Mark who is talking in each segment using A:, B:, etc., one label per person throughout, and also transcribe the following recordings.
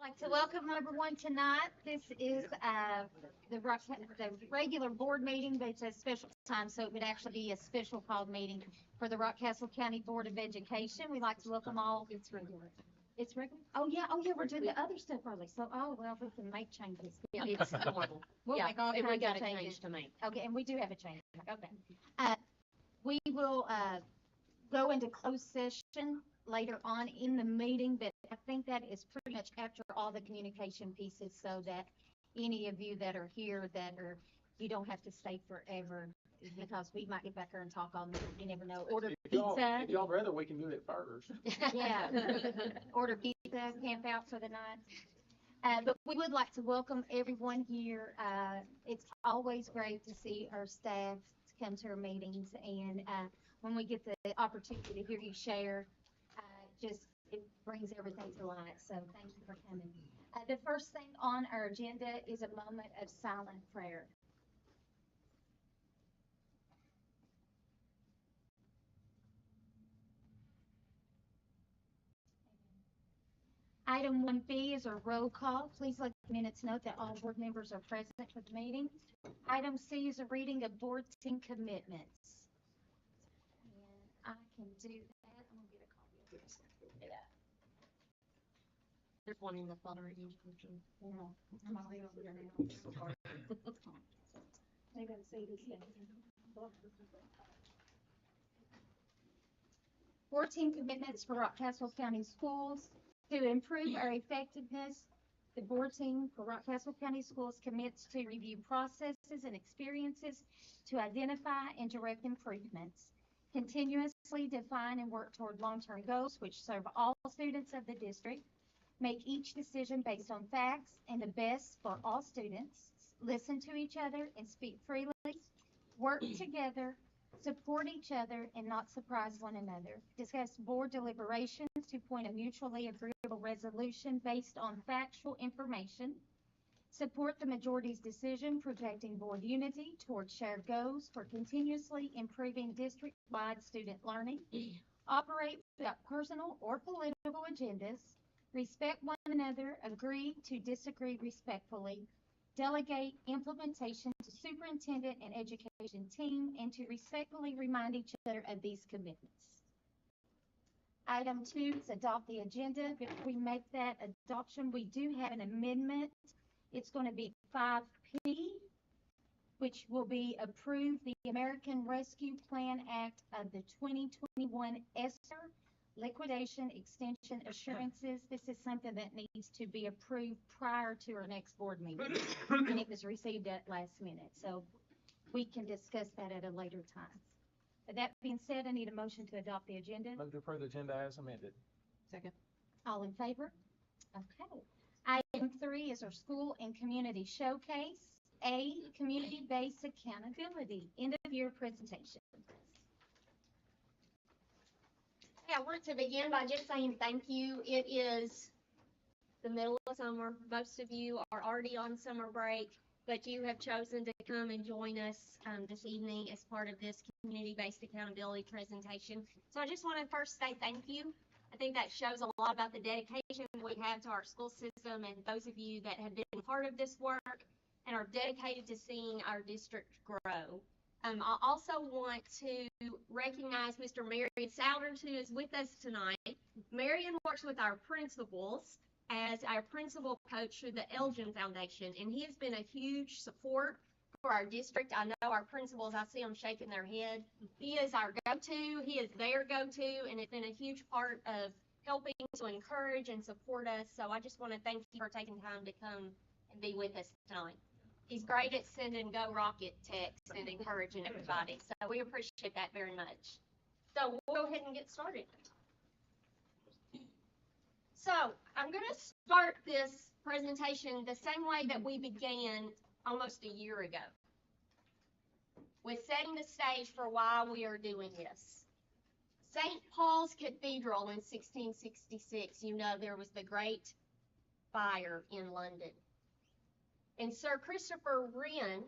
A: Like to welcome everyone tonight. This is the regular board meeting, but it's a special time, so it would actually be a special called meeting for the Rockcastle County Board of Education. We'd like to welcome all. It's regular. It's regular? Oh yeah, we're doing the other stuff early. So, well, we can make changes.
B: Yeah, it's normal.
A: We'll make all
B: we
A: kinds
B: got
A: of
B: a
A: changes.
B: change to make.
A: Okay, and we do have a change. Okay. We will go into closed session later on in the meeting, but I think that is pretty much after all the communication pieces, so that any of you that are here you don't have to stay forever, because we might get back here and talk all night. You never know. Order pizza.
C: If y'all rather, we can do it first.
A: Yeah. Order pizza, camp out for the night. But we would like to welcome everyone here. It's always great to see our staff come to our meetings, and when we get the opportunity to hear you share, it brings everything to light. So thank you for coming. The first thing on our agenda is a moment of silent prayer. Item 1B is a roll call. Please let the minutes note that all board members are present for the meeting. Item C is a reading of board team commitments. And I can do that. I'm going to get a copy of this.
B: There's one in the folder.
A: Yeah, I'm all over there now. They're going to see this thing. Board team commitments for Rockcastle County Schools. To improve our effectiveness, the board team for Rockcastle County Schools commits to review processes and experiences to identify and direct improvements, continuously define and work toward long-term goals which serve all students of the district, make each decision based on facts and the best for all students, listen to each other and speak freely, work together, support each other and not surprise one another, discuss board deliberations to point a mutually agreeable resolution based on factual information, support the majority's decision projecting board unity toward shared goals for continuously improving district-wide student learning, operate without personal or political agendas, respect one another, agree to disagree respectfully, delegate implementation to superintendent and education team, and to respectfully remind each other of these commitments. Item 2 is adopt the agenda. Before we make that adoption, we do have an amendment. It's going to be 5P, which will be approve the American Rescue Plan Act of the 2021 ESSER liquidation extension assurances. This is something that needs to be approved prior to our next board meeting, and it was received at last minute, so we can discuss that at a later time. But that being said, I need a motion to adopt the agenda.
C: Move to approve the agenda as amended.
B: Second.
A: All in favor? Okay. Item 3 is our school and community showcase. A, community-based accountability. End of year presentation.
B: I want to begin by just saying thank you. It is the middle of summer. Most of you are already on summer break, but you have chosen to come and join us this evening as part of this community-based accountability presentation. So I just want to first say thank you. I think that shows a lot about the dedication we have to our school system and those of you that have been part of this work and are dedicated to seeing our district grow. I also want to recognize Mr. Marion Souders, who is with us tonight. Marion works with our principals as our principal coach through the Elgin Foundation, and he has been a huge support for our district. I know our principals, I see them shaking their head. He is our go-to, he is their go-to, and it's been a huge part of helping to encourage and support us. So I just want to thank you for taking time to come and be with us tonight. He's great at sending Go Rocket texts and encouraging everybody. So we appreciate that very much. So we'll go ahead and get started. So I'm going to start this presentation the same way that we began almost a year ago, with setting the stage for why we are doing this. St. Paul's Cathedral in 1666, you know, there was the Great Fire in London. And Sir Christopher Wren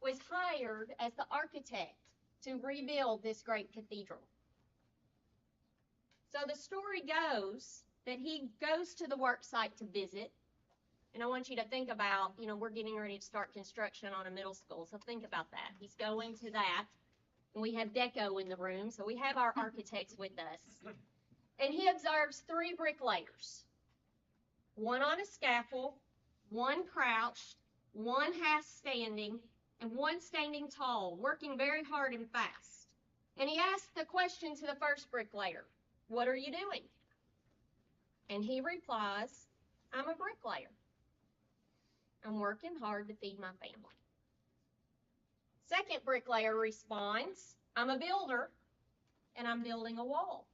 B: was hired as the architect to rebuild this great cathedral. So the story goes that he goes to the work site to visit. And I want you to think about, we're getting ready to start construction on a middle school, so think about that. He's going to that, and we have deco in the room, so we have our architects with us. And he observes 3 bricklayers, one on a scaffold, one crouched, one half standing, and one standing tall, working very hard and fast. And he asked the question to the first bricklayer, "What are you doing?" And he replies, "I'm a bricklayer. I'm working hard to feed my family." Second bricklayer responds, "I'm a builder, and I'm building a wall."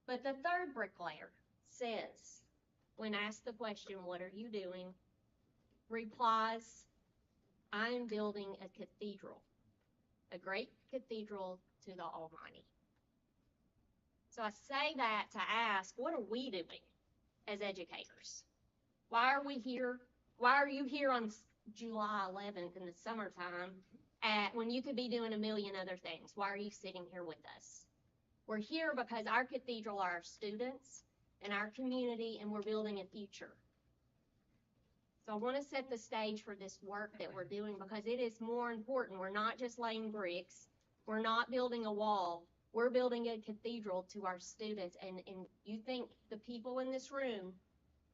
B: But the third bricklayer says, when asked the question, "What are you doing?" replies, "I'm building a cathedral, a great cathedral to the Almighty." So I say that to ask, what are we doing as educators? Why are we here? Why are you here on July 11th in the summertime when you could be doing a million other things? Why are you sitting here with us? We're here because our cathedral are our students and our community, and we're building a future. So I want to set the stage for this work that we're doing because it is more important. We're not just laying bricks. We're not building a wall. We're building a cathedral to our students. And you think the people in this room,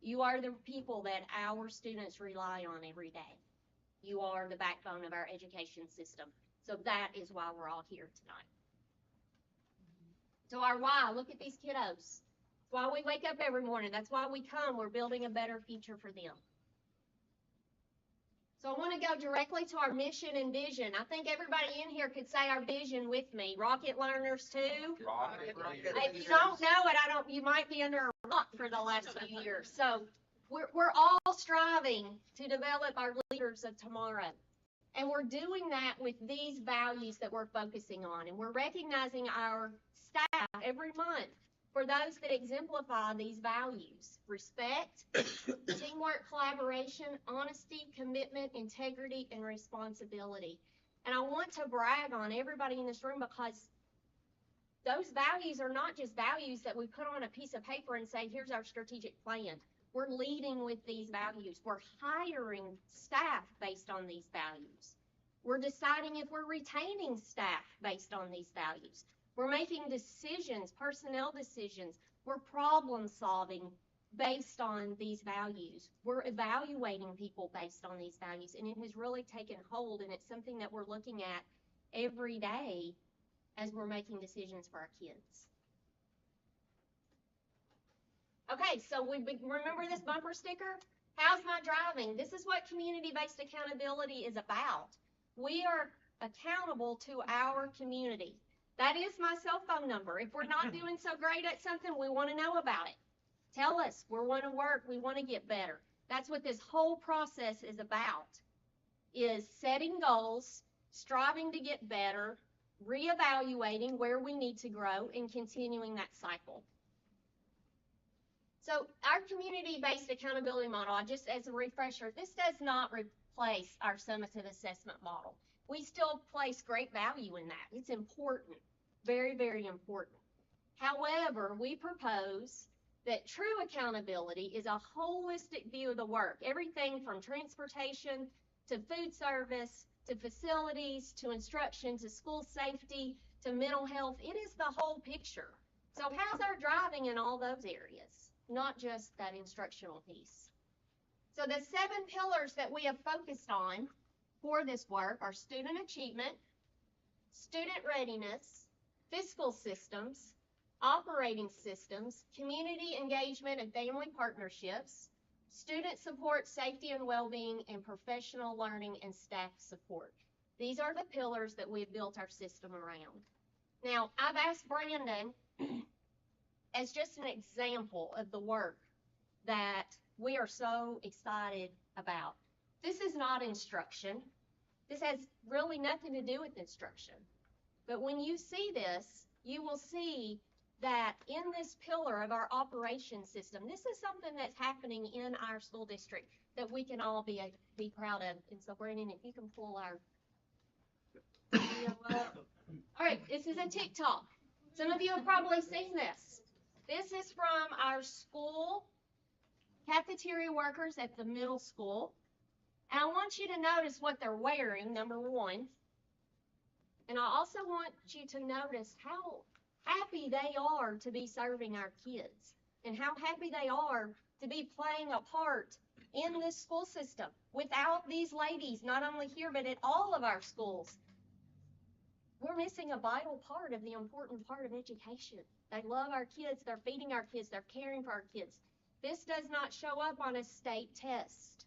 B: you are the people that our students rely on every day. You are the backbone of our education system. So that is why we're all here tonight. So our why, look at these kiddos. That's why we wake up every morning. That's why we come. We're building a better future for them. So I want to go directly to our mission and vision. I think everybody in here could say our vision with me. Rocket learners too. If you don't know it, you might be under a rock for the last few years. So we're all striving to develop our leaders of tomorrow. And we're doing that with these values that we're focusing on. And we're recognizing our staff every month for those that exemplify these values: respect, teamwork, collaboration, honesty, commitment, integrity, and responsibility. And I want to brag on everybody in this room because those values are not just values that we put on a piece of paper and say, here's our strategic plan. We're leading with these values. We're hiring staff based on these values. We're deciding if we're retaining staff based on these values. We're making decisions, personnel decisions. We're problem solving based on these values. We're evaluating people based on these values, and it has really taken hold, and it's something that we're looking at every day as we're making decisions for our kids. Okay, so we remember this bumper sticker? How's my driving? This is what community-based accountability is about. We are accountable to our community. That is my cell phone number. If we're not doing so great at something, we want to know about it. Tell us. We want to work. We want to get better. That's what this whole process is about, is setting goals, striving to get better, reevaluating where we need to grow, and continuing that cycle. So our community-based accountability model, just as a refresher, this does not replace our summative assessment model. We still place great value in that. It's important, very, very important. However, we propose that true accountability is a holistic view of the work, everything from transportation to food service to facilities to instruction to school safety to mental health. It is the whole picture. So how's our driving in all those areas, not just that instructional piece? So the 7 pillars that we have focused on for this work are student achievement, student readiness, fiscal systems, operating systems, community engagement and family partnerships, student support, safety and well-being, and professional learning and staff support. These are the pillars that we've built our system around. Now, I've asked Brandon, as just an example of the work that we are so excited about. This is not instruction. This has really nothing to do with instruction. But when you see this, you will see that in this pillar of our operation system, this is something that's happening in our school district that we can all be proud of. And so, Brandon, if you can pull our video up. All right, this is a TikTok. Some of you have probably seen this. This is from our school cafeteria workers at the middle school. And I want you to notice what they're wearing, number one. And I also want you to notice how happy they are to be serving our kids and how happy they are to be playing a part in this school system. Without these ladies, not only here, but at all of our schools, we're missing a vital part of the important part of education. They love our kids, they're feeding our kids, they're caring for our kids. This does not show up on a state test.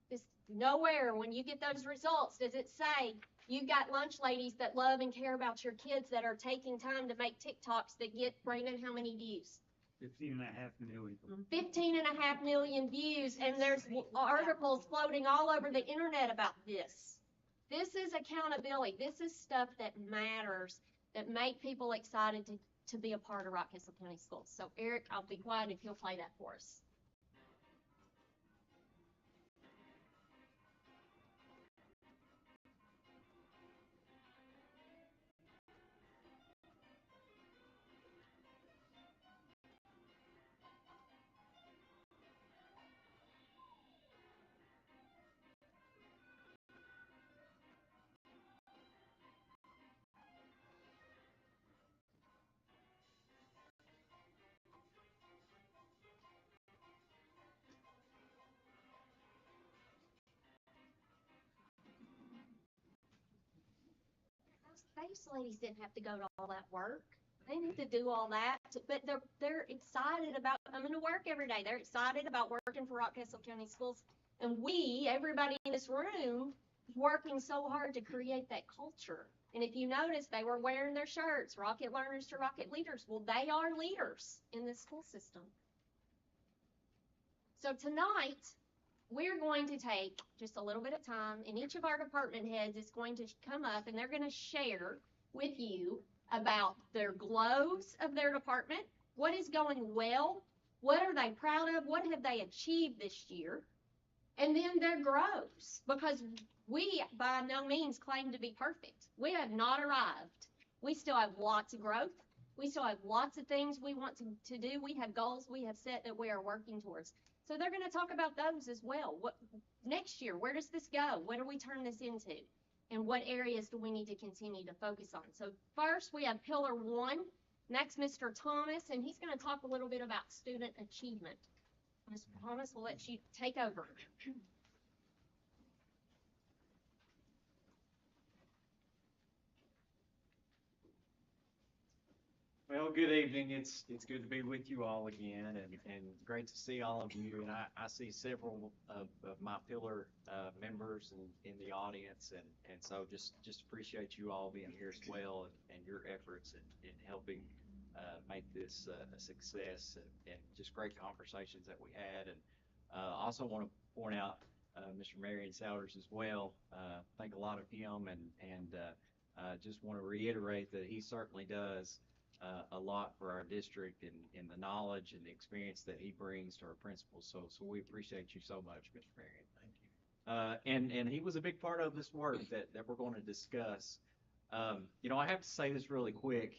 B: This, nowhere when you get those results does it say you've got lunch ladies that love and care about your kids that are taking time to make TikToks that get, Brandon, how many views?
D: 15.5 million.
B: 15.5 million views, and there's articles floating all over the internet about this. This is accountability. This is stuff that matters, that make people excited to be a part of Rockcastle County Schools. So Eric, I'll be quiet if you'll play that for us. Those ladies didn't have to go to all that work. They need to do all that, but they're excited about coming to work every day. They're excited about working for Rockcastle County Schools, and we, everybody in this room, is working so hard to create that culture. And if you notice, they were wearing their shirts, Rocket Learners to Rocket Leaders. Well, they are leaders in this school system. So tonight, we're going to take just a little bit of time, and each of our department heads is going to come up, and they're going to share with you about their glows of their department, what is going well, what are they proud of, what have they achieved this year, and then their grows, because we by no means claim to be perfect. We have not arrived. We still have lots of growth. We still have lots of things we want to do. We have goals we have set that we are working towards. So they're going to talk about those as well. What next year, where does this go? What do we turn this into? And what areas do we need to continue to focus on? So first we have Pillar 1. Next, Mr. Thomas, and he's going to talk a little bit about student achievement. Mr. Thomas, we'll let you take over.
D: Well, good evening. It's good to be with you all again, and great to see all of you. And I see several of my pillar members in the audience, and so just appreciate you all being here as well, and your efforts in helping make this a success, and just great conversations that we had. And also want to point out Mr. Marion Souders as well. Think a lot of him, and just want to reiterate that he certainly does a lot for our district, and the knowledge and the experience that he brings to our principals. So we appreciate you so much, Mr. Marion. Thank you. And he was a big part of this work that we're going to discuss. You know, I have to say this really quick.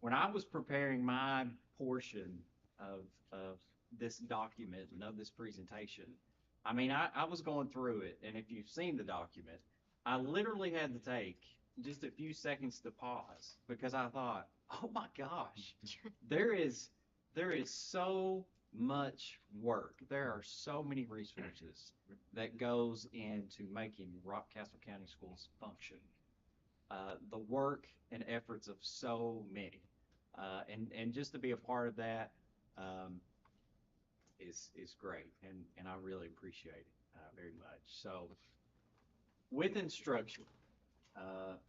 D: When I was preparing my portion of this document and of this presentation, I mean, I was going through it, and if you've seen the document, I literally had to take just a few seconds to pause, because I thought, oh my gosh, there is so much work. There are so many resources that goes into making Rockcastle County Schools function. The work and efforts of so many, and just to be a part of that is great, and I really appreciate it very much. So with instruction,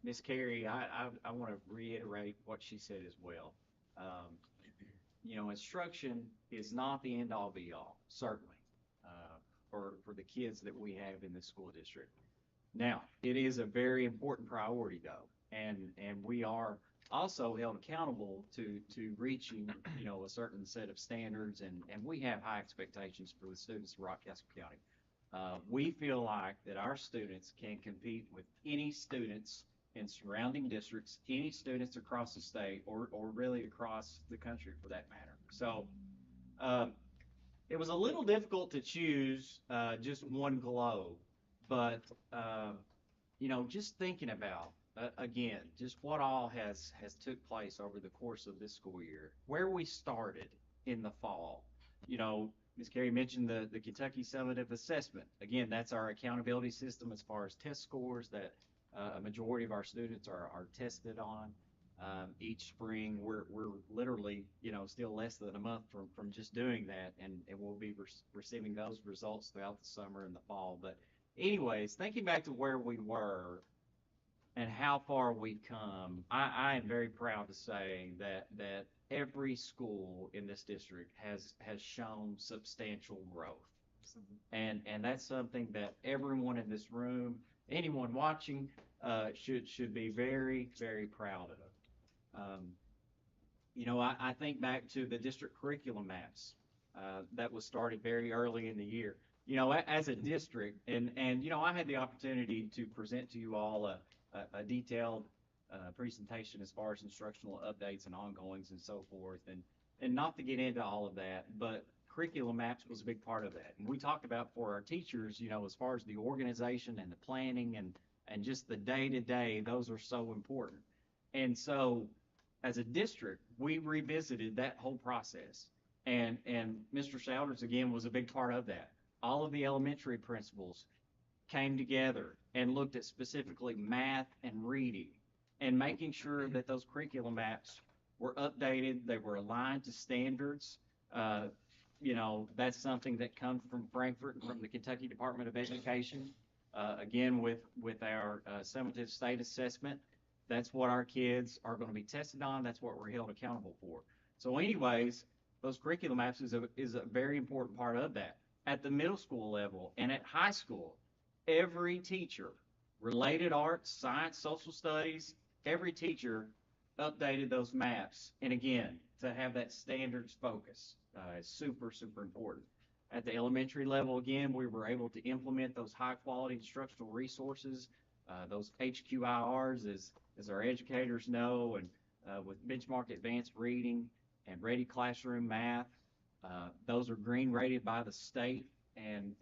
D: Ms. Carey, I want to reiterate what she said as well. You know, instruction is not the end all be all, certainly, for the kids that we have in the school district. Now, it is a very important priority though, and we are also held accountable to reaching, you know, a certain set of standards, and we have high expectations for the students of Rockcastle County. We feel like that our students can compete with any students in surrounding districts, any students across the state or really across the country for that matter. So, it was a little difficult to choose, just one globe, but, just thinking about, again, just what all has took place over the course of this school year, where we started in the fall. Ms. Carey mentioned the Kentucky Summative Assessment. Again, that's our accountability system as far as test scores that a majority of our students are tested on. Each spring, we're literally, still less than a month from just doing that, and we'll be receiving those results throughout the summer and the fall. But anyways, thinking back to where we were and how far we've come, I am very proud to say that every school in this district has shown substantial growth. And that's something that everyone in this room, anyone watching, should be very, very proud of. I think back to the district curriculum maps that was started very early in the year. As a district, and I had the opportunity to present to you all a detailed presentation as far as instructional updates and ongoings and so forth, and not to get into all of that, but curriculum maps was a big part of that. And we talked about for our teachers, as far as the organization and the planning and just the day-to-day, those are so important. And so, as a district, we revisited that whole process. And Mr. Souders, again, was a big part of that. All of the elementary principals came together and looked at specifically math and reading and making sure that those curriculum maps were updated, they were aligned to standards. That's something that comes from Frankfurt and from the Kentucky Department of Education. Again, with our summative state assessment, that's what our kids are going to be tested on. That's what we're held accountable for. So anyways, those curriculum maps is a very important part of that. At the middle school level and at high school, every teacher, related arts, science, social studies, every teacher updated those maps. And again, to have that standards focus is super, super important. At the elementary level, again, we were able to implement those high quality instructional resources, those HQIRs, as our educators know, and with benchmark advanced reading and ready classroom math. Those are green rated by the state, and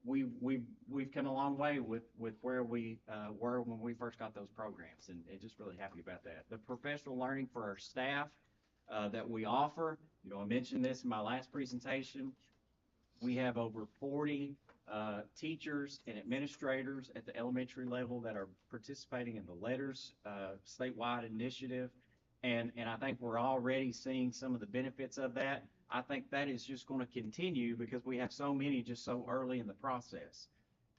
D: we've come a long way with where we were when we first got those programs, and just really happy about that. The professional learning for our staff that we offer, I mentioned this in my last presentation. We have over 40 teachers and administrators at the elementary level that are participating in the Letters statewide initiative, and I think we're already seeing some of the benefits of that. I think that is just going to continue because we have so many just so early in the process.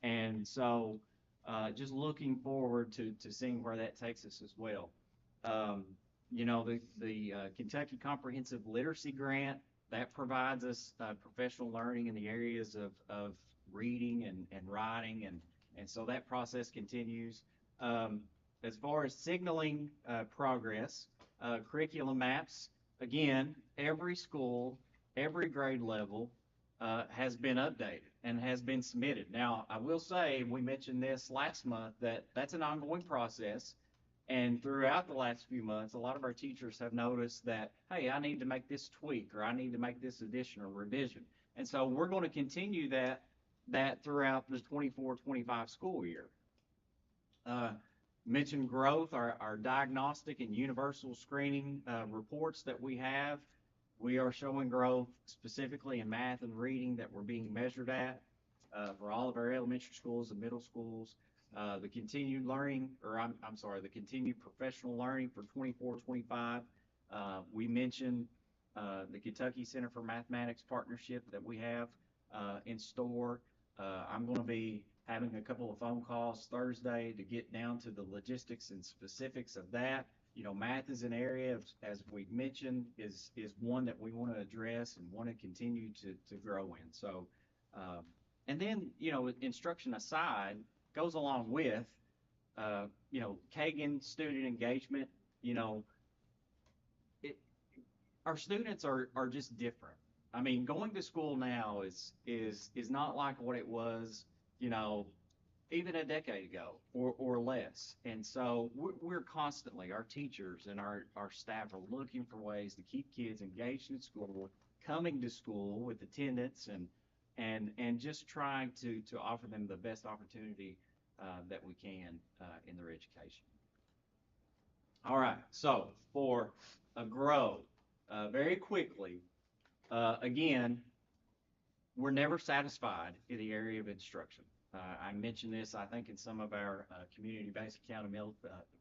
D: And so just looking forward to seeing where that takes us as well. The Kentucky Comprehensive Literacy Grant, that provides us professional learning in the areas of reading and writing, and so that process continues. As far as signaling progress, curriculum maps, again, every school, every grade level has been updated and has been submitted. Now, I will say, we mentioned this last month, that's an ongoing process. And throughout the last few months, a lot of our teachers have noticed that, hey, I need to make this tweak, or I need to make this addition or revision. And so we're going to continue that throughout the 24-25 school year. Mentioned growth, our diagnostic and universal screening reports that we have. We are showing growth specifically in math and reading that we're being measured at for all of our elementary schools and middle schools. The continued learning, the continued professional learning for 24-25. We mentioned the Kentucky Center for Mathematics partnership that we have in store. I'm going to be having a couple of phone calls Thursday to get down to the logistics and specifics of that. Math is an area, as we've mentioned, is one that we want to address and want to continue to grow in. So, and then, instruction aside, goes along with, Kagan student engagement. Our students are just different. I mean, going to school now is not like what it was, even a decade ago or less. And so we're constantly, our teachers and our staff are looking for ways to keep kids engaged in school, coming to school with attendance and just trying to offer them the best opportunity that we can in their education. All right, so for a grow, very quickly, again, we're never satisfied in the area of instruction. I mentioned this, I think, in some of our community-based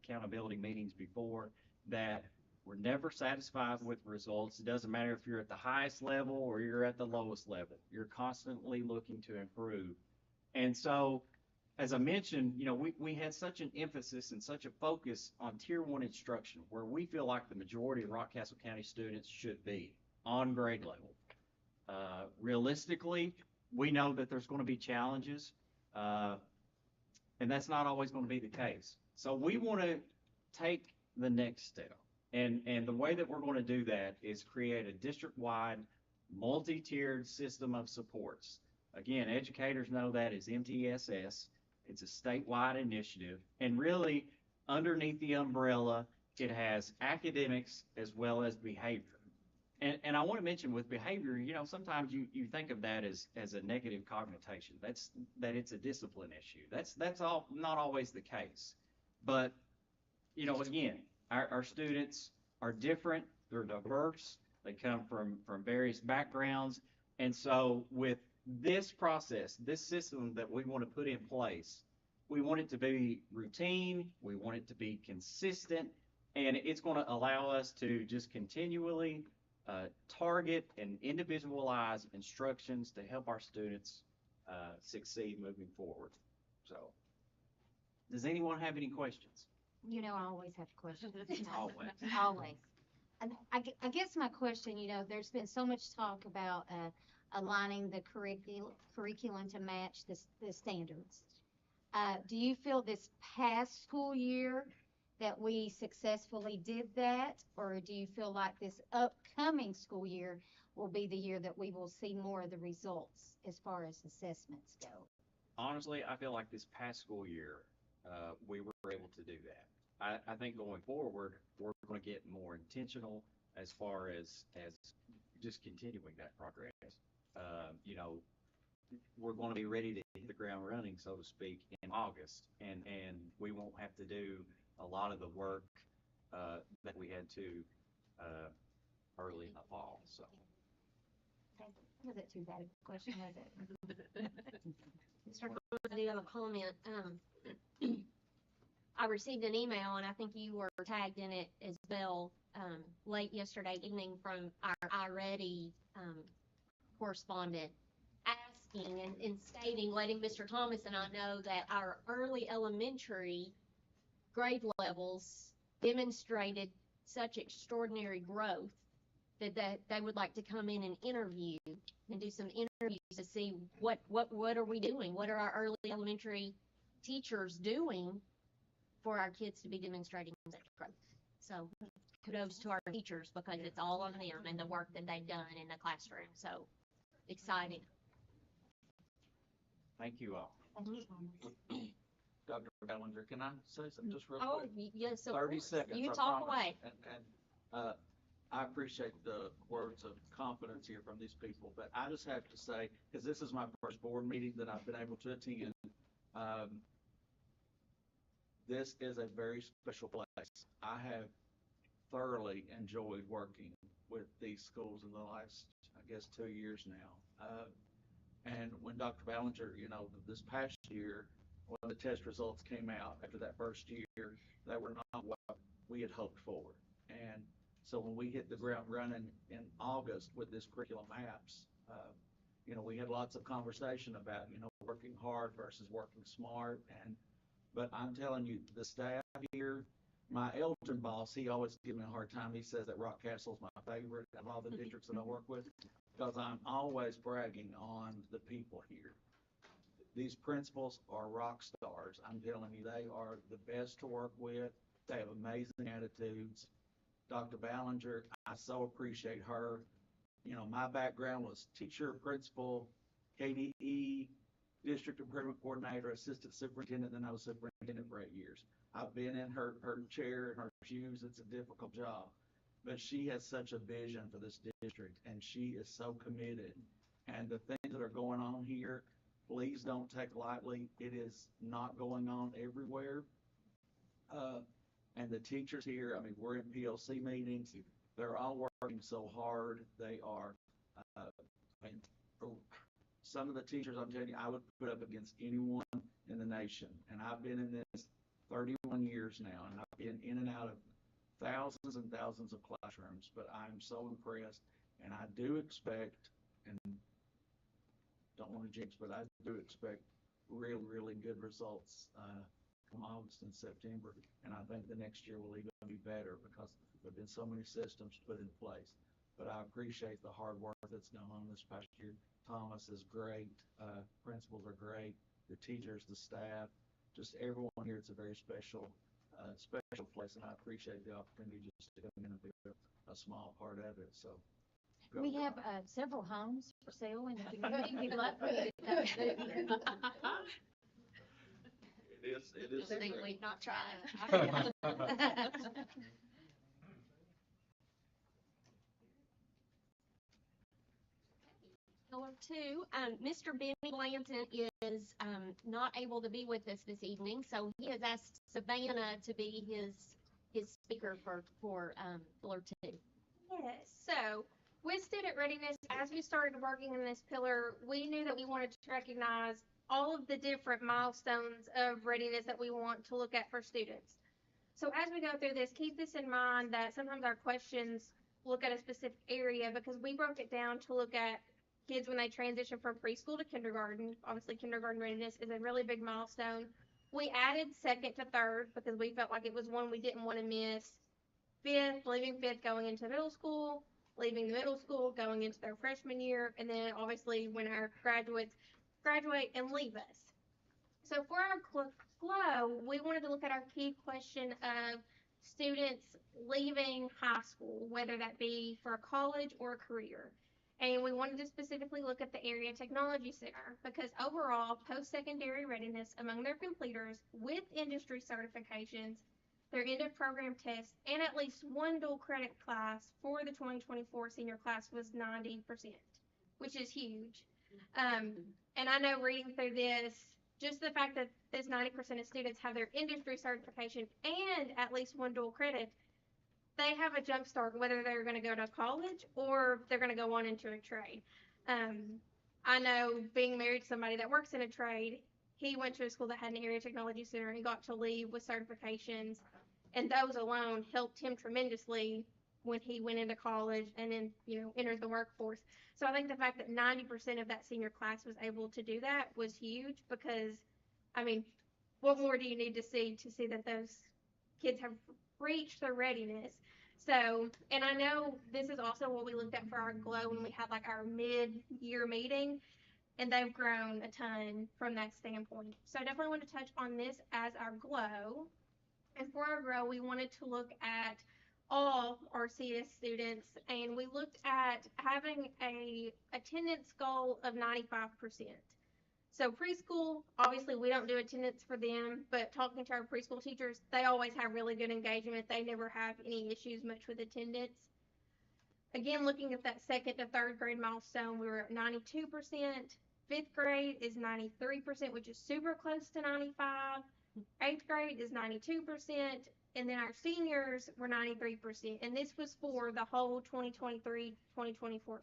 D: accountability meetings before, that we're never satisfied with results. It doesn't matter if you're at the highest level or you're at the lowest level. You're constantly looking to improve. And so, as I mentioned, we had such an emphasis and such a focus on Tier 1 instruction, where we feel like the majority of Rockcastle County students should be on grade level. Realistically, we know that there's going to be challenges, and that's not always going to be the case. So we want to take the next step. And the way that we're going to do that is create a district-wide, multi-tiered system of supports. Again, educators know that is MTSS. It's a statewide initiative. And really, underneath the umbrella, it has academics as well as behavior. And I want to mention with behavior, sometimes you think of that as a negative connotation. That it's a discipline issue. That's all not always the case. But, again, our students are different, they're diverse, they come from various backgrounds. And so with this process, this system that we want to put in place, we want it to be routine, we want it to be consistent, and it's going to allow us to just continually target and individualize instructions to help our students succeed moving forward. So, does anyone have any questions?
A: I always have questions.
D: Always.
A: Always. And I guess my question, there's been so much talk about aligning the curriculum to match the standards. Do you feel this past school year that we successfully did that, or do you feel like this upcoming school year will be the year that we will see more of the results as far as assessments go?
D: Honestly, I feel like this past school year, we were able to do that. I think going forward, we're going to get more intentional as far as just continuing that progress. We're going to be ready to hit the ground running, so to speak, in August, and we won't have to do a lot of the work that we had to early in the fall. So,
A: Was it too bad of a question? Was it?
B: Mr. Thomas, I do have a comment. I received an email, and I think you were tagged in it as well, late yesterday evening from our iReady correspondent, asking and stating, letting Mr. Thomas and I know that our early elementary grade levels demonstrated such extraordinary growth that they would like to come in and interview and do some interviews to see what are we doing? What are our early elementary teachers doing for our kids to be demonstrating such growth? So kudos to our teachers, because it's all on them and the work that they've done in the classroom. So exciting.
D: thank you all.
C: Dr. Ballinger, can I say something just real
B: Oh,
C: quick?
B: yes, of
C: 30
B: course.
C: seconds.
B: You
C: I
B: talk
C: promise.
B: away.
C: And I appreciate the words of confidence here from these people, but I just have to say, because this is my first board meeting that I've been able to attend, this is a very special place. I have thoroughly enjoyed working with these schools in the last, I guess, 2 years now. And when Dr. Ballinger, this past year, when the test results came out after that first year, they were not what we had hoped for. And so when we hit the ground running in August with this curriculum apps, we had lots of conversation about, working hard versus working smart. But I'm telling you, the staff here, my Elgin boss, he always gives me a hard time. He says that Rockcastle is my favorite of all the districts that I work with, because I'm always bragging on the people here. These principals are rock stars. I'm telling you, they are the best to work with. They have amazing attitudes. Dr. Ballinger, I so appreciate her. My background was teacher, principal, KDE, district improvement coordinator, assistant superintendent, then I was superintendent for 8 years. I've been in her chair and her shoes. It's a difficult job, but she has such a vision for this district, and she is so committed. And the things that are going on here, please don't take lightly. It is not going on everywhere. And the teachers here, I mean, we're in PLC meetings. They're all working so hard. They are, I mean, some of the teachers, I'm telling you, I would put up against anyone in the nation. And I've been in this 31 years now, and I've been in and out of thousands and thousands of classrooms, but I'm so impressed. And I do expect, and don't want to jinx, but I do expect really, really good results from August and September. And I think the next year will even be better because there have been so many systems put in place. But I appreciate the hard work that's gone on this past year. Thomas is great. Principals are great. The teachers, the staff, just everyone here. It's a very special place, and I appreciate the opportunity just to come in and be a small part of it. So
A: We have several homes for sale in the community. We'd love for you to come through.
C: it is.
B: Think we'd not try. Pillar 2, Mr. Benny Blanton is not able to be with us this evening, so he has asked Savannah to be his speaker for Pillar 2.
E: Yes, so with student readiness, as we started working in this pillar, we knew that we wanted to recognize all of the different milestones of readiness that we want to look at for students. So as we go through this, keep this in mind that sometimes our questions look at a specific area because we broke it down to look at kids when they transition from preschool to kindergarten. Obviously, kindergarten readiness is a really big milestone. We added second to third because we felt like it was one we didn't want to miss. Fifth, leaving fifth, going into middle school, leaving the middle school, going into their freshman year, and then obviously when our graduates graduate and leave us. So for our flow, we wanted to look at our key question of students leaving high school, whether that be for a college or a career. And we wanted to specifically look at the Area Technology Center because overall, post-secondary readiness among their completers with industry certifications, their end of program tests, and at least one dual credit class for the 2024 senior class was 90%, which is huge. And I know reading through this, just the fact that this 90% of students have their industry certification and at least one dual credit, they have a jump start whether they're going to go to college or they're going to go on into a trade. I know being married to somebody that works in a trade, he went to a school that had an Area Technology Center and he got to leave with certifications, and those alone helped him tremendously when he went into college and then, entered the workforce. So I think the fact that 90% of that senior class was able to do that was huge because, I mean, what more do you need to see that those kids have reached their readiness? So, and I know this is also what we looked at for our GLOW when we had like our mid-year meeting, and they've grown a ton from that standpoint. So I definitely want to touch on this as our GLOW. And for our GROW, we wanted to look at all RCS students, and we looked at having a attendance goal of 95%. So preschool, obviously we don't do attendance for them, but talking to our preschool teachers, they always have really good engagement. They never have any issues much with attendance. Again, looking at that second to third grade milestone, we were at 92%. Fifth grade is 93%, which is super close to 95. Eighth grade is 92%. And then our seniors were 93%. And this was for the whole 2023-2024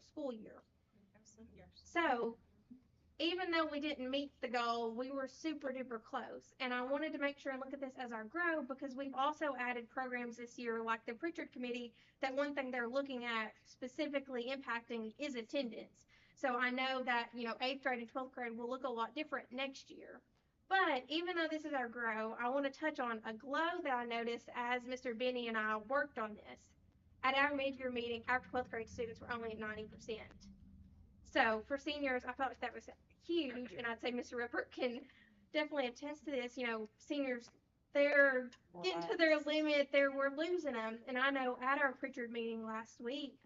E: school year. So even though we didn't meet the goal, we were super duper close. And I wanted to make sure and look at this as our GROW because we've also added programs this year like the Pritchard Committee that one thing they're looking at specifically impacting is attendance. So I know that, 8th grade and 12th grade will look a lot different next year. But even though this is our GROW, I want to touch on a GLOW that I noticed as Mr. Benny and I worked on this. At our mid-year meeting, our 12th grade students were only at 90%. So for seniors, I felt like that was huge, and I'd say Mr. Rupert can definitely attest to this. Seniors, they're getting to their limit, we're losing them. And I know at our Pritchard meeting last week,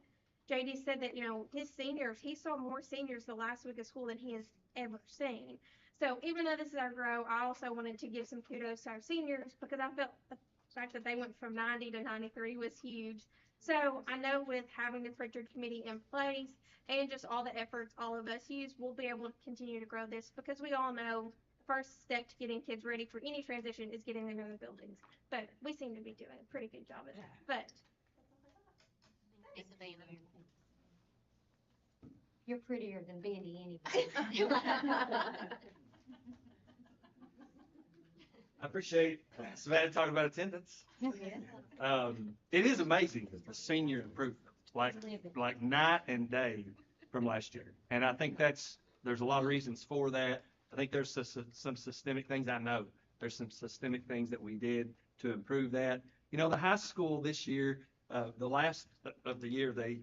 E: JD said that, his seniors, he saw more seniors the last week of school than he has ever seen. So even though this is our grow, I also wanted to give some kudos to our seniors because I felt the fact that they went from 90 to 93 was huge. So I know with having the Pritchard committee in place and just all the efforts all of us use, we'll be able to continue to grow this because we all know the first step to getting kids ready for any transition is getting them in the buildings. But we seem to be doing a pretty good job at that. But
A: You're prettier than Betty anyway.
F: I appreciate Savannah talking about attendance. It is amazing the senior improvement, like night and day from last year. And I think there's a lot of reasons for that. I think there's some systemic things I know. There's some systemic things that we did to improve that. You know, the high school this year, the last of the year, they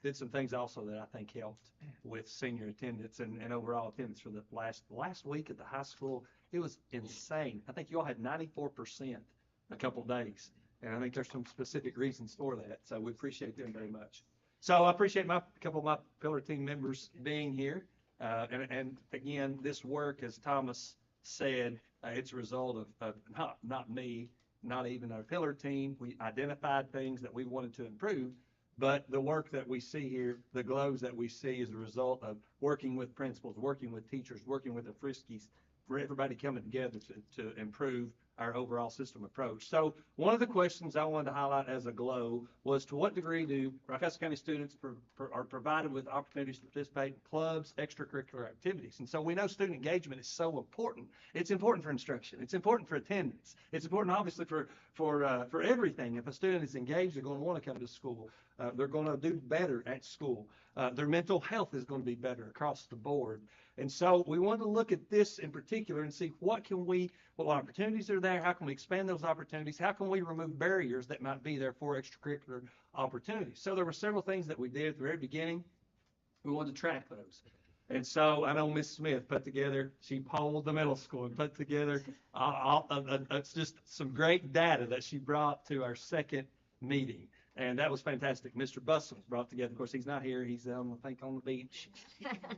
F: did some things also that I think helped with senior attendance and overall attendance for the last week at the high school. It was insane. I think you all had 94% a couple days. And I think there's some specific reasons for that. So we appreciate them very much. So I appreciate a couple of my pillar team members being here. And again, this work, as Thomas said, it's a result of not me, not even our pillar team. We identified things that we wanted to improve, but the work that we see here, the glows that we see is a result of working with principals, working with teachers, working with the Friskies, for everybody coming together to improve our overall system approach. So one of the questions I wanted to highlight as a glow was, to what degree do Rockcastle County students are provided with opportunities to participate in clubs, extracurricular activities? And so we know student engagement is so important. It's important for instruction. It's important for attendance. It's important, obviously, for everything. If a student is engaged, they're going to want to come to school. They're going to do better at school. Their mental health is going to be better across the board. And so we want to look at this in particular and see what opportunities are there, how can we expand those opportunities, how can we remove barriers that might be there for extracurricular opportunities. So there were several things that we did at the very beginning. We wanted to track those. And so I know Miss Smith she polled the middle school and put together, it's just some great data that she brought to our second meeting. And that was fantastic. Mr. Bustle brought together, of course, he's not here. He's, I think, on the beach.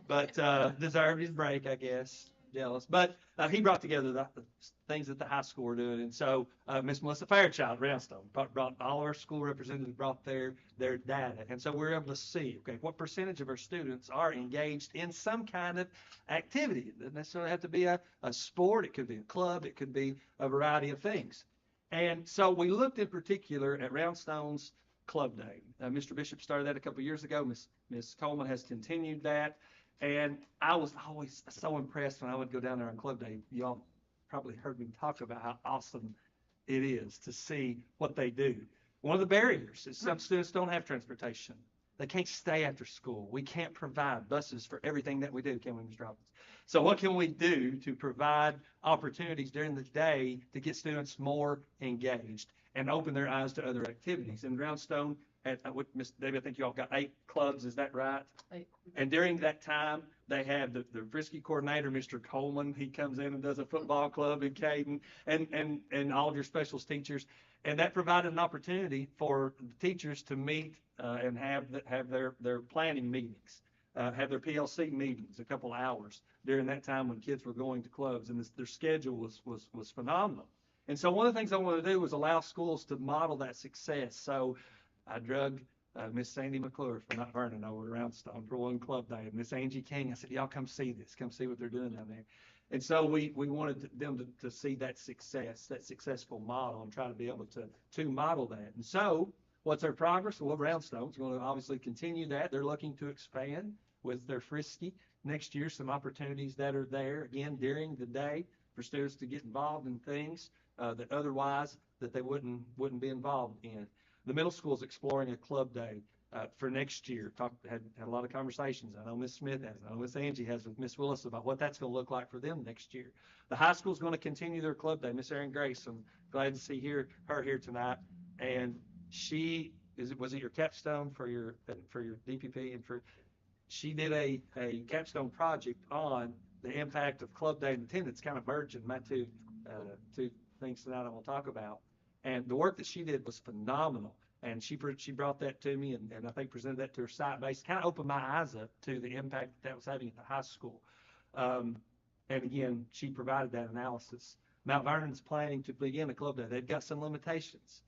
F: But deserved his break, I guess. Jealous. But he brought together the things that the high school were doing. And so Miss Melissa Fairchild, Roundstone, brought all our school representatives, brought their data. And so we're able to see, okay, what percentage of our students are engaged in some kind of activity. It doesn't necessarily have to be a sport. It could be a club. It could be a variety of things. And so we looked in particular at Roundstone's Club Day. Mr. Bishop started that a couple of years ago. Miss Coleman has continued that. And I was always so impressed when I would go down there on Club Day. Y'all probably heard me talk about how awesome it is to see what they do. One of the barriers is some students don't have transportation. They can't stay after school. We can't provide buses for everything that we do, can we, Ms. Robbins? So what can we do to provide opportunities during the day to get students more engaged and open their eyes to other activities? And Roundstone, with Ms. Debbie, I think you all got 8 clubs, is that right? 8. And during that time, they have the Frisky coordinator, Mr. Coleman. He comes in and does a football club in Caden, and all of your specials teachers. And that provided an opportunity for the teachers to meet and have their planning meetings, have their PLC meetings a couple hours during that time when kids were going to clubs, and their schedule was phenomenal. And so one of the things I wanted to do was allow schools to model that success. So I drug Miss Sandy McClure from Mount Vernon over to Roundstone for one club day, and Miss Angie King. I said, y'all come see this, come see what they're doing down there. And so we wanted them to see that success, that successful model, and try to be able to model that. And so what's our progress? Well, Roundstone's going to obviously continue that. They're looking to expand with their Frisky next year, some opportunities that are there, again, during the day for students to get involved in things that otherwise that they wouldn't be involved in. The middle school is exploring a club day for next year. Had a lot of conversations. I know Miss Smith has. I know Miss Angie has with Miss Willis about what that's going to look like for them next year. The high school is going to continue their club day. Miss Erin Grace, I'm glad to see her here tonight. And was it your capstone for your DPP and she did a capstone project on the impact of club day and attendance, kind of merging my two things tonight I'm going to talk about. And the work that she did was phenomenal. And she brought that to me and I think presented that to her site base, kind of opened my eyes up to the impact that was having at the high school. And again, she provided that analysis. Mount Vernon's planning to begin a club day. They've got some limitations.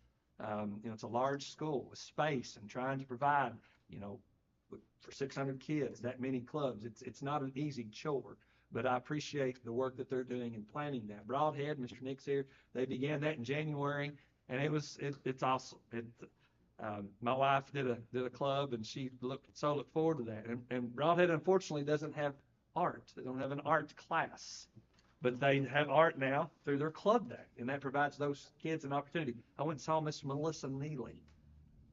F: It's a large school with space and trying to provide, for 600 kids, that many clubs. It's not an easy chore, but I appreciate the work that they're doing in planning that. Broadhead, Mr. Nick's here, they began that in January, and it's awesome. My wife did a club, and she looked forward to that. And Broadhead, unfortunately, doesn't have art. They don't have an art class. But they have art now through their club day, and that provides those kids an opportunity. I went and saw Miss Melissa Neely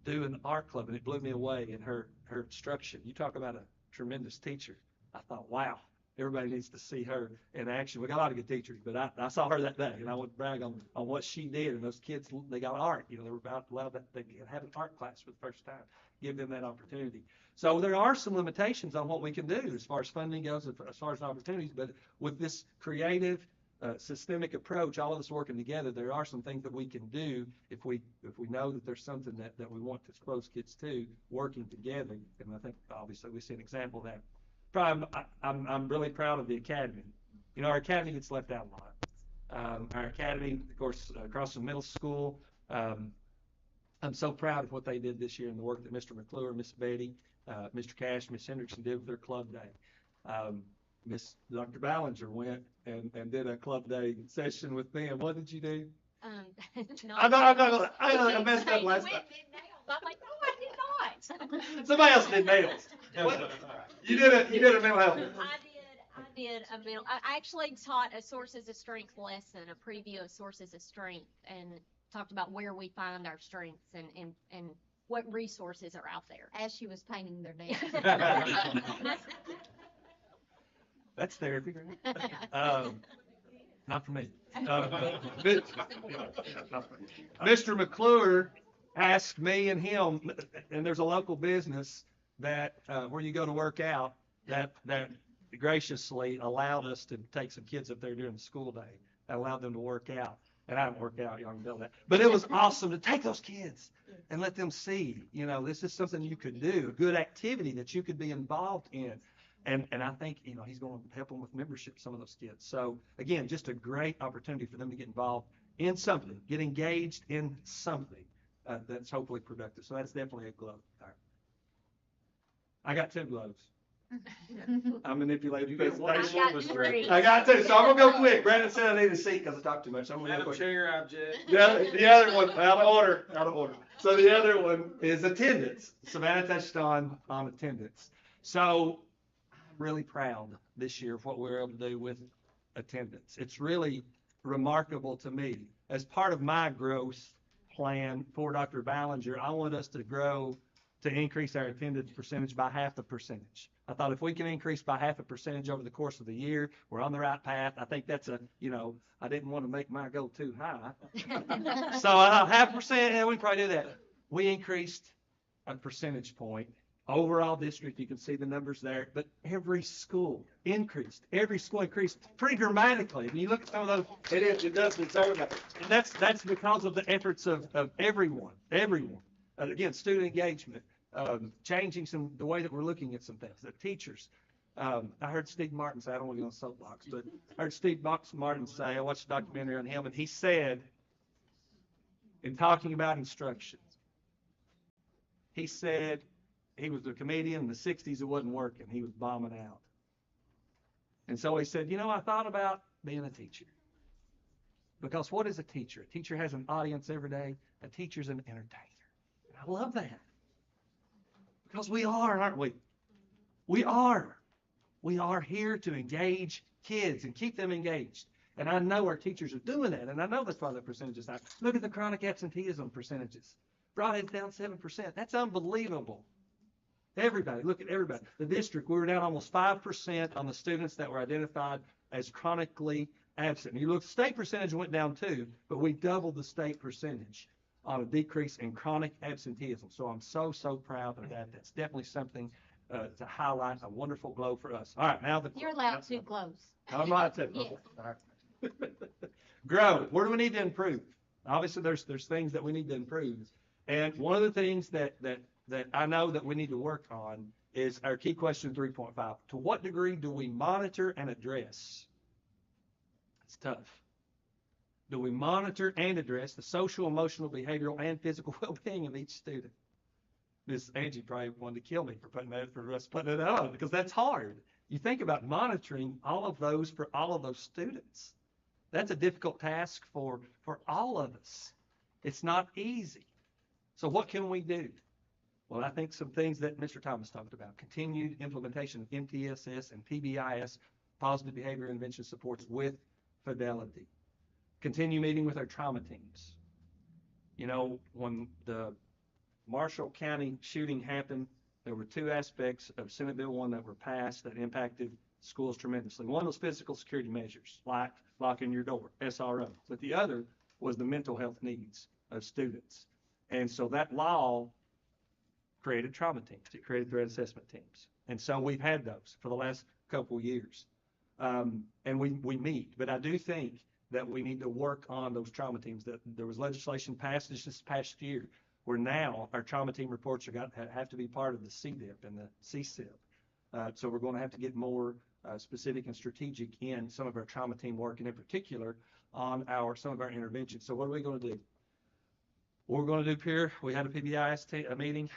F: do an art club, and it blew me away in her instruction. You talk about a tremendous teacher. I thought, wow, everybody needs to see her in action. We got a lot of good teachers, but I saw her that day, and I would brag on what she did. And those kids, they got art. They were about to allow that they could have an art class for the first time. Give them that opportunity. So there are some limitations on what we can do as far as funding goes, as far as opportunities. But with this creative, systemic approach, all of us working together, there are some things that we can do if we know that there's something that we want to expose kids to, working together. And I think obviously we see an example of that. I'm really proud of the academy. Our academy gets left out a lot. Our academy, of course, across the middle school. I'm so proud of what they did this year and the work that Mr. McClure, Miss Betty, Mr. Cash, Miss Hendrickson did with their club day. Dr. Ballinger went and did a club day session with them. What did you do?
B: No.
F: I messed up last time.
B: I'm like, no, I did not.
F: Somebody else did nails. You did a mental health.
B: I did a mental. I actually taught a sources of strength lesson, a preview of sources of strength, and talked about where we find our strengths and what resources are out there.
A: As she was painting their nails.
F: That's therapy. Not for me. Mr. McClure asked me and him, and there's a local business that where you go to work out that graciously allowed us to take some kids up there during the school day. That allowed them to work out. And I don't work out, y'all can tell that. But it was awesome to take those kids and let them see, this is something you could do, a good activity that you could be involved in. And I think, he's going to help them with membership, some of those kids. So, again, just a great opportunity for them to get involved in something, get engaged in something that's hopefully productive. So that's definitely a glow. All right. I got 2 glows. I manipulated the presentation. I got 2, so I'm going to go quick. Brandon said I need a seat because I talked too much. So I'm going to go quick.
D: Chair object.
F: The other one, out of order. So the other one is attendance. Savannah touched on attendance. So I'm really proud this year of what we were able to do with attendance. It's really remarkable to me. As part of my growth plan for Dr. Ballinger, I want us to grow to increase our attendance percentage by 0.5%. I thought if we can increase by 0.5% over the course of the year, we're on the right path. I think that's I didn't want to make my goal too high. So 0.5%, we can probably do that. We increased a percentage point. Overall district, you can see the numbers there, but every school increased. Every school increased pretty dramatically. When you look at some of those, it does deserve that. And that's because of the efforts of everyone. Again, student engagement. Changing the way that we're looking at some things. The teachers. I heard Steve Martin say, I don't want to get on soapbox, but I heard Steve Martin say, I watched a documentary on him, and he said, in talking about instruction, he said he was a comedian in the 60s who wasn't working. He was bombing out. And so he said, I thought about being a teacher. Because what is a teacher? A teacher has an audience every day. A teacher's an entertainer. And I love that. Because we are, aren't we? We are. We are here to engage kids and keep them engaged. And I know our teachers are doing that. And I know that's why the percentage is high. Look at the chronic absenteeism percentages. Broadhead's down 7%. That's unbelievable. Everybody, look at everybody. The district, we were down almost 5% on the students that were identified as chronically absent. And you look, the state percentage went down too, but we doubled the state percentage on a decrease in chronic absenteeism. So I'm so proud of that. That's definitely something to highlight, a wonderful glow for us. All right, now
A: You're allowed 2 glows.
F: I'm allowed to.
A: Yes.
F: All right. Grow. Where do we need to improve? Obviously, there's things that we need to improve. And one of the things that I know that we need to work on is our key question 3.5. To what degree do we monitor and address It's tough. Do we monitor and address the social, emotional, behavioral, and physical well-being of each student? Miss Angie probably wanted to kill me for putting it on, because that's hard. You think about monitoring all of those for all of those students. That's a difficult task for all of us. It's not easy. So what can we do? Well, I think some things that Mr. Thomas talked about: continued implementation of MTSS and PBIS, positive behavior intervention supports with fidelity. Continue meeting with our trauma teams. You know, when the Marshall County shooting happened, there were two aspects of Senate Bill 1 that were passed that impacted schools tremendously. One was physical security measures, like locking your door, SRO. But the other was the mental health needs of students. And so that law created trauma teams. It created threat assessment teams. And so we've had those for the last couple of years. And we meet. But I do think that we need to work on those trauma teams. That there was legislation passed this past year where now our trauma team reports have to be part of the CDIP and the CSIP. So we're going to have to get more specific and strategic in some of our trauma team work, and in particular on some of our interventions. So what are we going to do? What we're going to do here, we had a PBIS meeting.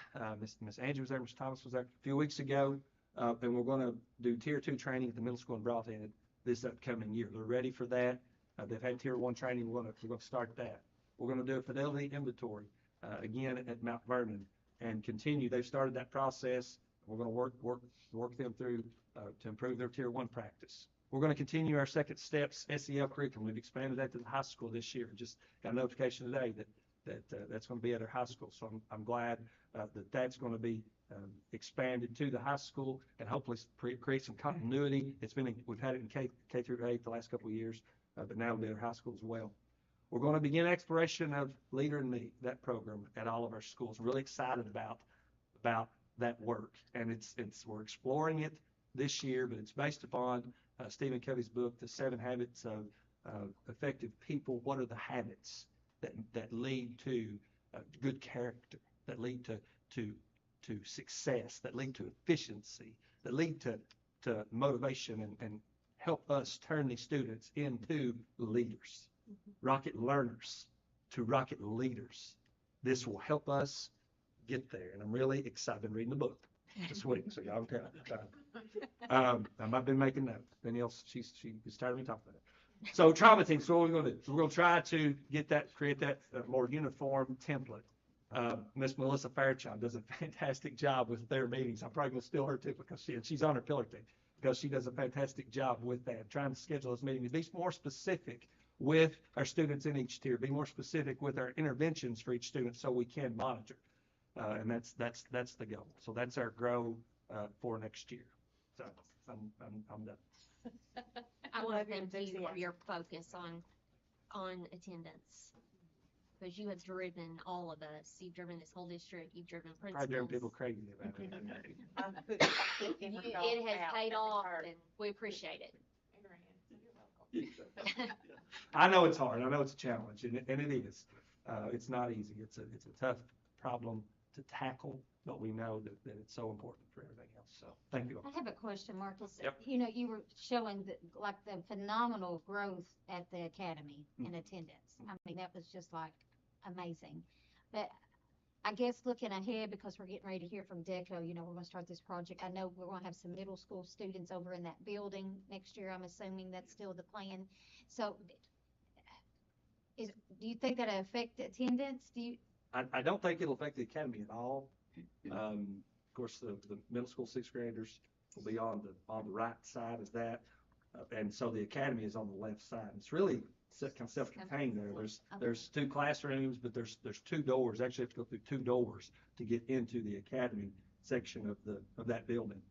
F: Miss Angie was there, Mr. Thomas was there a few weeks ago, and we're going to do Tier 2 training at the middle school in Broughton this upcoming year. They're ready for that. They've had Tier 1 training. We're going to start that. We're going to do a fidelity inventory again at Mount Vernon and continue. They've started that process. We're going to work them through to improve their Tier 1 practice. We're going to continue our second steps SEL curriculum. We've expanded that to the high school this year. Just got a notification today that's going to be at our high school. So I'm glad that that's going to be expanded to the high school and hopefully create some continuity. We've had it in K through 8 the last couple of years, but now it'll be at our high school as well. We're going to begin exploration of Leader in Me, that program at all of our schools. Really excited about that work, and we're exploring it this year, but it's based upon Stephen Covey's book, The 7 Habits of Effective People. What are the habits that lead to good character, that lead to success, that lead to efficiency, that lead to motivation and help us turn these students into leaders, rocket learners to rocket leaders. This will help us get there, and I'm really excited. I've been reading the book this week, so y'all can tell. I've been making notes. Danielle, she's tired of me talking about it. So trauma teams, so what we're going to do? So we're going to try to create that more uniform template. Miss Melissa Fairchild does a fantastic job with their meetings. I'm probably going to steal her too because she's on her pillar team, because she does a fantastic job with that, trying to schedule those meetings, be more specific with our students in each tier, be more specific with our interventions for each student so we can monitor. And that's the goal. So that's our grow for next year. So I'm done.
B: I want to thank you for your focus on attendance, because you have driven all of us. You've driven this whole district. You've driven
F: I driven
B: principals.
F: people crazy about it.
B: It has paid off, and we appreciate it.
F: I know it's hard. I know it's a challenge, and it is. It's not easy. It's a tough problem to tackle, but we know that it's so important for everything else. So thank you all.
A: I have a question, Marcus.
F: Yep.
A: You know, you were showing the phenomenal growth at the academy in attendance. I mean, that was just amazing. But I guess looking ahead, because we're getting ready to hear from DECO, you know, we're going to start this project. I know we're going to have some middle school students over in that building next year. I'm assuming that's still the plan. So do you think that'll affect attendance?
F: I don't think it'll affect the academy at all. Of course, the middle school 6th graders will be on the right side of that, and so the academy is on the left side. It's really kind of self-contained there. There's 2 classrooms, but there's 2 doors. Actually, you have to go through 2 doors to get into the academy section of that building,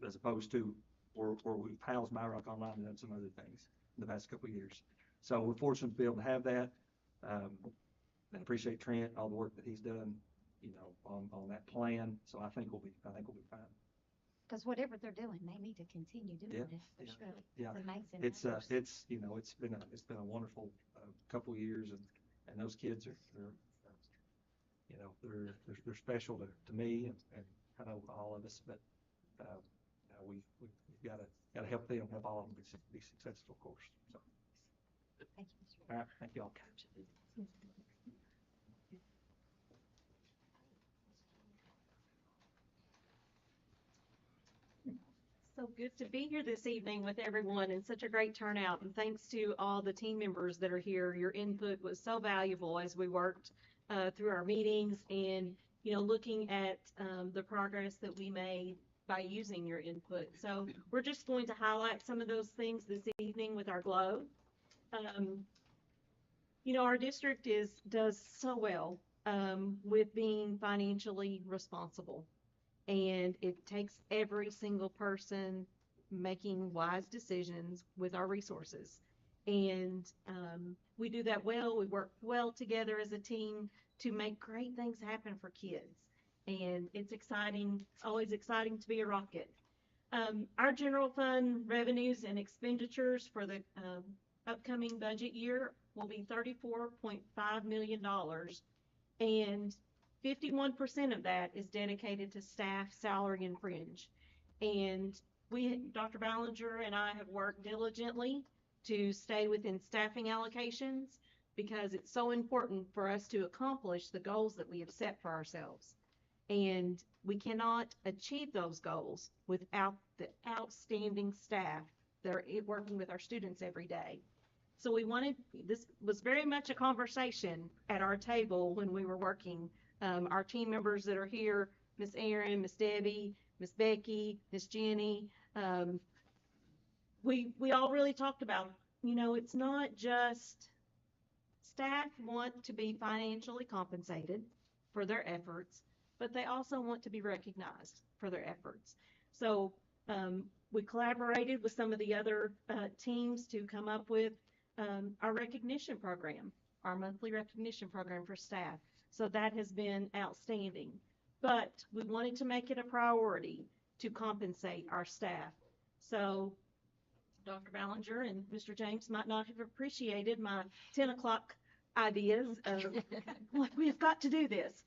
F: as opposed to where we've housed My Rock Online and done some other things in the past couple of years. So we're fortunate to be able to have that. I appreciate Trent, all the work that he's done, you know, on that plan. So I think we'll be fine.
A: Because whatever they're doing, they need to continue doing it for sure.
F: Yeah.
A: It's amazing.
F: It's you know, it's been a wonderful couple of years, and those kids are you know, they're special to me and I know all of us, but you know, we've got to help them, help all of them be successful, of course. So All right, thank you all.
G: So good to be here this evening with everyone and such a great turnout. And thanks to all the team members that are here. Your input was so valuable as we worked through our meetings and, looking at the progress that we made by using your input. So we're just going to highlight some of those things this evening with our glow. Our district does so well with being financially responsible. And it takes every single person making wise decisions with our resources. And we do that well. We work well together as a team to make great things happen for kids. And it's exciting, always exciting to be a Rocket. Our general fund revenues and expenditures for the upcoming budget year will be $34.5 million. And 51% of that is dedicated to staff, salary, and fringe. And Dr. Ballinger and I have worked diligently to stay within staffing allocations because it's so important for us to accomplish the goals that we have set for ourselves. And we cannot achieve those goals without the outstanding staff that are working with our students every day. So this was very much a conversation at our table when we were working. Our team members that are here, Miss Erin, Miss Debbie, Miss Becky, Miss Jenny, we all really talked about, it's not just staff want to be financially compensated for their efforts, but they also want to be recognized for their efforts. So we collaborated with some of the other teams to come up with our recognition program, our monthly recognition program for staff. So that has been outstanding. But we wanted to make it a priority to compensate our staff. So Dr. Ballinger and Mr. James might not have appreciated my 10 o'clock ideas of like, we've got to do this.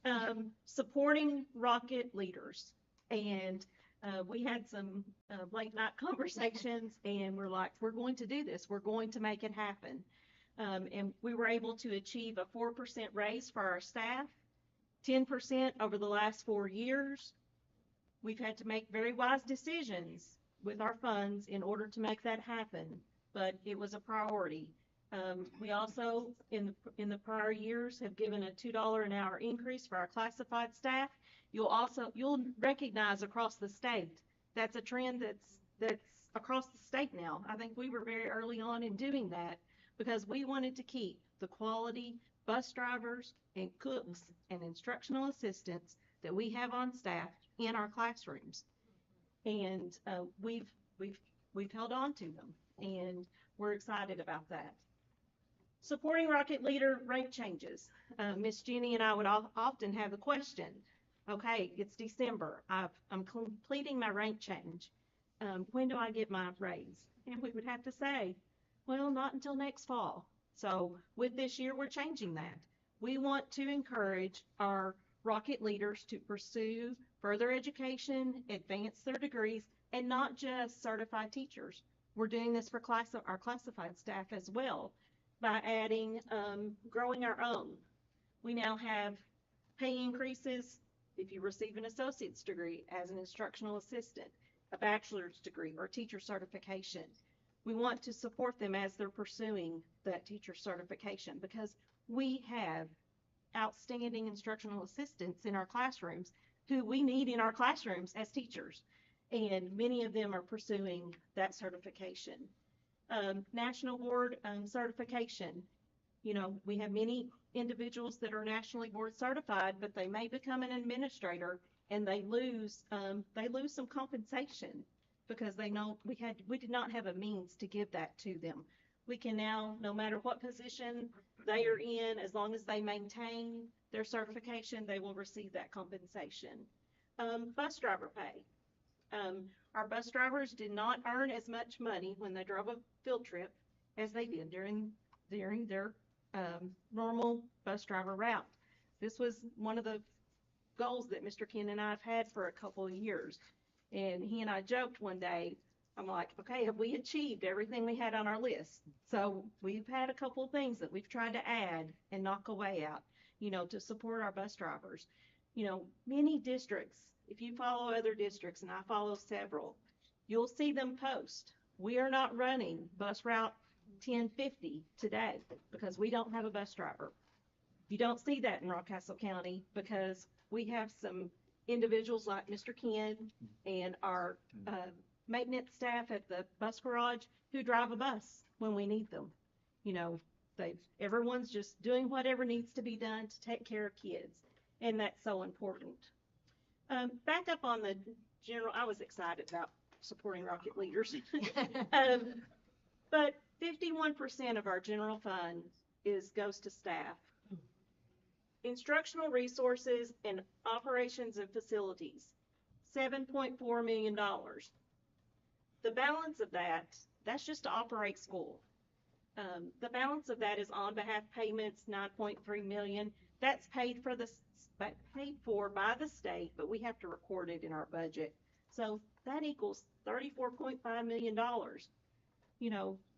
G: Supporting Rocket leaders. And we had some late night conversations and we're like, we're going to do this. We're going to make it happen. And we were able to achieve a 4% raise for our staff, 10% over the last 4 years. We've had to make very wise decisions with our funds in order to make that happen, but it was a priority. We also, in the prior years, have given a $2 an hour increase for our classified staff. You'll recognize across the state, that's a trend that's across the state now. I think we were very early on in doing that, because we wanted to keep the quality bus drivers and cooks and instructional assistants that we have on staff in our classrooms. And we've held on to them, and we're excited about that. Supporting Rocket Leader rank changes. Miss Jenny and I would often have a question. Okay, it's December. I'm completing my rank change. When do I get my raise? And we would have to say, well, not until next fall. So with this year, we're changing that. We want to encourage our Rocket leaders to pursue further education, advance their degrees, and not just certified teachers. We're doing this for our classified staff as well by adding, growing our own. We now have pay increases if you receive an associate's degree as an instructional assistant, a bachelor's degree, or teacher certification. We want to support them as they're pursuing that teacher certification, because we have outstanding instructional assistants in our classrooms who we need in our classrooms as teachers. And many of them are pursuing that certification. National board certification. We have many individuals that are nationally board certified, but they may become an administrator and they lose some compensation, because they know we did not have a means to give that to them. We can now, no matter what position they are in, as long as they maintain their certification, they will receive that compensation. Bus driver pay. Our bus drivers did not earn as much money when they drove a field trip as they did during their normal bus driver route. This was one of the goals that Mr. Ken and I have had for a couple of years. And he and I joked one day, I'm like, okay, have we achieved everything we had on our list? So we've had a couple of things that we've tried to add and knock away at, to support our bus drivers. Many districts, if you follow other districts, and I follow several, you'll see them post, we are not running bus route 1050 today because we don't have a bus driver. You don't see that in Rockcastle County because we have some individuals like Mr. Ken and our maintenance staff at the bus garage who drive a bus when we need them. Everyone's just doing whatever needs to be done to take care of kids, and that's so important. Back up on the general, I was excited about supporting Rocket Leaders. But 51% of our general fund goes to staff. Instructional resources and operations and facilities, $7.4 million. The balance of that's just to operate school. The balance of that is on behalf payments, $9.3 million. That's paid for by the state, but we have to record it in our budget. So that equals $34.5 million.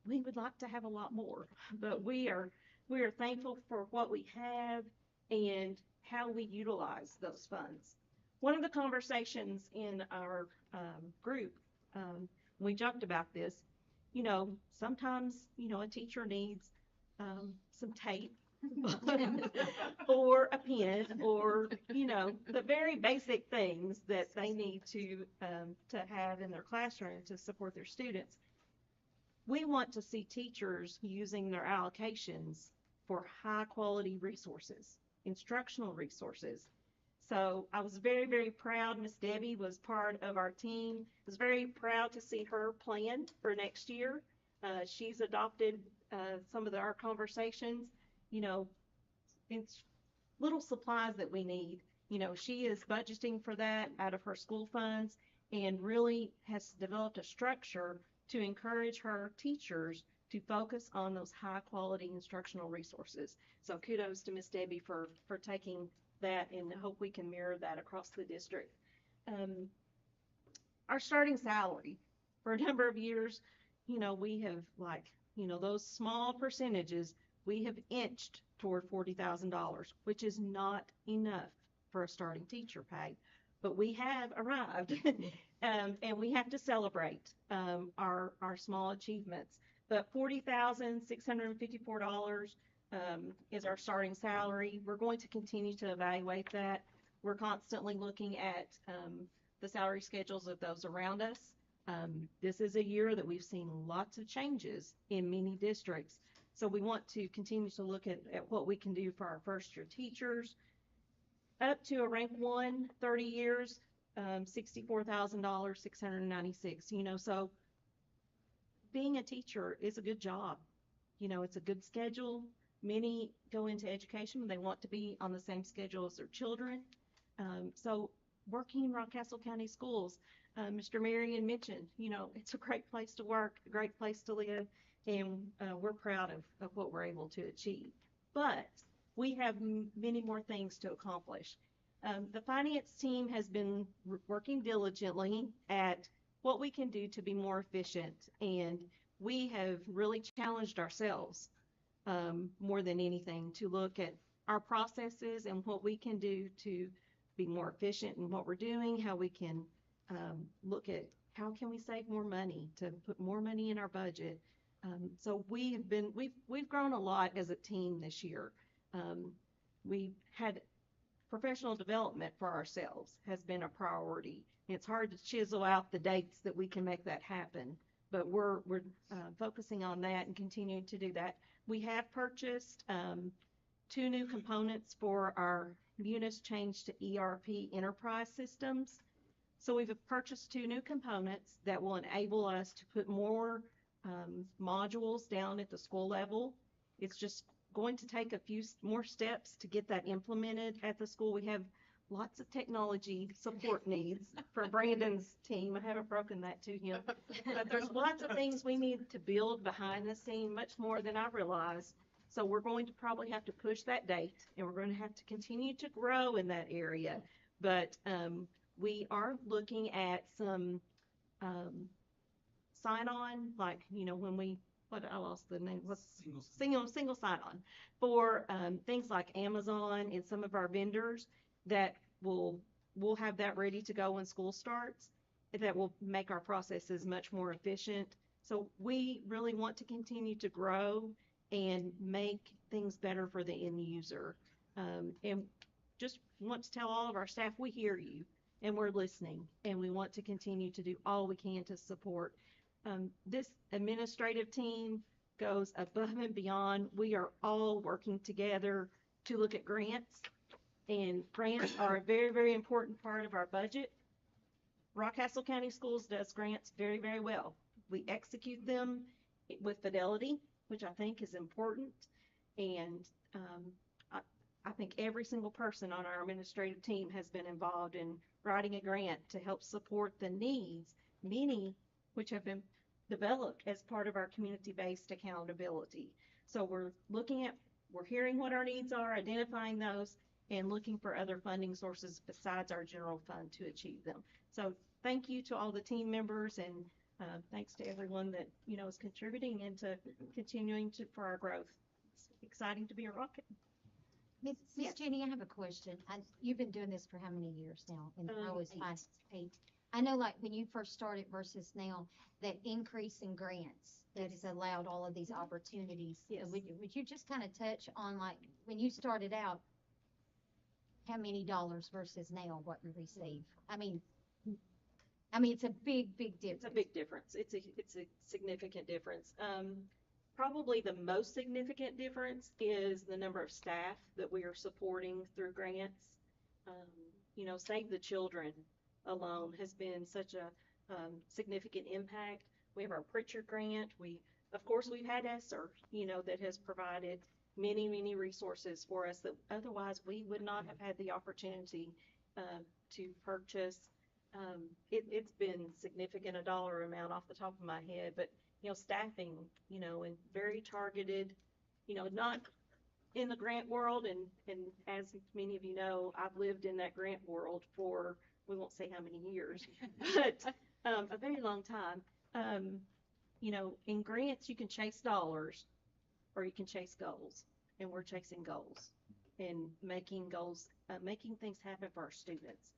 G: We would like to have a lot more, but we are thankful for what we have and how we utilize those funds. One of the conversations in our group, we joked about this, sometimes, a teacher needs some tape or a pen or, the very basic things that they need to have in their classroom to support their students. We want to see teachers using their allocations for high quality resources, instructional resources. So I was very, very proud. Miss Debbie was part of our team. I was very proud to see her plan for next year. She's adopted some of our conversations, it's little supplies that we need. She is budgeting for that out of her school funds and really has developed a structure to encourage her teachers to focus on those high quality instructional resources. So kudos to Miss Debbie for taking that, and I hope we can mirror that across the district. Our starting salary for a number of years, we have those small percentages, we have inched toward $40,000, which is not enough for a starting teacher pay, but we have arrived. And we have to celebrate our small achievements. But $40,654 is our starting salary. We're going to continue to evaluate that. We're constantly looking at the salary schedules of those around us. This is a year that we've seen lots of changes in many districts. So we want to continue to look at what we can do for our first year teachers. Up to a rank 1, 30 years, $64,000, 696. So being a teacher is a good job. It's a good schedule. Many go into education when they want to be on the same schedule as their children. So working in Rockcastle County Schools, Mr. Marion mentioned, it's a great place to work, a great place to live, and we're proud of what we're able to achieve. But we have many more things to accomplish. The finance team has been working diligently at what we can do to be more efficient, and we have really challenged ourselves more than anything to look at our processes and what we can do to be more efficient in what we're doing, how we can look at how can we save more money to put more money in our budget. So we've grown a lot as a team this year. We had professional development for ourselves has been a priority. It's hard to chisel out the dates that we can make that happen, but we're focusing on that and continuing to do that. We have purchased 2 new components for our Munis change to ERP enterprise systems. So we've purchased 2 new components that will enable us to put more modules down at the school level. It's just going to take a few more steps to get that implemented at the school. We have lots of technology support needs for Brandon's team. I haven't broken that to him, but there's lots of things we need to build behind the scene, much more than I realized. So we're going to probably have to push that date, and we're going to have to continue to grow in that area. But we are looking at some sign-on, like, when I lost the name, what's single sign-on for, things like Amazon and some of our vendors that we'll have that ready to go when school starts. That will make our processes much more efficient. So we really want to continue to grow and make things better for the end user. And just want to tell all of our staff, we hear you and we're listening, and we want to continue to do all we can to support. This administrative team goes above and beyond. We are all working together to look at grants, and grants are a very, very important part of our budget. Rockcastle County Schools does grants very, very well. We execute them with fidelity, which I think is important. And I think every single person on our administrative team has been involved in writing a grant to help support the needs, many which have been developed as part of our community-based accountability. So we're hearing what our needs are, identifying those, and looking for other funding sources besides our general fund to achieve them. So thank you to all the team members, and thanks to everyone that, is contributing into continuing for our growth. It's exciting to be a Rocket.
A: Miss
G: Yes.
A: Jenny, I have a question. You've been doing this for how many years now? And I always
G: 8.
A: find 8. I know, like, when you first started versus now, that increase in grants that has allowed all of these opportunities.
G: Yes.
A: Would you just kind of touch on, like, when you started out, how many dollars versus now what you receive? I mean, it's a big, big difference.
G: It's a big difference. It's a significant difference. Probably the most significant difference is the number of staff that we are supporting through grants. Save the Children alone has been such a significant impact. We have our Pritchard grant. Of course, we've had ESSER, that has provided many, many resources for us that otherwise we would not have had the opportunity to purchase. It's been significant, a dollar amount off the top of my head, but staffing, and very targeted, not in the grant world, and as many of you know, I've lived in that grant world for, we won't say how many years, but a very long time. In grants you can chase dollars or you can chase goals, and we're chasing goals and making things happen for our students.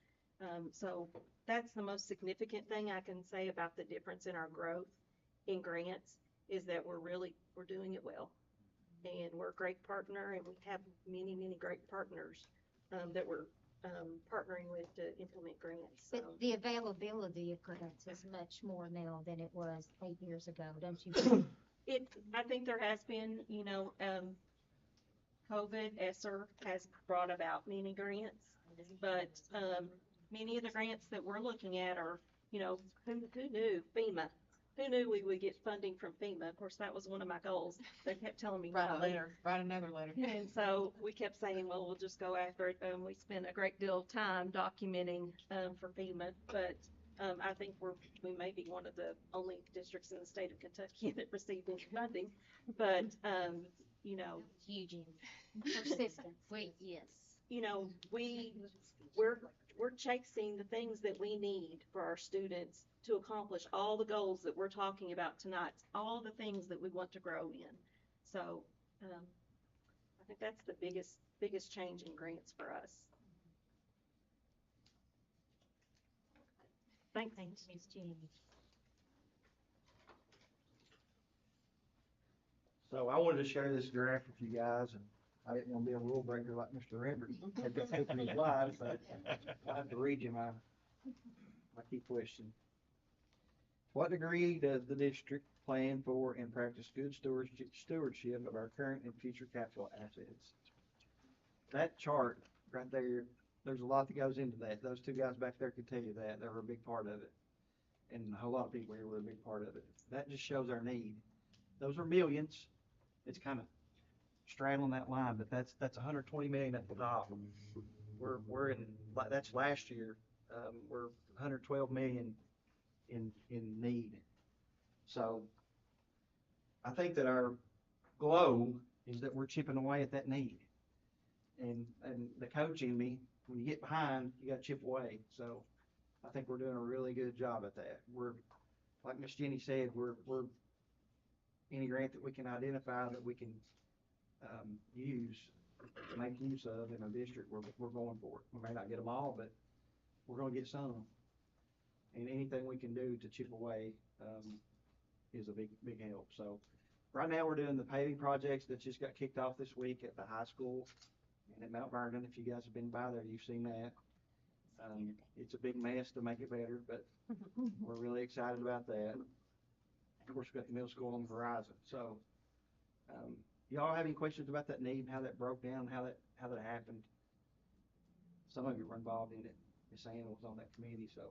G: So that's the most significant thing I can say about the difference in our growth in grants, is that we're doing it well, and we're a great partner, and we have many, many great partners that we're partnering with to implement grants. So.
A: But the availability of grants is much more now than it was 8 years ago, don't you think?
G: I think there has been, COVID, ESSER has brought about many grants, but many of the grants that we're looking at are, who knew FEMA? Who knew we would get funding from FEMA? Of course, that was one of my goals. They kept telling me
H: Write a
G: no.
H: letter, write another letter.
G: And so we kept saying, well, we'll just go after it. We spent a great deal of time documenting for FEMA, but I think we may be one of the only districts in the state of Kentucky that received any funding. But
A: Huge. Persistence.
B: Yes.
G: We're chasing the things that we need for our students to accomplish all the goals that we're talking about tonight, all the things that we want to grow in. So I think that's the biggest change in grants for us. Thanks.
A: Thanks, Ms. Jenny.
I: So I wanted to share this graph with you guys, and I didn't want to be a rule breaker like Mr. Everett. Had to open his slides, but I have to read you my key question. What degree does the district plan for and practice good stewardship of our current and future capital assets? That chart right there, there's a lot that goes into that. Those two guys back there could tell you that. They were a big part of it. And a whole lot of people here were a big part of it. That just shows our need. Those are millions. It's kind of straddling that line, but that's 120 million at the top. We're in, that's last year. We're 112 million in need. So I think that our glow is that we're chipping away at that need. And the coach in me, when you get behind, you got to chip away. So I think we're doing a really good job at that. like Miss Jenny said, we're, any grant that we can identify that we can, use, make use of in our district, we're going for it. We may not get them all, but we're gonna get some. And anything we can do to chip away, is a big help. So right now, we're doing the paving projects that just got kicked off this week at the high school and at Mount Vernon. If you guys have been by there, you've seen that. It's a big mess to make it better, but we're really excited about that. Of course, we've got the middle school on the horizon. So, y'all have any questions about that need and how that broke down, how that happened? Some of you were involved in it. Miss Ann was on that committee, so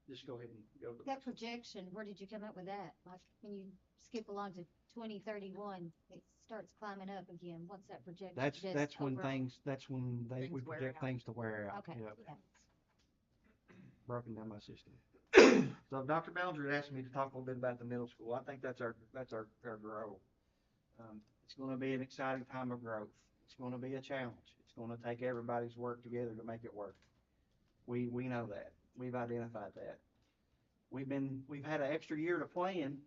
I: just go ahead and go to
A: That projection, where did you come up with that? Like, when you skip along to 2031, it starts climbing up again. What's that projection? Just
I: that's when
A: overall?
I: we project things to wear out.
A: Okay,
I: Yep.
A: yeah.
I: Broken down my system. So Dr. Bellinger asked me to talk a little bit about the middle school. I think that's our growth. It's gonna be an exciting time of growth. It's gonna be a challenge. It's gonna take everybody's work together to make it work. We know that. We've identified that. We've had an extra year to plan.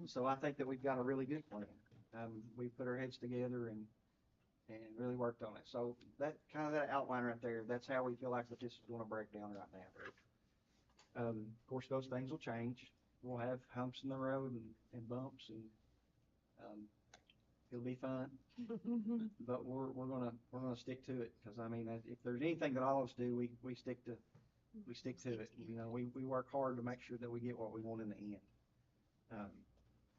I: So I think that we've got a really good plan. We put our heads together and really worked on it. So that kind of that outline right there, that's how we feel like that this is gonna break down right now. Of course, those things will change. We'll have humps in the road and bumps and, it'll be fun. But we're gonna stick to it, because I mean, if there's anything that all of us do, we stick to it. You know, we work hard to make sure that we get what we want in the end.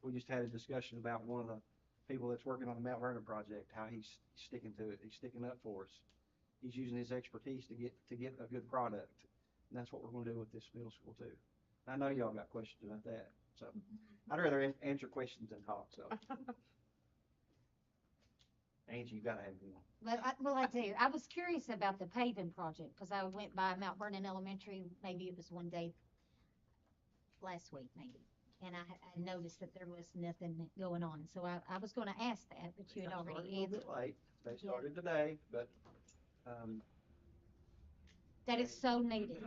I: We just had a discussion about one of the people that's working on the Mount Vernon project, how he's sticking to it. He's sticking up for us. He's using his expertise to get a good product. And that's what we're gonna do with this middle school too. I know y'all got questions about that, so I'd rather answer questions than talk, so. Angie, you gotta have one.
A: Well, I do. I was curious about the paving project, because I went by Mount Vernon Elementary, maybe it was one day last week, maybe. And I noticed that there was nothing going on, so I was gonna ask that, but you had
I: They started
A: already
I: a little
A: answered.
I: bit late. They started today, but,
A: That is so needed.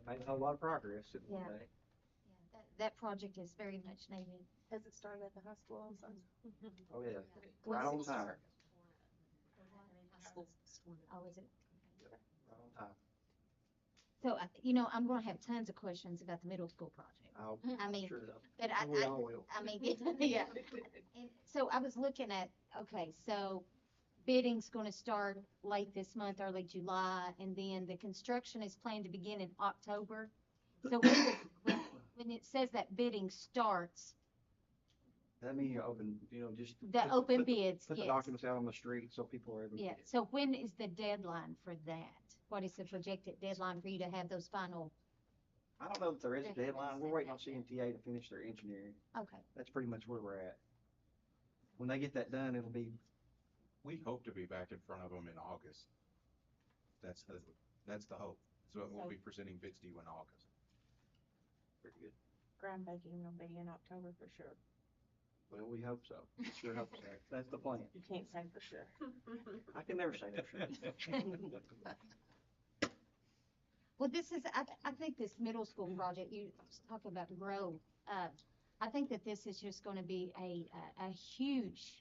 I: they made a lot of progress in one
A: Yeah.
I: day.
A: Yeah, that project is very much needed.
H: Has it started at the high school also?
I: Oh, yeah, right on time,
A: Oh, is it?
I: right on time.
A: So, I'm gonna have tons of questions about the middle school project. I mean,
I: Sure enough.
A: but
I: We all will.
A: I mean, yeah. And so I was looking at, okay, so bidding's gonna start late this month, early July, and then the construction is planned to begin in October. So when it says that bidding starts,
I: That means you open, just.
A: the open bids,
I: Put the
A: yes.
I: documents out on the street so people are able to
A: Yeah,
I: get it.
A: so when is the deadline for that? What is the projected deadline for you to have those final?
I: I don't know if there is a deadline. We're waiting on CMTA to finish their engineering.
A: Okay,
I: That's pretty much where we're at. When they get that done, it'll be,
J: We hope to be back in front of them in August. That's the hope. So we'll be presenting bids to you in August.
I: pretty good.
H: Groundbreaking will be in October for sure.
I: Well, we hope so. Sure hope so. That's the plan.
H: You can't say for sure.
I: I can never say that for sure.
A: well, I think this middle school project, you talk about growth, I think that this is just gonna be a huge,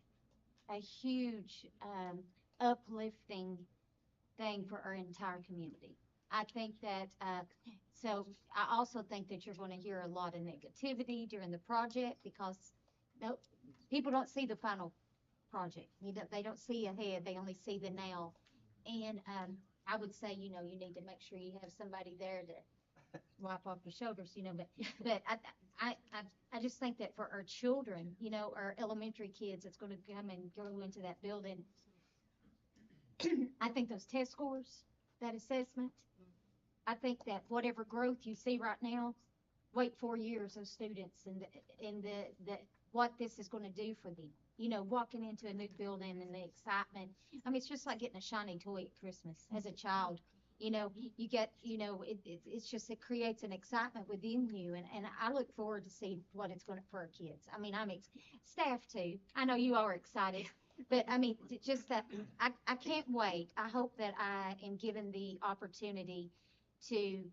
A: uplifting thing for our entire community. I think that, so I also think that you're gonna hear a lot of negativity during the project, because no, people don't see the final project. They don't see ahead, they only see the now. And, I would say, you need to make sure you have somebody there to wipe off your shoulders, but I just think that for our children, our elementary kids that's gonna come and go into that building, I think those test scores, that assessment, I think that whatever growth you see right now, wait 4 years of students and the what this is gonna do for them. Walking into a new building and the excitement. I mean, it's just like getting a shiny toy at Christmas as a child. You get, it's just, it creates an excitement within you. And I look forward to seeing what it's gonna for our kids. I mean, staff too. I know you all are excited, but I mean, just that, I can't wait. I hope that I am given the opportunity to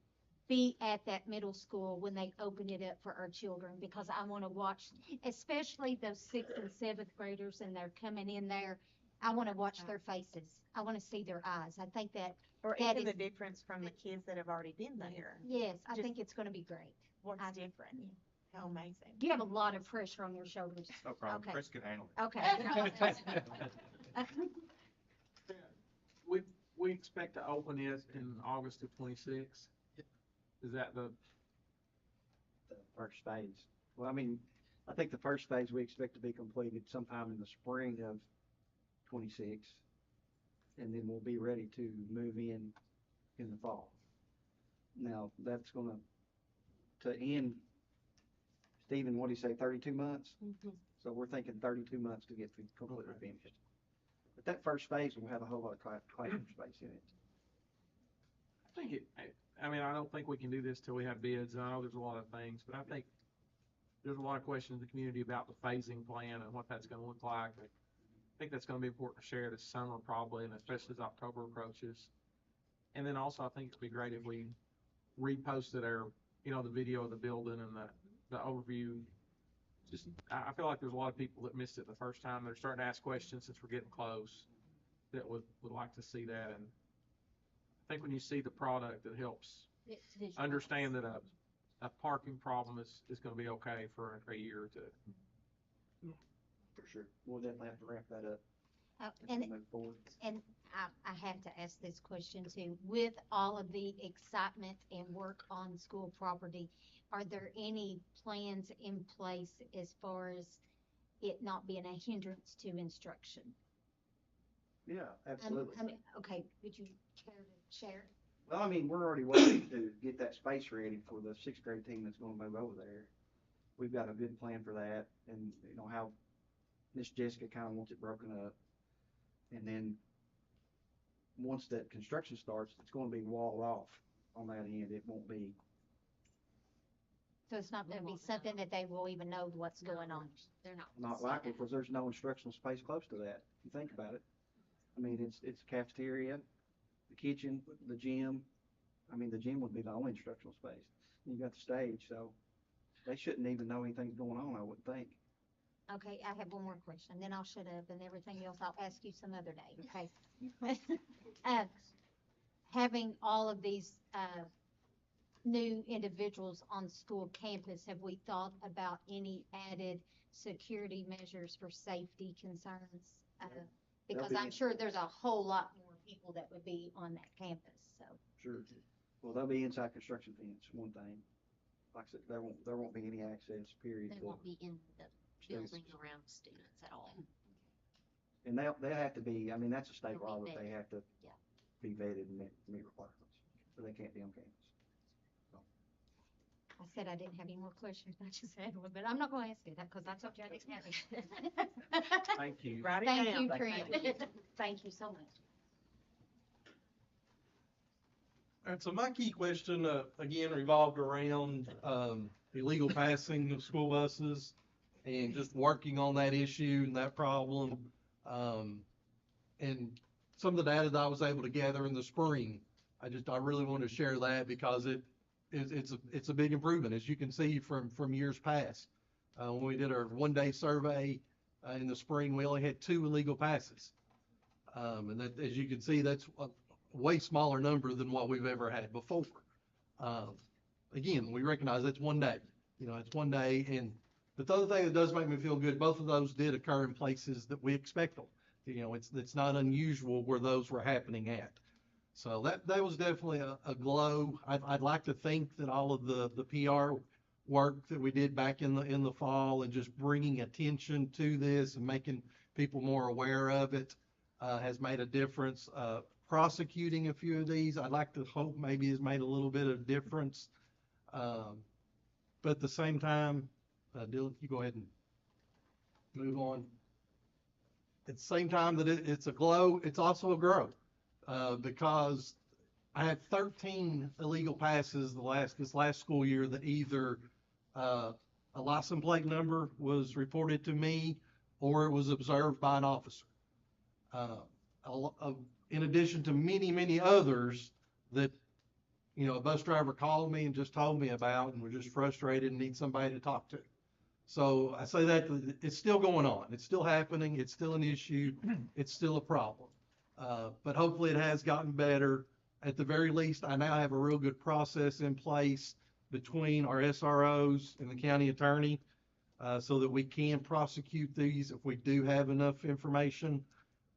A: be at that middle school when they open it up for our children, because I want to watch, especially those 6th and 7th graders, and they're coming in there. I want to watch their faces. I want to see their eyes. I think that,
H: Or
A: that
H: even
A: is-
H: the difference from the kids that have already been there.
A: yes, I
H: Just-
A: think it's going to be great.
H: What's
A: I-
H: different? How amazing.
A: You have a lot of pressure on your shoulders.
J: No problem.
A: Okay.
J: Chris can handle it.
A: Okay.
K: We expect to open it in August of 26. Is that the,
I: First phase. Well, I mean, I think the first phase we expect to be completed sometime in the spring of 26. And then we'll be ready to move in the fall. Now, that's gonna, to end, Stephen, what do you say, 32 months? So we're thinking 32 months to get completely finished. But that first phase will have a whole lot of classroom space in it.
K: I think I mean, I don't think we can do this till we have bids. I know there's a lot of things, but I think there's a lot of questions in the community about the phasing plan and what that's gonna look like. I think that's gonna be important to share this summer probably, and especially as October approaches. And then also, I think it'd be great if we reposted the video of the building and the overview. Just, I feel like there's a lot of people that missed it the first time. They're starting to ask questions since we're getting close that would like to see that. And I think when you see the product, it helps understand that a parking problem is going to be okay for a year or two.
I: For sure. We'll definitely have to wrap that up as
A: And
I: we move forward.
A: And I have to ask this question too. With all of the excitement and work on school property, are there any plans in place as far as it not being a hindrance to instruction?
I: Yeah, absolutely.
A: I mean, okay, would you care to share?
I: Well, I mean, we're already working to get that space ready for the 6th grade team that's gonna move over there. We've got a good plan for that, and you know how Miss Jessica kinda wants it broken up. And then, once that construction starts, it's gonna be walled off on that end. It won't be,
A: So it's not gonna be something that they will even know what's going on.
B: They're not.
I: not likely, because there's no instructional space close to that, if you think about it. I mean, it's cafeteria, the kitchen, the gym. I mean, the gym would be the only instructional space. And you got the stage, so they shouldn't even know anything's going on, I wouldn't think.
A: Okay, I have one more question, then I'll shut up, and everything else I'll ask you some other day, okay? Having all of these, new individuals on school campus, have we thought about any added security measures for safety concerns? Because
I: be-
A: I'm sure there's a whole lot more people that would be on that campus, so.
I: Sure. Well, there'll be inside construction fence, one thing. Like I said, there won't be any access, period.
B: They
I: for
B: won't be in the
I: students.
B: building around students at all.
I: And they'll have to be, I mean, that's a state
B: They'll
I: law
B: be
I: that they
B: vetted.
I: have to
B: Yeah.
I: be vetted and meet requirements, so they can't be on campus.
A: I said I didn't have any more questions, I just had one, but I'm not gonna ask it, because I told you I didn't have it.
K: Thank you.
H: Write it
A: Thank
H: down.
A: you, Trent. Thank you so much.
L: All right, so my key question, again, revolved around, illegal passing of school buses and just working on that issue and that problem. And some of the data that I was able to gather in the spring, I really want to share that because it's a big improvement, as you can see from years past. When we did our one-day survey, in the spring, we only had 2 illegal passes. And that, as you can see, that's a way smaller number than what we've ever had before. Again, we recognize that's one day, it's one day. And the other thing that does make me feel good, both of those did occur in places that we expect them. It's not unusual where those were happening at. So that was definitely a glow. I'd like to think that all of the PR work that we did back in the fall and just bringing attention to this and making people more aware of it has made a difference. Prosecuting a few of these, I'd like to hope maybe has made a little bit of difference. But at the same time, Dylan, you go ahead and move on. At the same time that it's a glow, it's also a grow. Because I had 13 illegal passes this last school year that either a license plate number was reported to me or it was observed by an officer. In addition to many, many others that, a bus driver called me and just told me about, and we're just frustrated and need somebody to talk to. So I say that it's still going on. It's still happening. It's still an issue. It's still a problem. But hopefully it has gotten better. At the very least, I now have a real good process in place between our SROs and the county attorney, so that we can prosecute these if we do have enough information.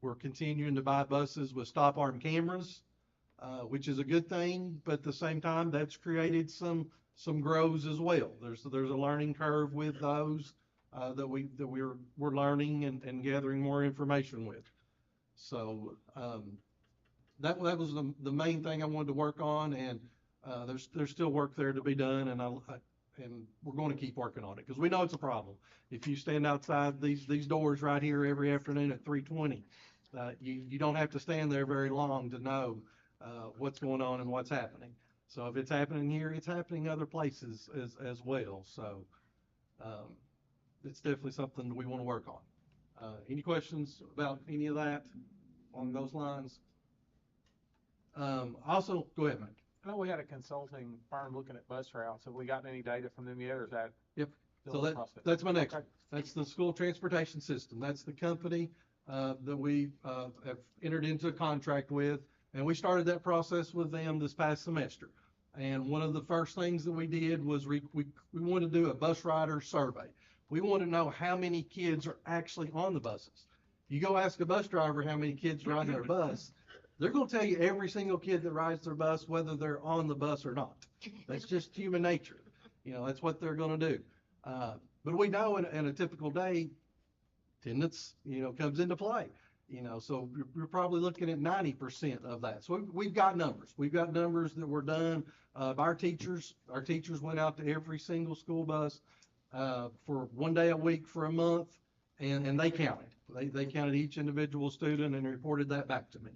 L: We're continuing to buy buses with stop arm cameras, which is a good thing, but at the same time, that's created some grows as well. There's a learning curve with those that we're learning and gathering more information with. So that was the main thing I wanted to work on, and there's still work there to be done, and we're going to keep working on it because we know it's a problem. If you stand outside these doors right here every afternoon at 3:20, you don't have to stand there very long to know what's going on and what's happening. So if it's happening here, it's happening other places as well. So it's definitely something we want to work on. Any questions about any of that along those lines? Also, go ahead, Mike.
K: I know we had a consulting firm looking at bus routes. Have we gotten any data from them yet, or is that?
L: Yep.
K: still
L: So
K: in process?
L: that's my next
K: Okay.
L: one. That's the school transportation system. That's the company that we have entered into a contract with. And we started that process with them this past semester. And one of the first things that we did was we wanted to do a bus rider survey. We want to know how many kids are actually on the buses. You go ask a bus driver how many kids ride their bus, they're going to tell you every single kid that rides their bus, whether they're on the bus or not. That's just human nature. That's what they're going to do. But we know in a typical day, attendance, comes into play. So you're probably looking at 90% of that. So we've got numbers. We've got numbers that were done by our teachers. Our teachers went out to every single school bus for 1 day a week for a month, and they counted. They counted each individual student and reported that back to me.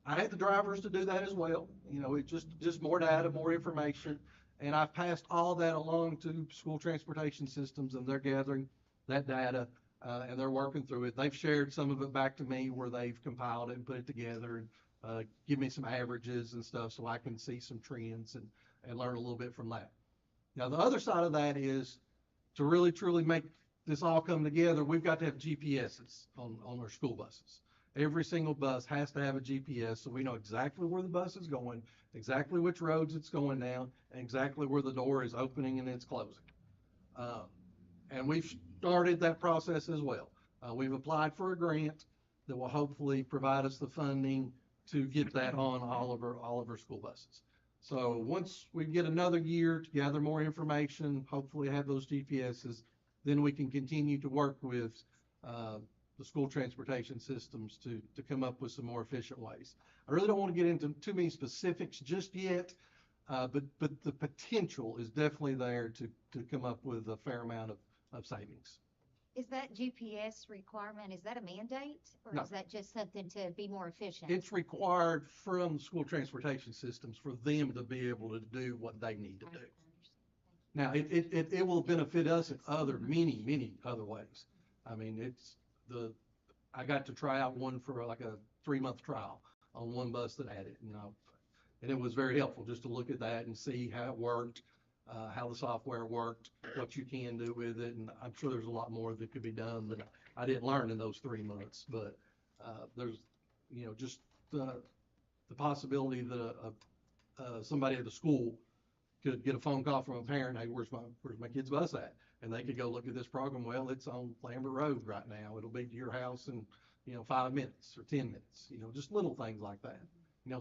L: I had the drivers to do that as well. It's just more data, more information. And I've passed all that along to school transportation systems, and they're gathering that data, and they're working through it. They've shared some of it back to me where they've compiled it and put it together and give me some averages and stuff so I can see some trends and learn a little bit from that. Now, the other side of that is to really, truly make this all come together, we've got to have GPSs on our school buses. Every single bus has to have a GPS so we know exactly where the bus is going, exactly which roads it's going down, and exactly where the door is opening and it's closing. And we've started that process as well. We've applied for a grant that will hopefully provide us the funding to get that on all of our school buses. So once we get another year to gather more information, hopefully have those GPSs, then we can continue to work with the school transportation systems to come up with some more efficient ways. I really don't want to get into too many specifics just yet, but the potential is definitely there to come up with a fair amount of savings.
A: Is that GPS requirement, is that a mandate? Or
L: No.
A: is that just something to be more efficient?
L: It's required from school transportation systems for them to be able to do what they need to do. Now, it will benefit us in many other ways. I mean, I got to try out one for like a 3-month trial on one bus that had it, and it was very helpful just to look at that and see how it worked, how the software worked, what you can do with it. And I'm sure there's a lot more that could be done that I didn't learn in those 3 months, but there's, just the possibility that somebody at the school could get a phone call from a parent, hey, where's my kid's bus at? And they could go look at this program. Well, it's on Lambert Road right now. It'll be to your house in, 5 minutes or 10 minutes, just little things like that.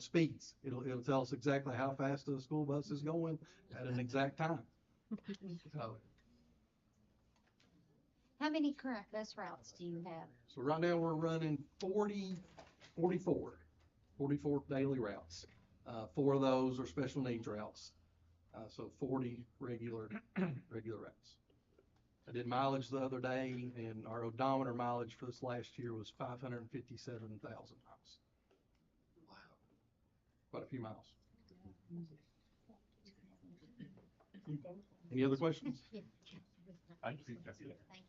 L: Speeds. It'll tell us exactly how fast the school bus is going at an exact time. So,
A: How many current bus routes do you have?
L: so right now we're running 44 daily routes. 4 of those are special needs routes. So 40 regular routes. I did mileage the other day, and our odometer mileage for this last year was 557,000 miles. Wow. Quite a few miles. Any other questions?
K: Thank you. That's it.
A: Thank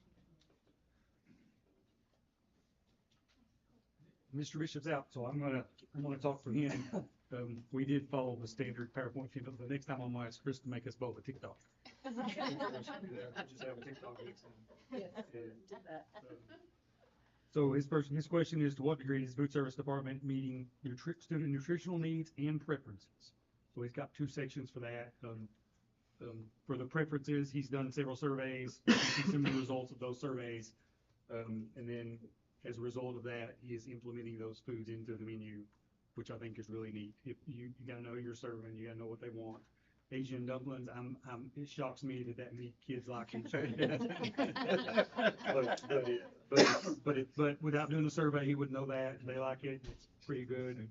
A: you.
M: Mr. Bishop's out, so I'm gonna talk for him. We did follow the standard PowerPoint template. The next time I'm gonna ask Chris to make us both a TikTok. Just have a TikTok next time. So his question is, to what degree is food service department meeting student nutritional needs and preferences? So he's got two sections for that. For the preferences, he's done several surveys, seen some of the results of those surveys. And then as a result of that, he is implementing those foods into the menu, which I think is really neat. If you gotta know who you're serving, you gotta know what they want. Asian dumplings, it shocks me that many kids like it. But without doing the survey, he would know that. They like it. It's pretty good.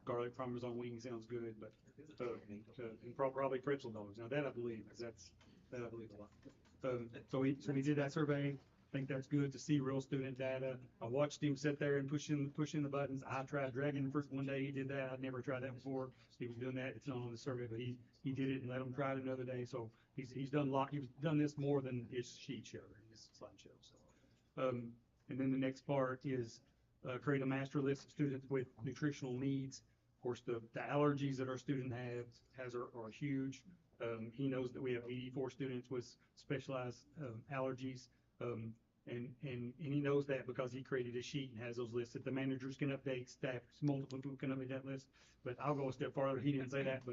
M: Garlic parmesan wings sounds good, but and probably pretzel dogs. Now that I believe, because that I believe a lot. So he did that survey. I think that's good to see real student data. I watched him sit there and pushing the buttons. I tried dragging fruit one day. He did that. I'd never tried that before. He was doing that. It's not on the survey, but he did it and let him try it another day. So he's done this more than his sheet showed, his slideshow. So, and then the next part is create a master list of students with nutritional needs. Of course, the allergies that our student has are huge. He knows that we have 84 students with specialized allergies. And he knows that because he created a sheet and has those lists that the managers can update, staff, multiple people can update that list. But I'll go a step farther. He didn't say that,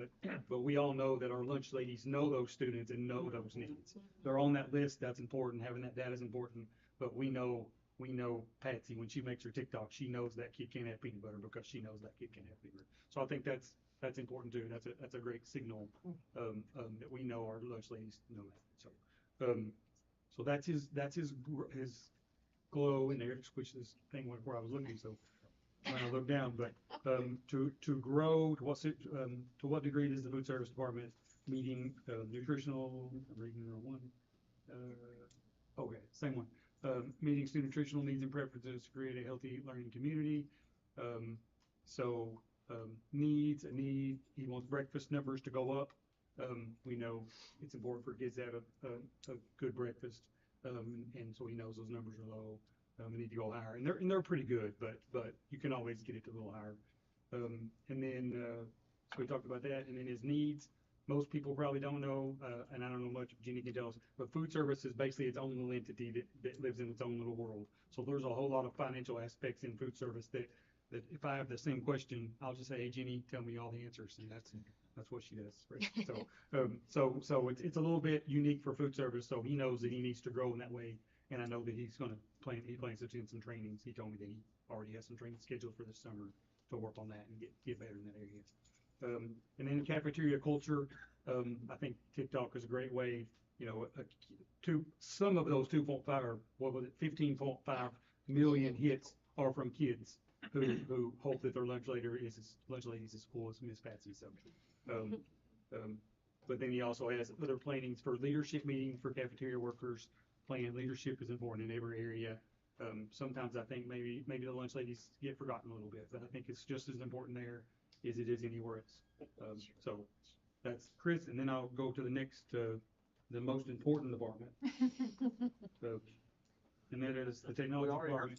M: but we all know that our lunch ladies know those students and know those needs. They're on that list. That's important. Having that data is important. But we know Patsy, when she makes her TikTok, she knows that kid can't have peanut butter because she knows that kid can't have peanut butter. So I think that's important too. That's a great signal that we know our lunch ladies know that. So that's his glow in there, which this thing went where I was looking. So when I look down, but to grow, to what degree does the food service department meeting nutritional? I'm reading number one. Okay, same one. Meeting student nutritional needs and preferences to create a healthy learning community. Needs a need. He wants breakfast numbers to go up. We know it's important for kids to have a good breakfast, and so he knows those numbers are low. They need to go higher, and they're pretty good, but you can always get it to a little higher. And then so we talked about that, and then his needs. Most people probably don't know, and I don't know much. Jenny can tell us, but food service is basically its own little entity that lives in its own little world. So there's a whole lot of financial aspects in food service that if I have the same question, I'll just say, hey, Jenny, tell me all the answers, and that's what she does. Right? So it's a little bit unique for food service. So he knows that he needs to grow in that way, and I know that he plans to attend some trainings. He told me that he already has some training scheduled for this summer to work on that and get better in that area. And then cafeteria culture, I think TikTok is a great way. Some of those 15.5 million hits are from kids who hope that their lunch lady is as cool as Miss Patsy. So, but then he also has other plannings for leadership meetings for cafeteria workers. Plan leadership is important in every area. Sometimes I think maybe the lunch ladies get forgotten a little bit, but I think it's just as important there as it is anywhere else. So that's Chris, and then I'll go to the next, the most important department. And that is the technology department.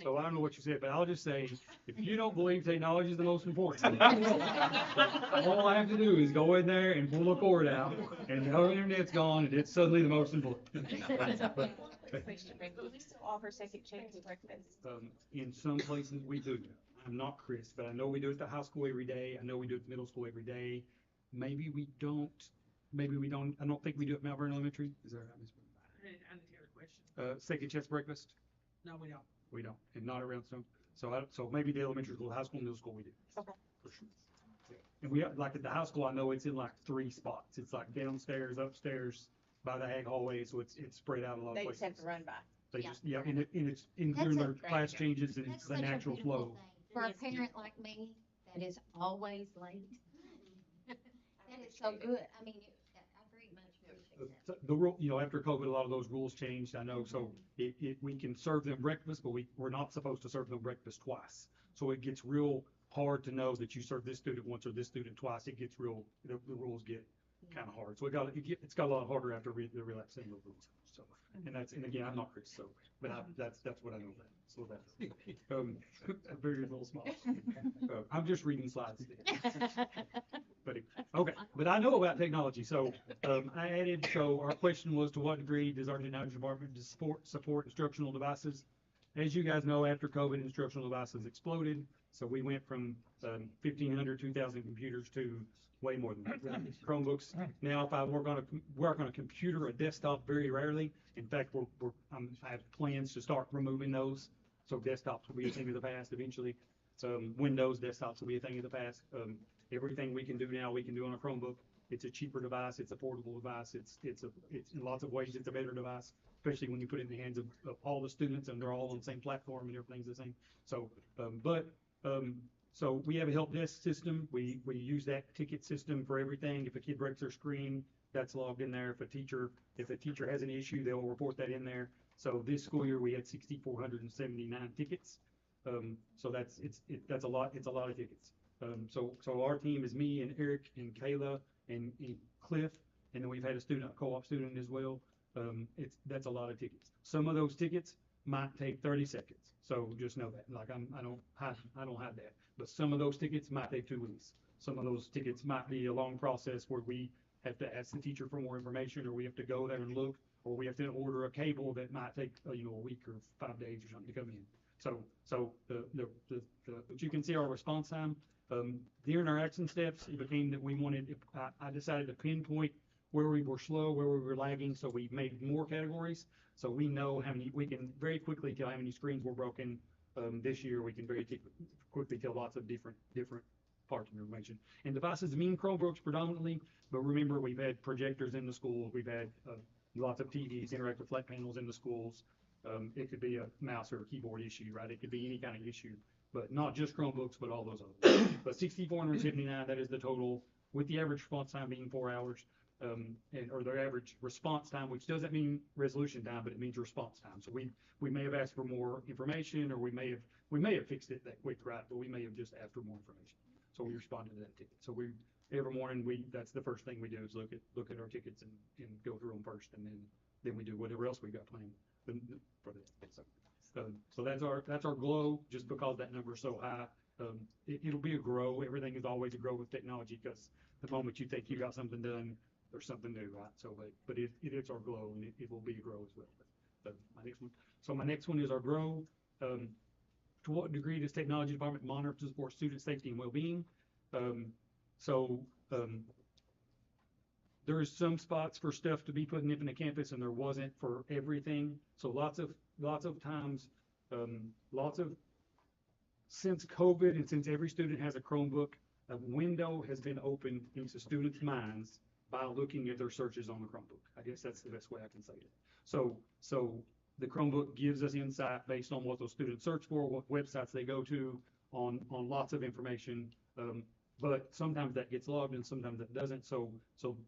M: So I don't know what you said, but I'll just say, if you don't believe technology is the most important, all I have to do is go in there and pull a cord out, and the internet's gone, and it's suddenly the most important.
H: Do we still offer second chance breakfast?
M: In some places we do. I'm not Chris, but I know we do it at the high school every day. I know we do it at middle school every day. Maybe we don't. I don't think we do it at Malvern Elementary. Is that right?
K: I didn't hear the question.
M: Second chance breakfast?
K: No, we don't.
M: We don't, and not around Stone. So maybe the elementary school, high school, middle school, we do.
H: Okay.
M: For sure. Yeah. And we like at the high school, I know it's in like 3 spots. It's like downstairs, upstairs, by the ag hallway, so it's spread out a lot of
H: They
M: places.
H: just have to run by.
M: They just, and it's during their class changes and
A: That's
M: the
A: such a
M: natural
A: beautiful
M: flow.
A: thing. For a parent like me, that is always late. That is so good. I mean, I very much appreciate that.
M: The rule, after COVID, a lot of those rules changed, I know, so we can serve them breakfast, but we're not supposed to serve them breakfast twice. So it gets real hard to know that you serve this student once or this student twice. It gets the rules get kind of hard. So it's got a lot harder after the relapse syndrome rules. So, and again, I'm not Chris, so, but that's what I know of that. So that's, very little small. I'm just reading slides. But, okay, but I know about technology, so, I added, so our question was, to what degree does our technology department support instructional devices? As you guys know, after COVID, instructional devices exploded, so we went from 1,500, 2,000 computers to way more than that. Chromebooks. Now, if I work on a computer, a desktop, very rarely. In fact, I have plans to start removing those. So desktops will be a thing of the past eventually. Windows desktops will be a thing of the past. Everything we can do now, we can do on a Chromebook. It's a cheaper device. It's a portable device. It's in lots of ways, it's a better device, especially when you put it in the hands of all the students and they're all on the same platform and everything's the same. So, so we have a help desk system. We use that ticket system for everything. If a kid breaks their screen, that's logged in there. If a teacher has an issue, they'll report that in there. So this school year we had 6,479 tickets. So that's a lot. It's a lot of tickets. So our team is me and Eric and Kayla and Cliff, and then we've had a co-op student as well. That's a lot of tickets. Some of those tickets might take 30 seconds. So just know that. Like I don't hide that. But some of those tickets might take 2 weeks. Some of those tickets might be a long process where we have to ask the teacher for more information, or we have to go there and look, or we have to order a cable that might take a week or 5 days or something to come in. So but you can see our response time. The interaction steps, it became that I decided to pinpoint where we were slow, where we were lagging, so we made more categories. So we know we can very quickly tell how many screens were broken. This year, we can very quickly tell lots of different parts of information. And devices mean Chromebooks predominantly, but remember, we've had projectors in the schools, we've had lots of TVs, interactive flat panels in the schools. It could be a mouse or a keyboard issue, right? It could be any kind of issue, but not just Chromebooks, but all those others. But 6,479, that is the total, with the average response time being 4 hours. Or their average response time, which doesn't mean resolution time, but it means response time. So we may have asked for more information, or we may have fixed it that quick, right? But we may have just asked for more information. So we responded to that ticket. So every morning that's the first thing we do is look at our tickets and go through them first, and then we do whatever else we got planned for that. So that's our glow, just because that number is so high. It'll be a grow. Everything is always a grow with technology, because the moment you think you got something done, there's something new, right? So, but it is our grow, and it will be a grow as well. My next one. So my next one is our grow. To what degree does technology department monitor to support student safety and well-being? There is some spots for stuff to be put in the campus, and there wasn't for everything. So lots of times, since COVID and since every student has a Chromebook, a window has been opened into students' minds by looking at their searches on the Chromebook. I guess that's the best way I can say it. So the Chromebook gives us insight based on what those students search for, what websites they go to, on lots of information. But sometimes that gets logged and sometimes it doesn't. So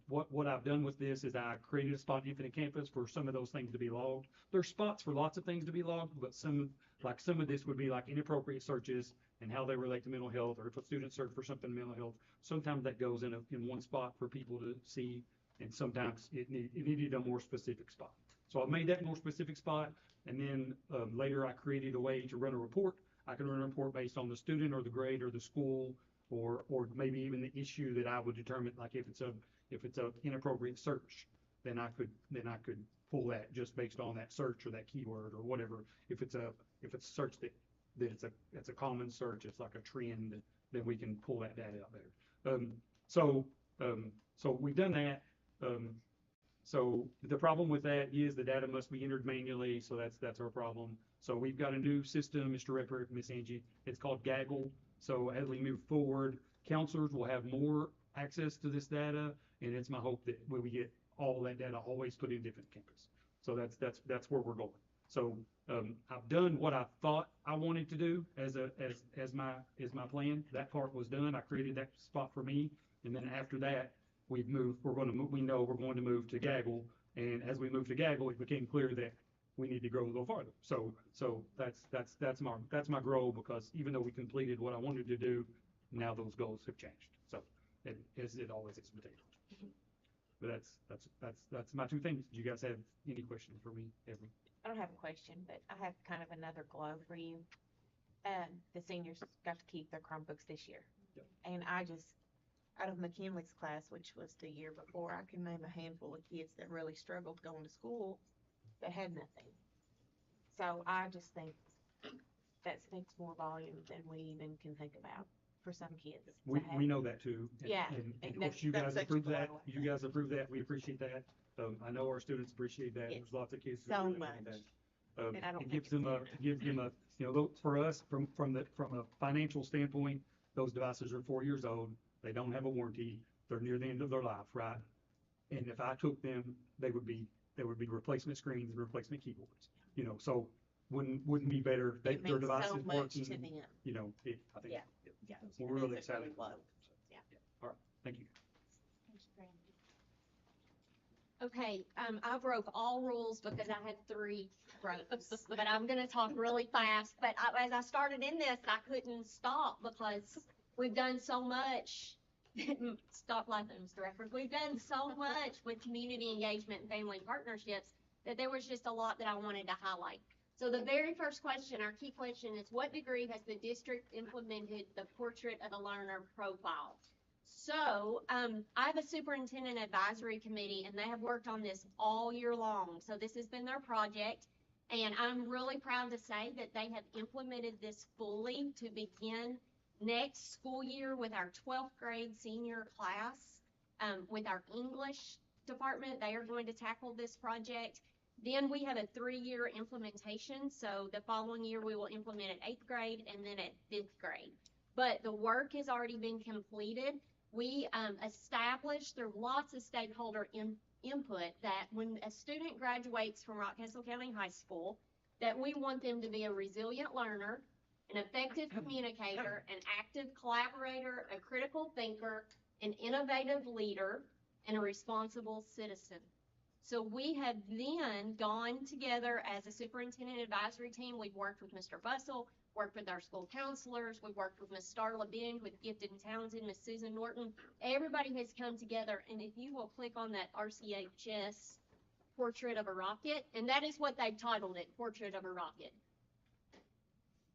M: what I've done with this is I created a spot in Infinite Campus for some of those things to be logged. There's spots for lots of things to be logged, but some of this would be like inappropriate searches and how they relate to mental health, or if a student search for something in mental health. Sometimes that goes in one spot for people to see, and sometimes it needed a more specific spot. So I've made that more specific spot, and then later I created a way to run a report. I can run a report based on the student or the grade or the school, or maybe even the issue that I would determine, like if it's a inappropriate search, then I could pull that just based on that search or that keyword or whatever. If it's a search that it's a common search, it's like a trend, then we can pull that data out better. So we've done that. So the problem with that is the data must be entered manually, so that's our problem. So we've got a new system, Mr. Redford, Miss Angie. It's called Gaggle. So as we move forward, counselors will have more access to this data, and it's my hope that when we get all that data always put in different campus. So that's where we're going. So I've done what I thought I wanted to do as my plan. That part was done. I created that spot for me, and then after that, we know we're going to move to Gaggle, and as we moved to Gaggle, it became clear that we need to grow a little farther. So that's my goal, because even though we completed what I wanted to do, now those goals have changed. So as it always is with technology. But that's my two things. Do you guys have any questions for me, Evan?
H: I don't have a question, but I have kind of another glow for you. The seniors got to keep their Chromebooks this year.
M: Yep.
H: And I just, out of McKinley's class, which was the year before, I can name a handful of kids that really struggled going to school that had nothing. So I just think that speaks more volume than we even can think about for some kids.
M: We know that too.
H: Yeah,
M: And
H: and
M: of course, you
H: that's
M: guys
H: such
M: approve
H: a
M: that.
H: blow.
M: You guys approve that. We appreciate that. I know our students appreciate that.
H: Yes.
M: There's lots of kids who
H: So
M: really
H: much.
M: want that.
H: And I don't
M: It
H: think
M: gives them a, you know, for us, from a financial standpoint, those devices are 4 years old. They don't have a warranty. They're near the end of their life, right? And if I took them, they would be replacement screens and replacement keyboards, you know, so wouldn't be better,
H: It
M: their
H: means
M: device
H: so
M: is
H: much
M: working,
H: to them.
M: you know, I think,
H: Yeah.
M: yeah,
H: And
M: we're really
H: that's a
M: excited.
H: blow.
M: about it. So,
H: Yeah.
M: All right, thank you.
B: Okay, I broke all rules because I had 3 ropes, but I'm gonna talk really fast. But as I started in this, I couldn't stop because we've done so much. Stop laughing, Mr. Efford. We've done so much with community engagement and family partnerships that there was just a lot that I wanted to highlight. So the very first question, our key question is, what degree has the district implemented the Portrait of a Learner profile? So, I have a superintendent advisory committee, and they have worked on this all year long. So this has been their project, and I'm really proud to say that they have implemented this fully to begin next school year with our 12th grade senior class. With our English department, they are going to tackle this project. Then we have a 3-year implementation. So the following year, we will implement at 8th grade and then at 5th grade. But the work has already been completed. We established through lots of stakeholder input that when a student graduates from Rockcastle County High School, that we want them to be a resilient learner, an effective communicator, an active collaborator, a critical thinker, an innovative leader, and a responsible citizen. So we have then gone together as a superintendent advisory team. We've worked with Mr. Bussell, worked with our school counselors. We've worked with Ms. Starla Binge, with Gifted and Townsend, Ms. Susan Norton. Everybody has come together, and if you will click on that RCHS Portrait of a Rocket, and that is what they've titled it, Portrait of a Rocket.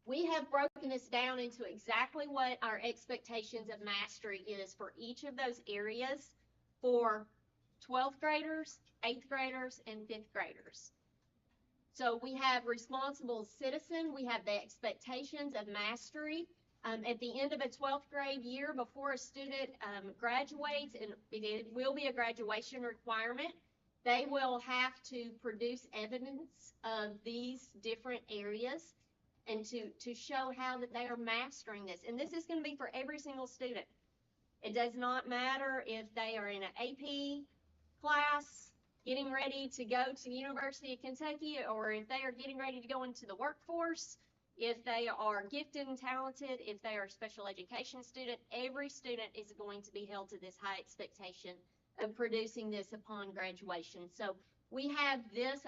B: We have broken this down into exactly what our expectations of mastery is for each of those areas for 12th graders, 8th graders, and 5th graders. So we have responsible citizen, we have the expectations of mastery. At the end of a 12th grade year, before a student graduates, and it will be a graduation requirement, they will have to produce evidence of these different areas and to show how that they are mastering this. And this is going to be for every single student. It does not matter if they are in an AP class, getting ready to go to the University of Kentucky, or if they are getting ready to go into the workforce, if they are gifted and talented, if they are a special education student, every student is going to be held to this high expectation of producing this upon graduation. So we have this,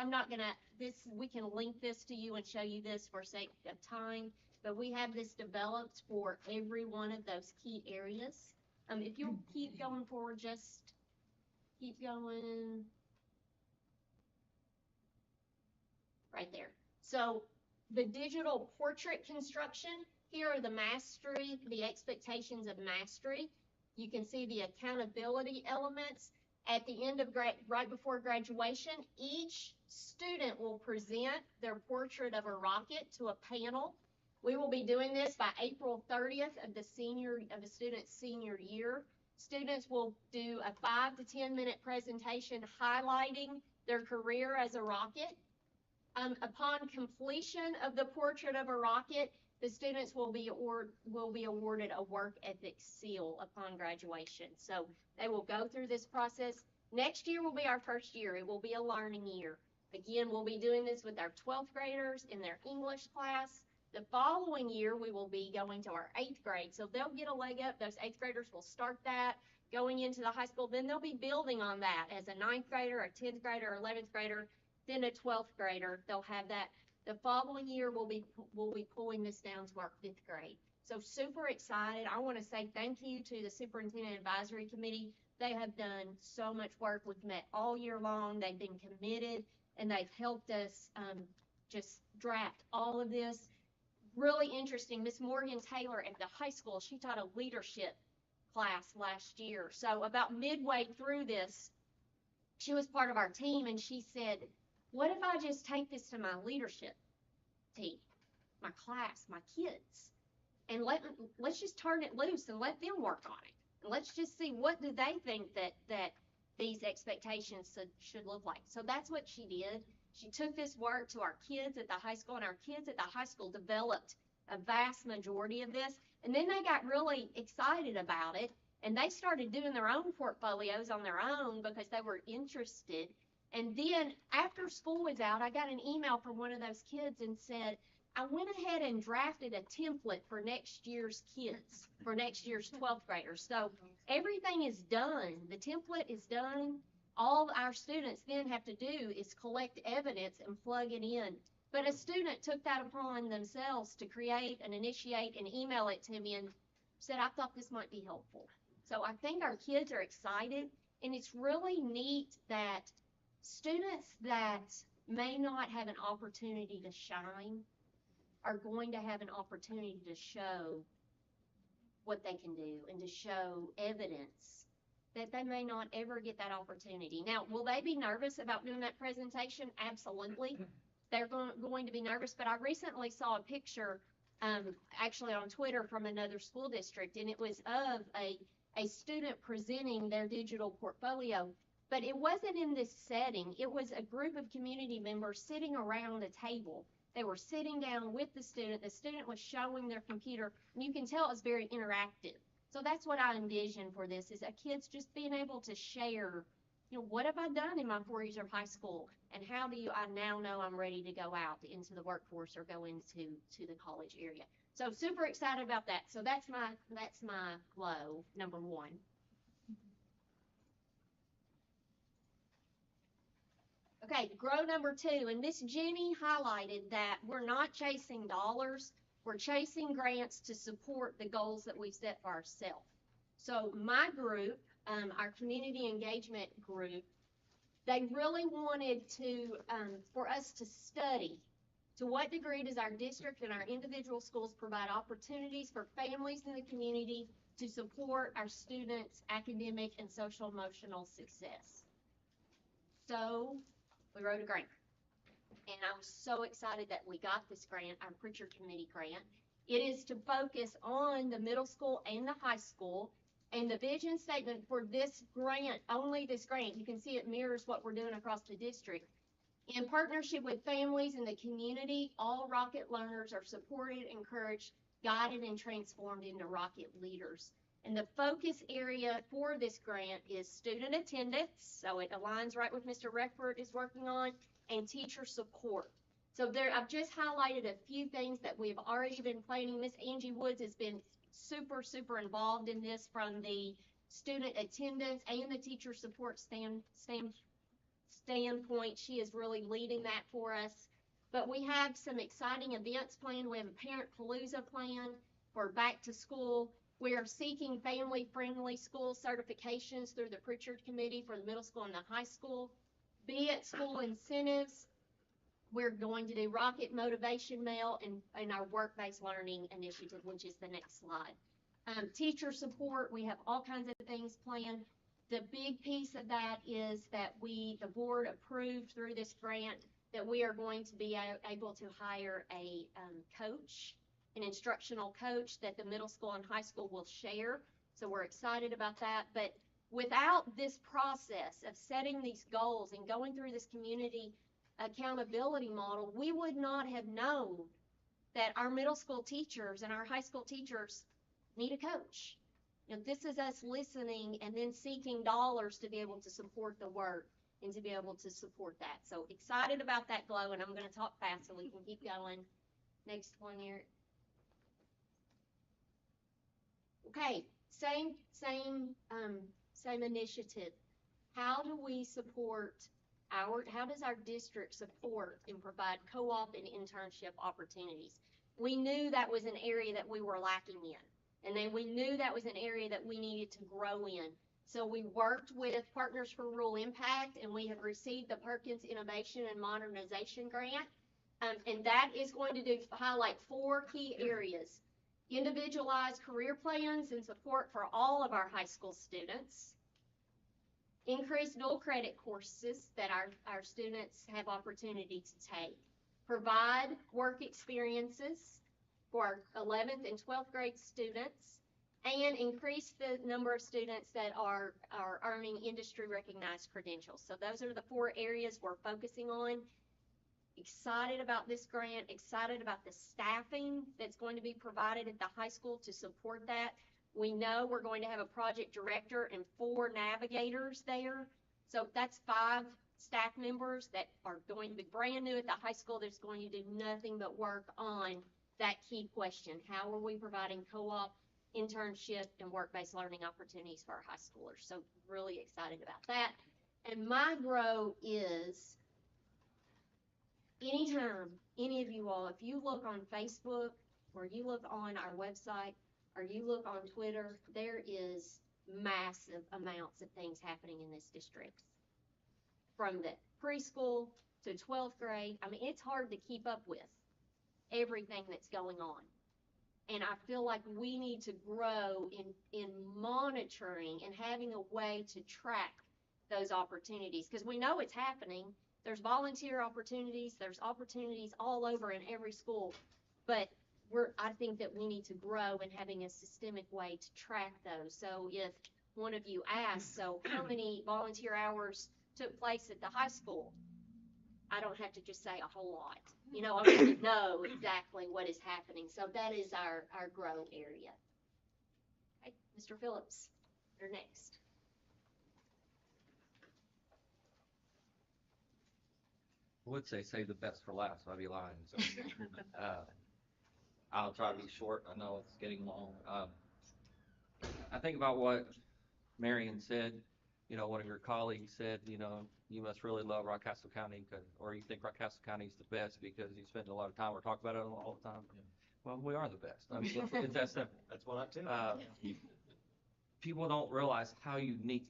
B: we can link this to you and show you this for sake of time, but we have this developed for every one of those key areas. If you'll keep going forward, just keep going. Right there. So the digital portrait construction, here are the mastery, the expectations of mastery. You can see the accountability elements. At the end of right before graduation, each student will present their portrait of a rocket to a panel. We will be doing this by April 30th of the student's senior year. Students will do a 5 to 10 minute presentation highlighting their career as a rocket. Upon completion of the portrait of a rocket, the students will be awarded a work ethics seal upon graduation. So they will go through this process. Next year will be our first year. It will be a learning year. Again, we'll be doing this with our 12th graders in their English class. The following year, we will be going to our 8th grade. So they'll get a leg up. Those 8th graders will start that going into the high school. Then they'll be building on that as a 9th grader, a 10th grader, 11th grader, then a 12th grader. They'll have that. The following year, we'll be pulling this down to our 5th grade. So super excited. I want to say thank you to the Superintendent Advisory Committee. They have done so much work. We've met all year long. They've been committed, and they've helped us just draft all of this. Really interesting. Miss Morgan Taylor at the high school, she taught a leadership class last year. So about midway through this, she was part of our team, and she said, what if I just take this to my leadership team, my class, my kids, and let's just turn it loose and let them work on it. And let's just see, what do they think that these expectations should look like. So that's what she did. She took this work to our kids at the high school, and our kids at the high school developed a vast majority of this. And then they got really excited about it, and they started doing their own portfolios on their own because they were interested. And then after school was out, I got an email from one of those kids and said, I went ahead and drafted a template for next year's kids, for next year's 12th graders. So everything is done. The template is done. All our students then have to do is collect evidence and plug it in. But a student took that upon themselves to create and initiate and email it to me and said, I thought this might be helpful. So I think our kids are excited, and it's really neat that students that may not have an opportunity to shine are going to have an opportunity to show what they can do and to show evidence that they may not ever get that opportunity. Now, will they be nervous about doing that presentation? Absolutely. They're going to be nervous, but I recently saw a picture actually on Twitter from another school district, and it was of a student presenting their digital portfolio, but it wasn't in this setting. It was a group of community members sitting around a table. They were sitting down with the student. The student was showing their computer, and you can tell it was very interactive. So that's what I envision for this, is a kids just being able to share, you know, what have I done in my 4 years of high school, and how do I now know I'm ready to go out into the workforce or go into the college area. So super excited about that. So that's my glow, number one. Okay, grow number two, and Miss Jenny highlighted that we're not chasing dollars, we're chasing grants to support the goals that we've set for ourselves. So my group, our community engagement group, they really wanted to, for us to study to what degree does our district and our individual schools provide opportunities for families in the community to support our students' academic and social emotional success. So we wrote a grant, and I was so excited that we got this grant, our Preacher Committee grant. It is to focus on the middle school and the high school, and the vision statement for this grant, only this grant, you can see it mirrors what we're doing across the district. In partnership with families in the community, all Rocket learners are supported, encouraged, guided, and transformed into Rocket leaders. And the focus area for this grant is student attendance, so it aligns right with Mr. Reckford is working on, and teacher support. So there, I've just highlighted a few things that we've already been planning. Miss Angie Woods has been super, super involved in this from the student attendance and the teacher support standpoint. She is really leading that for us. But we have some exciting events planned. We have a parent palooza planned for back to school. We are seeking family-friendly school certifications through the Pritchard Committee for the middle school and the high school. Be it school incentives, we're going to do Rocket Motivation Mail and our work-based learning initiative, which is the next slide. Teacher support, we have all kinds of things planned. The big piece of that is that the board approved through this grant that we are going to be able to hire a coach, an instructional coach that the middle school and high school will share. So we're excited about that. But without this process of setting these goals and going through this community accountability model, we would not have known that our middle school teachers and our high school teachers need a coach. You know, this is us listening and then seeking dollars to be able to support the work and to be able to support that. So excited about that glow, and I'm going to talk fast so we can keep going. Next one here. Okay, same initiative. How do we support how does our district support and provide co-op and internship opportunities? We knew that was an area that we were lacking in. And then we knew that was an area that we needed to grow in. So we worked with Partners for Rural Impact, and we have received the Perkins Innovation and Modernization Grant. And that is going to highlight 4 key areas: individualized career plans and support for all of our high school students, increased dual credit courses that our students have opportunity to take, provide work experiences for our 11th and 12th grade students, and increase the number of students that are earning industry recognized credentials. So those are the 4 areas we're focusing on. Excited about this grant, excited about the staffing that's going to be provided at the high school to support that. We know we're going to have a project director and 4 navigators there. So that's 5 staff members that are going to be brand new at the high school. That's going to do nothing but work on that key question. How are we providing co-op, internship, and work-based learning opportunities for our high schoolers? So really excited about that. And my grow is, anytime any of you all, if you look on Facebook or you look on our website or you look on Twitter, there is massive amounts of things happening in this district. From the preschool to 12th grade, I mean, it's hard to keep up with everything that's going on. And I feel like we need to grow in monitoring and having a way to track those opportunities, because we know it's happening. There's volunteer opportunities, there's opportunities all over in every school, but I think that we need to grow in having a systemic way to track those. So if one of you asks, so how many volunteer hours took place at the high school? I don't have to just say a whole lot. You know, I want to know exactly what is happening. So that is our grow area. Okay, Mr. Phillips, you're next.
N: I would say save the best for last, I'd be lying. So, I'll try to be short. I know it's getting long. I think about what Marion said. You know, one of your colleagues said, you know, you must really love Rockcastle County, or you think Rockcastle County is the best because you spend a lot of time or talk about it all the time. Yeah. Well, we are the best. I mean, it's that simple.
D: That's what I tell you.
N: People don't realize how unique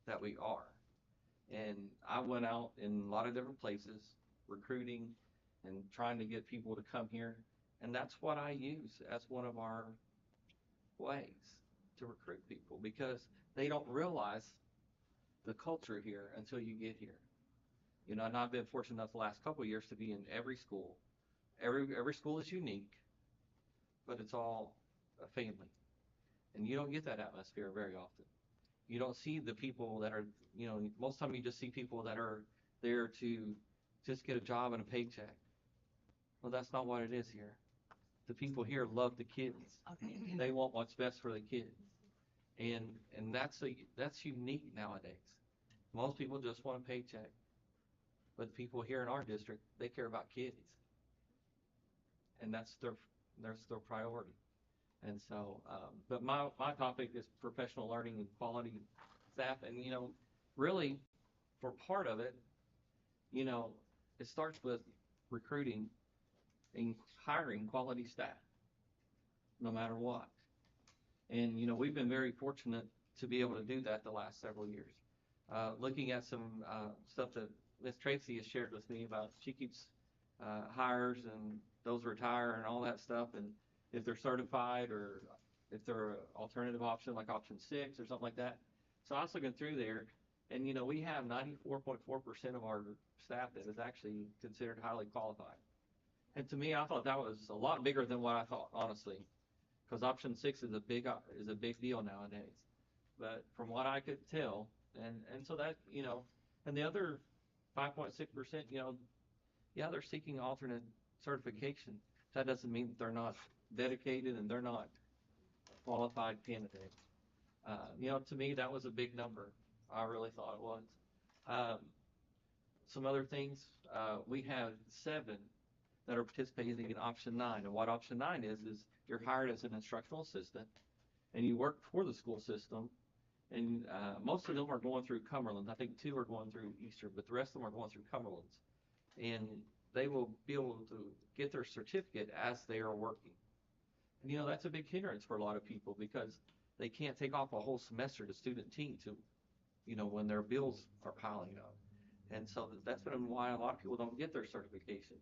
N: that we are. And I went out in a lot of different places, recruiting and trying to get people to come here. And that's what I use as one of our ways to recruit people, because they don't realize the culture here until you get here. You know, and I've been fortunate enough the last couple of years to be in every school. Every school is unique, but it's all a family. And you don't get that atmosphere very often. You don't see the people that are, you know, most of the time you just see people that are there to just get a job and a paycheck. Well, that's not what it is here. The people here love the kids. They want what's best for the kids. And that's unique nowadays. Most people just want a paycheck. But the people here in our district, they care about kids. And that's their priority. And so, but my topic is professional learning and quality staff. And, you know, really, for part of it, you know, it starts with recruiting and hiring quality staff, no matter what. And, you know, we've been very fortunate to be able to do that the last several years. Looking at some stuff that Ms. Tracy has shared with me about, she keeps hires and those retire and all that stuff, and if they're certified or if they're an alternative option like option 6 or something like that. So I was looking through there, and you know, we have 94.4% of our staff that is actually considered highly qualified. And to me, I thought that was a lot bigger than what I thought, honestly, because option 6 is a big deal nowadays. But from what I could tell, and so that, you know, and the other 5.6%, you know, yeah, they're seeking alternate certification. That doesn't mean that they're not dedicated and they're not qualified candidates. You know, to me, that was a big number. I really thought it was. Some other things, we have 7 that are participating in option 9. And what option 9 is you're hired as an instructional assistant and you work for the school system. And most of them are going through Cumberland. I think 2 are going through Eastern, but the rest of them are going through Cumberland's. And they will be able to get their certificate as they are working. And, that's a big hindrance for a lot of people because they can't take off a whole semester to student team to, when their bills are piling up. And so that's been why a lot of people don't get their certification.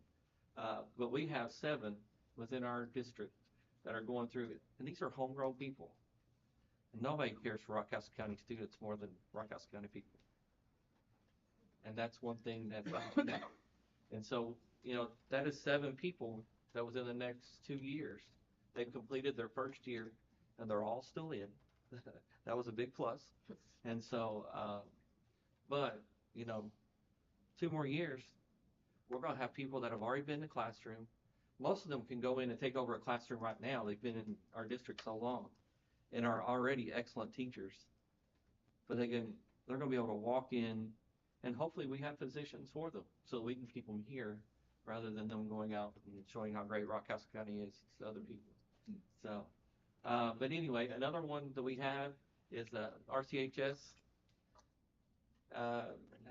N: But we have 7 within our district that are going through it. And these are homegrown people. And nobody cares for Rockcastle County students more than Rockcastle County people. And that's one thing that, and so, that is 7 people that within the next 2 years, they've completed their first year and they're all still in. That was a big plus. And so, but, 2 more years, we're going to have people that have already been in the classroom. Most of them can go in and take over a classroom right now. They've been in our district so long and are already excellent teachers. But they're going to be able to walk in, and hopefully we have positions for them so we can keep them here rather than them going out and showing how great Rockcastle County is to other people. So, but anyway, another one that we have is RCHS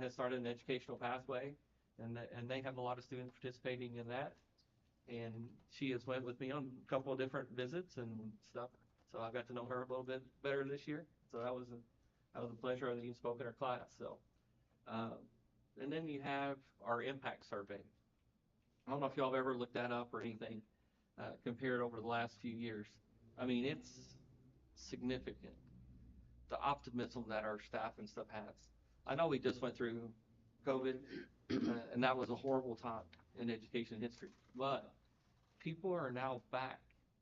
N: has started an educational pathway, and they have a lot of students participating in that. And she has went with me on a couple of different visits and stuff. So I got to know her a little bit better this year. So that was a pleasure that you spoke in her class. So, and then you have our impact survey. I don't know if y'all have ever looked that up or anything, compared over the last few years. I mean, it's significant, the optimism that our staff and stuff has. I know we just went through COVID, and that was a horrible time in education history, but people are now back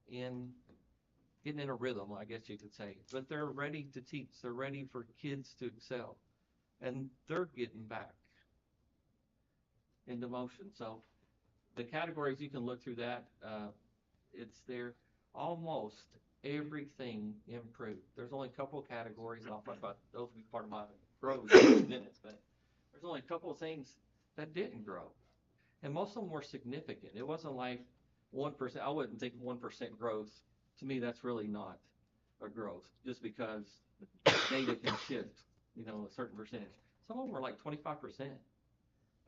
N: in getting in a rhythm, I guess you could say, but they're ready to teach. They're ready for kids to excel, and they're getting back into motion. So the categories, you can look through that. It's there. Almost everything improved. There's only a couple of categories, and I'll talk about those will be part of my growth in a minute, but there's only a couple of things that didn't grow. And most of them were significant. It wasn't like 1%. I wouldn't think 1% growth. To me, that's really not a growth, just because data can shift, a certain percentage. Some of them were like 25%.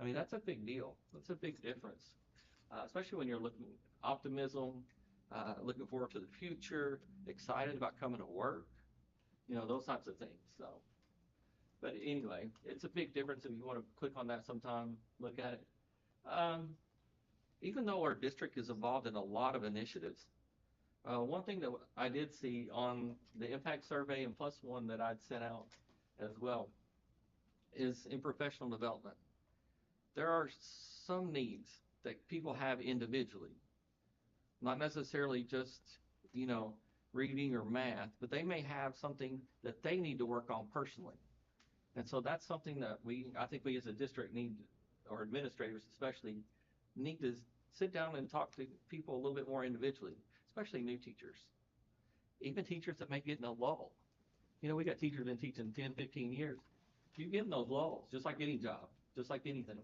N: I mean, that's a big deal. That's a big difference, especially when you're looking at optimism, looking forward to the future, excited about coming to work, those types of things. So, but anyway, it's a big difference. If you want to click on that sometime, look at it. Even though our district is involved in a lot of initiatives, one thing that I did see on the impact survey, and plus one that I'd sent out as well, is in professional development. There are some needs that people have individually, not necessarily just, reading or math, but they may have something that they need to work on personally. And so that's something that I think we as a district need, or administrators especially, need to sit down and talk to people a little bit more individually, especially new teachers, even teachers that may get in a lull. We got teachers been teaching 10, 15 years. You get in those lulls, just like any job, just like anything.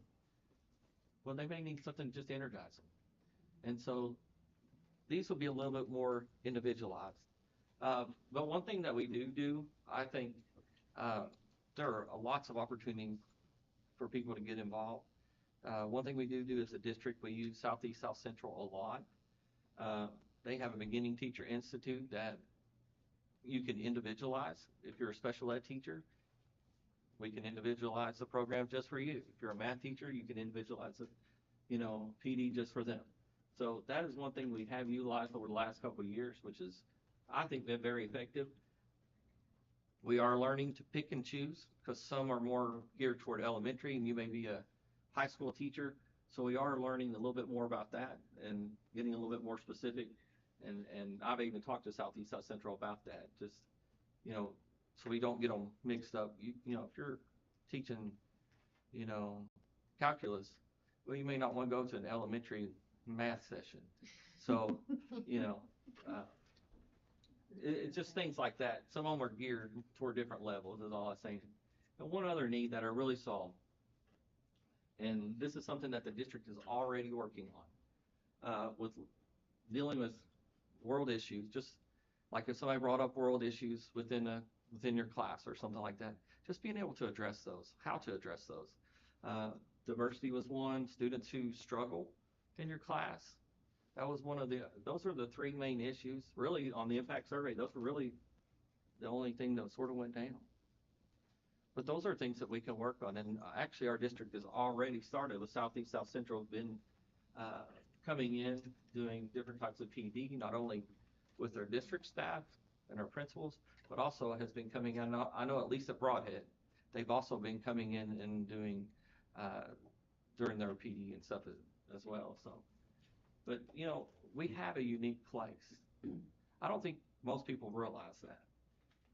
N: Well, they may need something just to energize them. And so these will be a little bit more individualized. But one thing that we do, I think, there are lots of opportunities for people to get involved. One thing we do as a district, we use Southeast South Central a lot. They have a beginning teacher institute that you can individualize. If you're a special ed teacher, we can individualize the program just for you. If you're a math teacher, you can individualize it, PD just for them. So that is one thing we have utilized over the last couple of years, which is, I think, been very effective. We are learning to pick and choose because some are more geared toward elementary, and you may be a high school teacher. So we are learning a little bit more about that and getting a little bit more specific. And I've even talked to Southeast South Central about that, just, so we don't get them mixed up. If you're teaching, calculus, well, you may not want to go to an elementary math session. So, it's just things like that. Some of them are geared toward different levels, is all I'm saying. And one other need that I really saw, and this is something that the district is already working on, with dealing with world issues, just like if somebody brought up world issues within your class or something like that, just being able to address those, how to address those. diversity was one, students who struggle in your class. That was those are the three main issues, really, on the impact survey. Those were really the only thing that sort of went down. But those are things that we can work on, and actually our district has already started with Southeast, South Central, have been coming in, doing different types of PD, not only with their district staff and our principals, but also has been coming in, I know at least at Broadhead, they've also been coming in and doing, during their PD and stuff as well, so. But, you know, we have a unique place. I don't think most people realize that.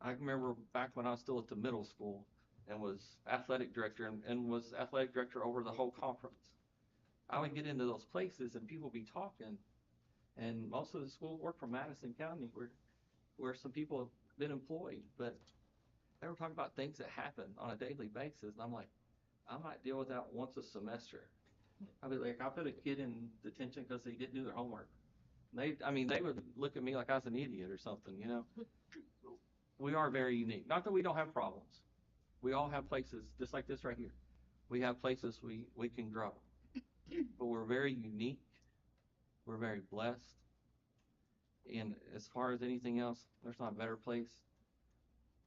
N: I remember back when I was still at the middle school and was athletic director and was athletic director over the whole conference. I would get into those places and people be talking, and most of the schools work from Madison County where some people have been employed, but they were talking about things that happen on a daily basis, and I'm like, I might deal with that once a semester. I'd be like, I put a kid in detention because they didn't do their homework. They would look at me like I was an idiot or something, you know? We are very unique. Not that we don't have problems. We all have places, just like this right here. We have places we can grow. But we're very unique. We're very blessed. And as far as anything else, there's not a better place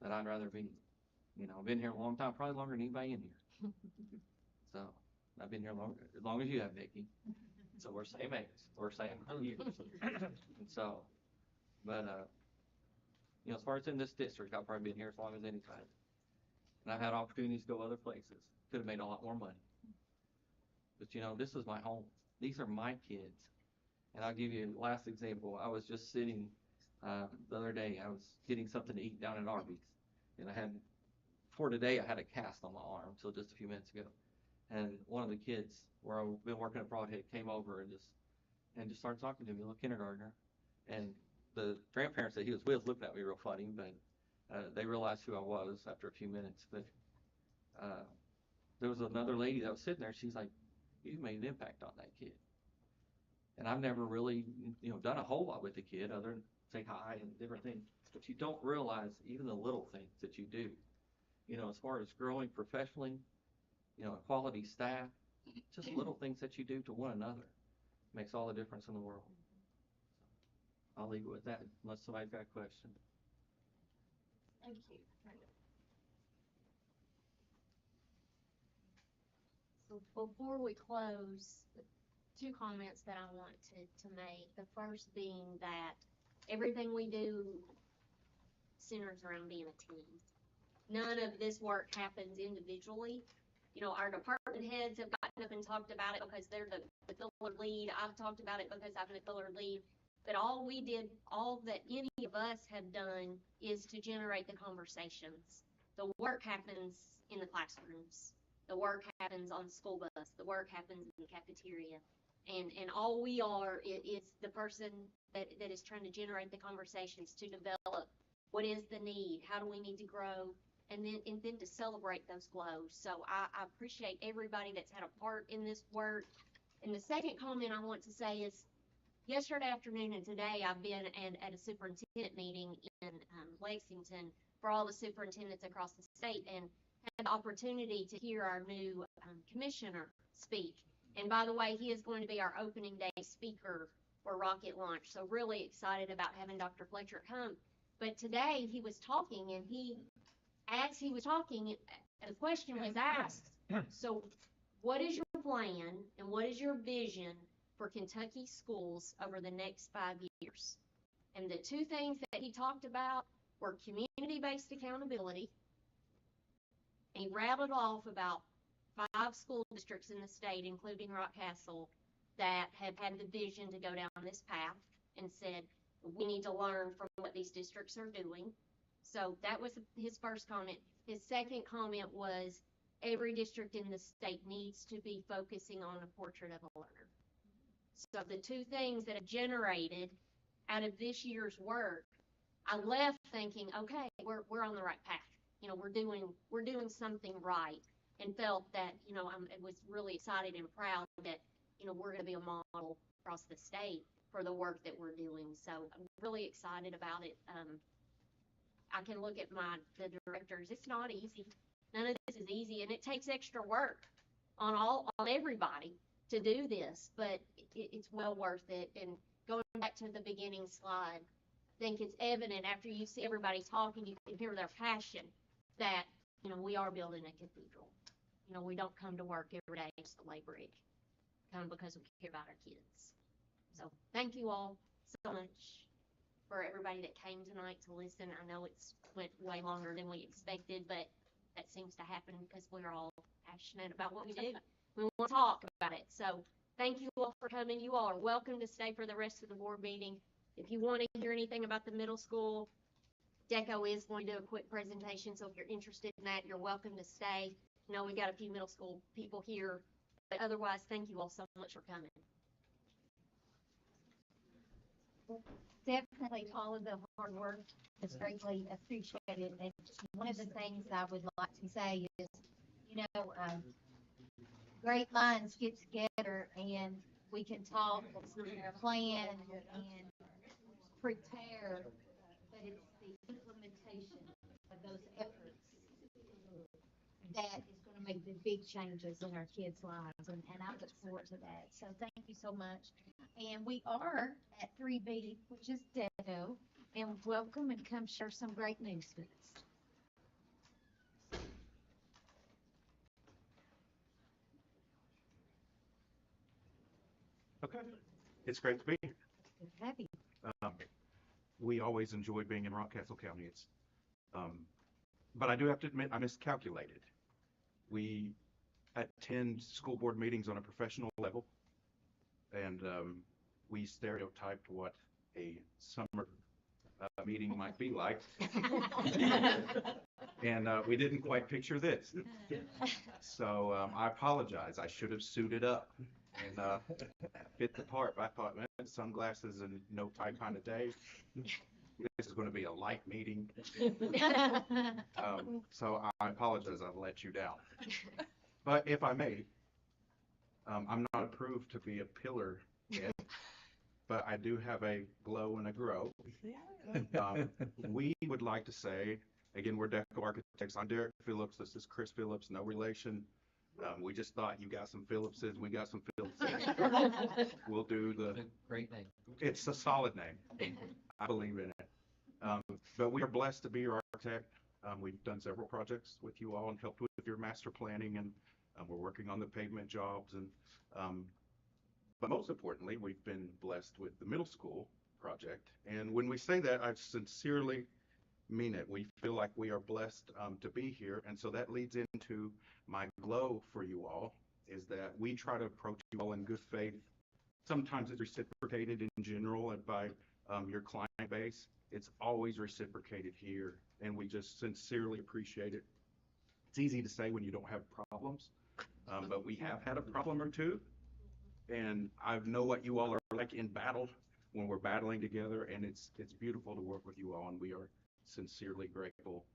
N: that I'd rather be. You know, I've been here a long time, probably longer than anybody in here. So I've been here as long as you have, Vicki. So we're same age. We're same years. And so, but you know, as far as in this district, I've probably been here as long as anybody. And I've had opportunities to go other places. Could have made a lot more money. But you know, this is my home. These are my kids. And I'll give you a last example. I was just sitting the other day, I was getting something to eat down at Arby's. And for today, I had a cast on my arm until just a few minutes ago. And one of the kids where I've been working at Broadhead came over and just started talking to me, a little kindergartner. And the grandparents that he was with looked at me real funny, but they realized who I was after a few minutes. But there was another lady that was sitting there. She's like, "You've made an impact on that kid." And I've never really, you know, done a whole lot with the kid other than say hi and different things. But you don't realize even the little things that you do. You know, as far as growing professionally, you know, quality staff, just little things that you do to one another makes all the difference in the world. I'll leave it with that unless somebody's got a question.
B: Thank you. So before we close, two comments that I want to make. The first being that everything we do centers around being a team. None of this work happens individually. You know, our department heads have gotten up and talked about it because they're the filler lead. I've talked about it because I'm the filler lead. But all that any of us have done is to generate the conversations. The work happens in the classrooms. The work happens on the school bus. The work happens in the cafeteria. And all we are is the person that is trying to generate the conversations to develop what is the need, how do we need to grow, and then to celebrate those glows. So I appreciate everybody that's had a part in this work. And the second comment I want to say is, yesterday afternoon and today I've been at a superintendent meeting in Lexington for all the superintendents across the state and had the opportunity to hear our new commissioner speak. And by the way, he is going to be our opening day speaker for Rocket Launch. So really excited about having Dr. Fletcher come. But today he was talking, and as he was talking, a question was asked. So what is your plan and what is your vision for Kentucky schools over the next 5 years? And the two things that he talked about were community-based accountability. And he rattled off about 5 school districts in the state, including Rockcastle, that have had the vision to go down this path and said, we need to learn from what these districts are doing. So that was his first comment. His second comment was, every district in the state needs to be focusing on a portrait of a learner. So the two things that have generated out of this year's work, I left thinking, okay, we're on the right path. You know, we're doing something right, and felt that, you know, I was really excited and proud that, you know, we're going to be a model across the state for the work that we're doing. So I'm really excited about it. I can look at the directors. It's not easy. None of this is easy, and it takes extra work on everybody to do this, but it's well worth it. And going back to the beginning slide, I think it's evident after you see everybody talking, you can hear their passion that, we are building a cathedral. We don't come to work every day just to lay brick, come because we care about our kids. So thank you all so much for everybody that came tonight to listen. I know it's went way longer than we expected, but that seems to happen because we're all passionate about what we do. We want to talk about it. So thank you all for coming. You all are welcome to stay for the rest of the board meeting. If you want to hear anything about the middle school, Deco is going to do a quick presentation. So if you're interested in that, you're welcome to stay. We got a few middle school people here, but otherwise, thank you all so much for coming.
A: Definitely all of the hard work is greatly appreciated. And one of the things I would like to say is, great minds get together and we can talk, plan, and prepare, but it's the implementation of those efforts that is going to make the big changes in our kids' lives, and I look forward to that. So thank you so much. And we are at 3B, which is Deco, and welcome and come share some great news with us.
J: Okay, it's great to be here.
A: Happy.
J: We always enjoy being in Rockcastle County. But I do have to admit I miscalculated. We attend school board meetings on a professional level, and we stereotyped what a summer meeting might be like. And we didn't quite picture this. So I apologize. I should have suited up and fit the part. I thought, man, sunglasses and no tie kind of day. This is going to be a light meeting. So I apologize. I've let you down. But if I may, I'm not approved to be a pillar yet, but I do have a glow and a grow. We would like to say, again, we're Deco Architects. I'm Derek Phillips. This is Chris Phillips. No relation. We just thought you got some Phillipses. We got some Phillipses. We'll do the
N: Great name.
J: It's a solid name. I believe in it. But we are blessed to be your architect. We've done several projects with you all and helped with your master planning, and we're working on the pavement jobs. But most importantly, we've been blessed with the middle school project. And when we say that, I sincerely mean it. We feel like we are blessed to be here. And so that leads into my glow for you all, is that we try to approach you all in good faith. Sometimes it's reciprocated in general and by your client base. It's always reciprocated here, and we just sincerely appreciate it. It's easy to say when you don't have problems, but we have had a problem or two, and I know what you all are like in battle when we're battling together, and it's beautiful to work with you all, and we are sincerely grateful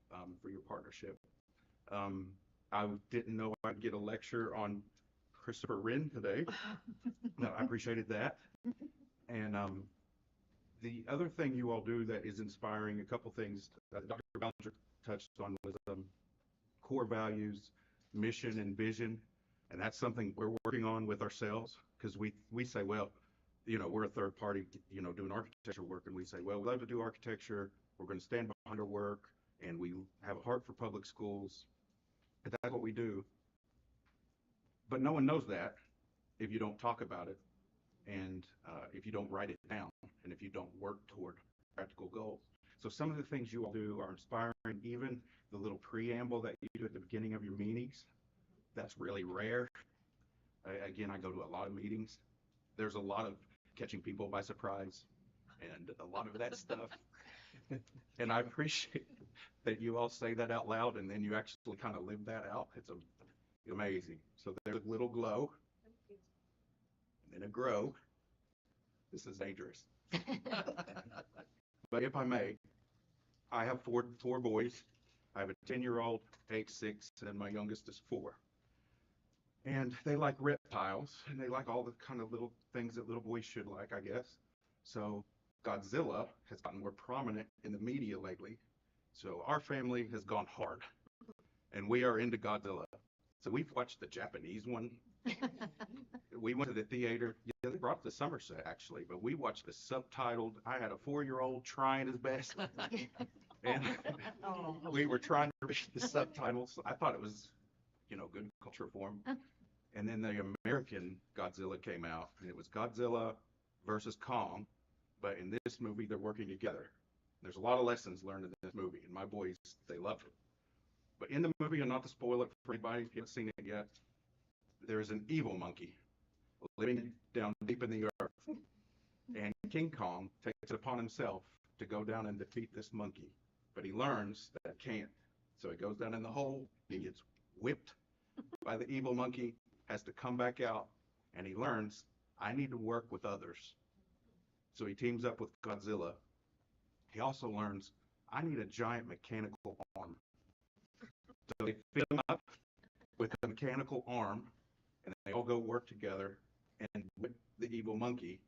J: for your partnership. I didn't know I'd get a lecture on Christopher Wren today. No, I appreciated that. And the other thing you all do that is inspiring, a couple things that Dr. Ballinger touched on was core values, mission, and vision. And that's something we're working on with ourselves, because we say, well, we're a third party, doing architecture work, and we say, well, we love to do architecture. We're going to stand behind our work, and we have a heart for public schools. And that's what we do. But no one knows that if you don't talk about it, and if you don't write it down, and if you don't work toward practical goals. So some of the things you all do are inspiring. Even the little preamble that you do at the beginning of your meetings, that's really rare. Again, I go to a lot of meetings. There's a lot of catching people by surprise and a lot of that stuff. And I appreciate that you all say that out loud, and then you actually kind of live that out. It's amazing. So there's a little glow and a grow. This is dangerous. But if I may, I have four boys. I have a 10-year-old, age 6, and my youngest is 4. And they like reptiles, and they like all the kind of little things that little boys should like, I guess. So Godzilla has gotten more prominent in the media lately. So our family has gone hard, and we are into Godzilla. So we've watched the Japanese one. We went to the theater. Yeah, they brought it to Somerset actually, but we watched the subtitled. I had a 4-year-old trying his best, and we were trying to read the subtitles. I thought it was, good culture form. And then the American Godzilla came out, and it was Godzilla versus Kong, but in this movie they're working together. There's a lot of lessons learned in this movie, and my boys, they loved it. But in the movie, and not to spoil it for anybody who hasn't seen it yet, there is an evil monkey living down deep in the earth. And King Kong takes it upon himself to go down and defeat this monkey. But he learns that he can't. So he goes down in the hole, he gets whipped by the evil monkey, has to come back out, and he learns, I need to work with others. So he teams up with Godzilla. He also learns, I need a giant mechanical arm. So they fit him up with a mechanical arm, and they all go work together and whip the evil monkey.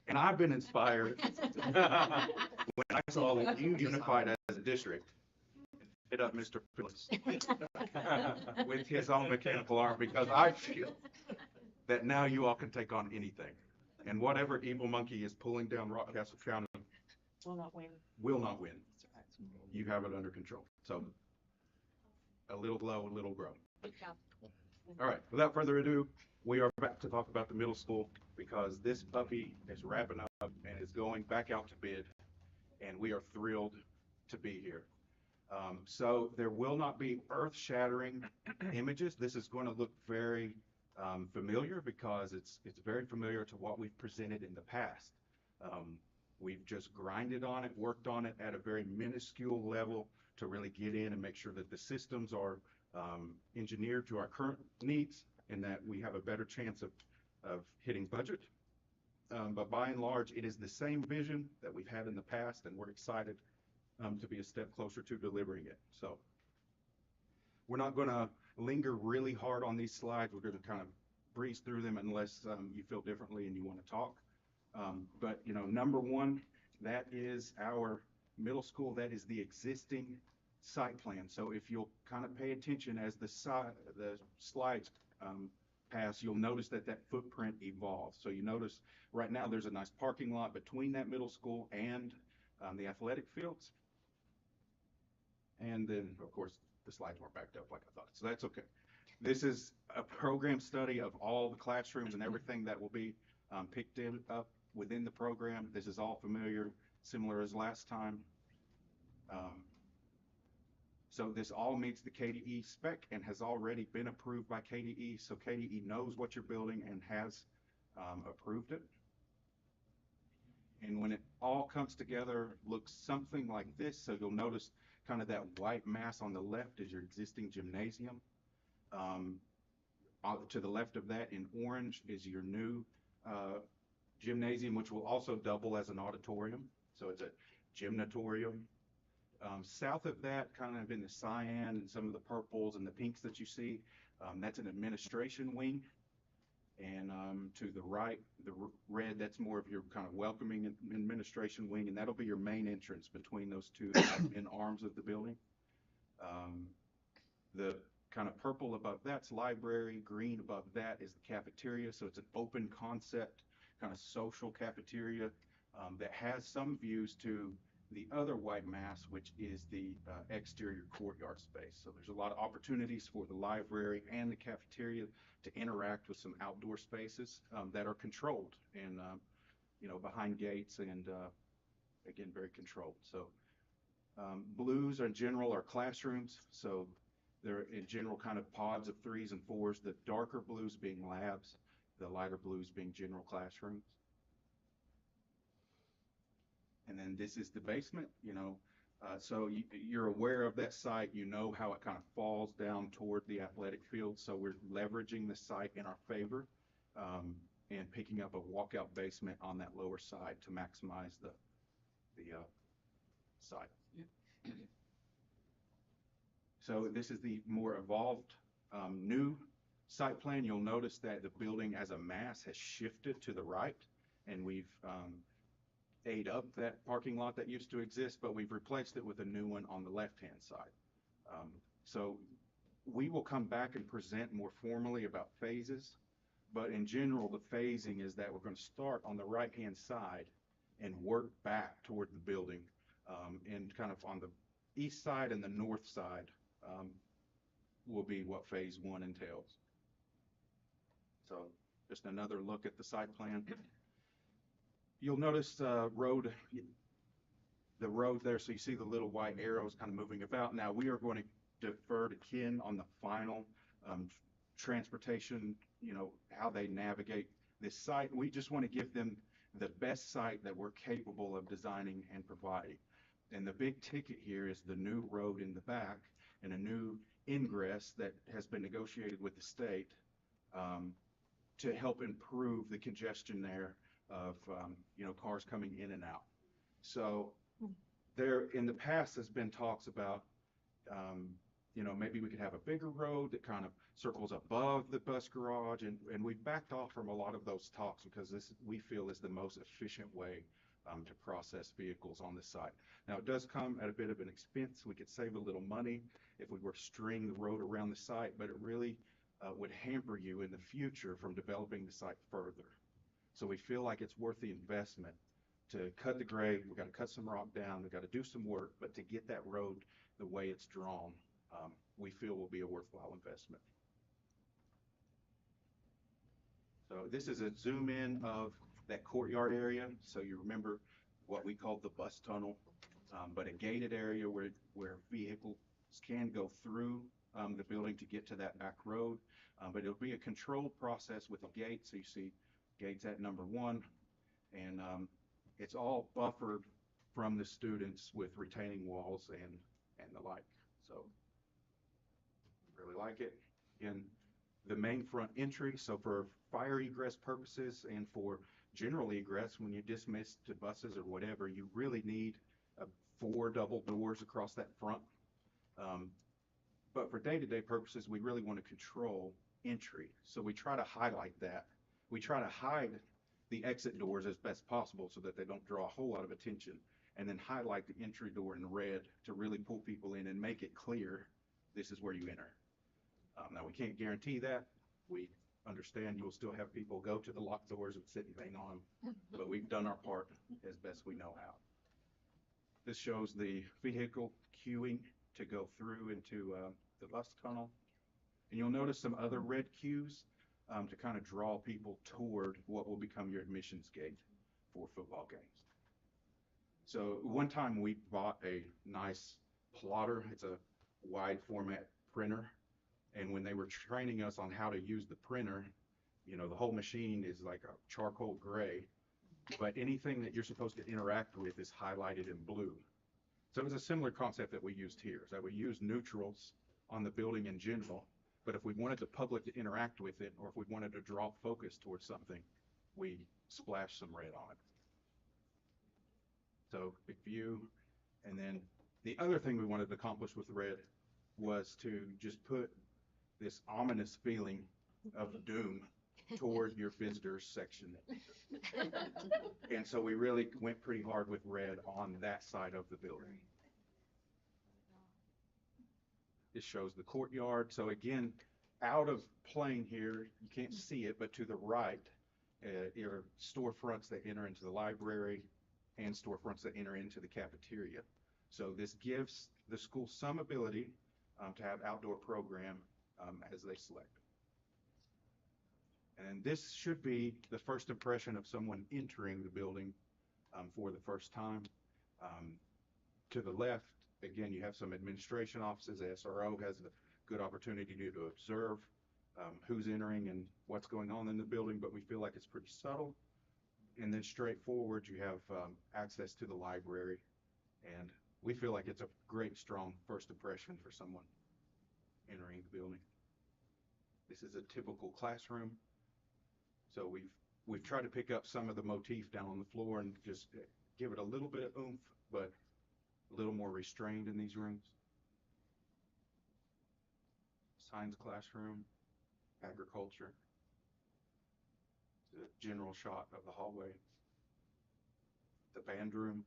J: And I've been inspired when I saw that you unified as a district, hit up Mr. Phillips with his own mechanical arm, because I feel that now you all can take on anything. And whatever evil monkey is pulling down Rockcastle County
H: Will not win.
J: will not win. You have it under control. So a little glow, a little grow. All right, without further ado, we are back to talk about the middle school, because this puppy is wrapping up and is going back out to bid, and we are thrilled to be here. So there will not be earth-shattering images. This is going to look very familiar, because it's very familiar to what we've presented in the past. We've just grinded on it, worked on it at a very minuscule level to really get in and make sure that the systems are engineered to our current needs, and that we have a better chance of hitting budget. But by and large, it is the same vision that we've had in the past, and we're excited to be a step closer to delivering it. So we're not going to linger really hard on these slides. We're going to kind of breeze through them unless you feel differently and you want to talk. But number one, that is our middle school. That is the existing site plan. So if you'll kind of pay attention as the slides pass, you'll notice that footprint evolves. So you notice right now there's a nice parking lot between that middle school and the athletic fields. And then, of course, the slides weren't backed up like I thought, so that's okay. This is a program study of all the classrooms and everything that will be picked up within the program. This is all familiar, similar as last time. So this all meets the KDE spec and has already been approved by KDE. So KDE knows what you're building and has approved it. And when it all comes together, looks something like this. So you'll notice kind of that white mass on the left is your existing gymnasium. To the left of that in orange is your new gymnasium, which will also double as an auditorium. So it's a gymnatorium. South of that, kind of in the cyan and some of the purples and the pinks that you see, that's an administration wing. And to the right, the red, that's more of your kind of welcoming administration wing, and that'll be your main entrance between those two in arms of the building. The kind of purple above that's library, green above that is the cafeteria. So it's an open concept, kind of social cafeteria that has some views to the other white mass, which is the exterior courtyard space. So there's a lot of opportunities for the library and the cafeteria to interact with some outdoor spaces that are controlled and, behind gates and, again, very controlled. So blues in general are classrooms. So they're in general kind of pods of 3s and 4s, the darker blues being labs, the lighter blues being general classrooms. And then this is the basement, so you're aware of that site, how it kind of falls down toward the athletic field. So we're leveraging the site in our favor and picking up a walkout basement on that lower side to maximize the site. So this is the more evolved new site plan. You'll notice that the building as a mass has shifted to the right, and we've ate up that parking lot that used to exist, but we've replaced it with a new one on the left-hand side. So we will come back and present more formally about phases, but in general, the phasing is that we're going to start on the right-hand side and work back toward the building, and kind of on the east side and the north side, will be what phase one entails. So just another look at the site plan. You'll notice the road there, so you see the little white arrows kind of moving about. Now we are going to defer to Ken on the final transportation, how they navigate this site. We just want to give them the best site that we're capable of designing and providing. And the big ticket here is the new road in the back and a new ingress that has been negotiated with the state to help improve the congestion there of cars coming in and out. So there in the past has been talks about maybe we could have a bigger road that kind of circles above the bus garage, and we've backed off from a lot of those talks because this we feel is the most efficient way to process vehicles on the site. Now it does come at a bit of an expense. We could save a little money if we were to string the road around the site, but it really would hamper you in the future from developing the site further. So we feel like it's worth the investment to cut the grade. We've got to cut some rock down. We've got to do some work, but to get that road the way it's drawn, we feel will be a worthwhile investment. So this is a zoom in of that courtyard area. So you remember what we called the bus tunnel, but a gated area where vehicles can go through the building to get to that back road. But it'll be a controlled process with a gate. So you see gates at number 1, and it's all buffered from the students with retaining walls and the like. So really like it. In the main front entry, so for fire egress purposes and for general egress, when you dismiss to buses or whatever, you really need 4 double doors across that front. But for day-to-day purposes, we really want to control entry. So we try to highlight that. We try to hide the exit doors as best possible so that they don't draw a whole lot of attention, and then highlight the entry door in red to really pull people in and make it clear this is where you enter. Now we can't guarantee that. We understand you will still have people go to the locked doors and sit and bang on them, but we've done our part as best we know how. This shows the vehicle queuing to go through into the bus tunnel. And you'll notice some other red cues to kind of draw people toward what will become your admissions gate for football games. So one time we bought a nice plotter. It's a wide format printer. And when they were training us on how to use the printer, the whole machine is like a charcoal gray, but anything that you're supposed to interact with is highlighted in blue. So it was a similar concept that we used here, is that we use neutrals on the building in general, but if we wanted the public to interact with it, or if we wanted to draw focus towards something, we splash some red on it. So big view. And then the other thing we wanted to accomplish with red was to just put this ominous feeling of doom toward your visitors section. And so we really went pretty hard with red on that side of the building. This shows the courtyard. So again, out of plane here, you can't see it, but to the right, are storefronts that enter into the library and storefronts that enter into the cafeteria. So this gives the school some ability to have outdoor program as they select. And this should be the first impression of someone entering the building for the first time. To the left, again, you have some administration offices. The SRO has a good opportunity to observe who's entering and what's going on in the building, but we feel like it's pretty subtle. And then straight forward, you have access to the library, and we feel like it's a great, strong first impression for someone entering the building. This is a typical classroom. So we've tried to pick up some of the motif down on the floor and just give it a little bit of oomph, but a little more restrained in these rooms. Science classroom, agriculture. The general shot of the hallway. The band room.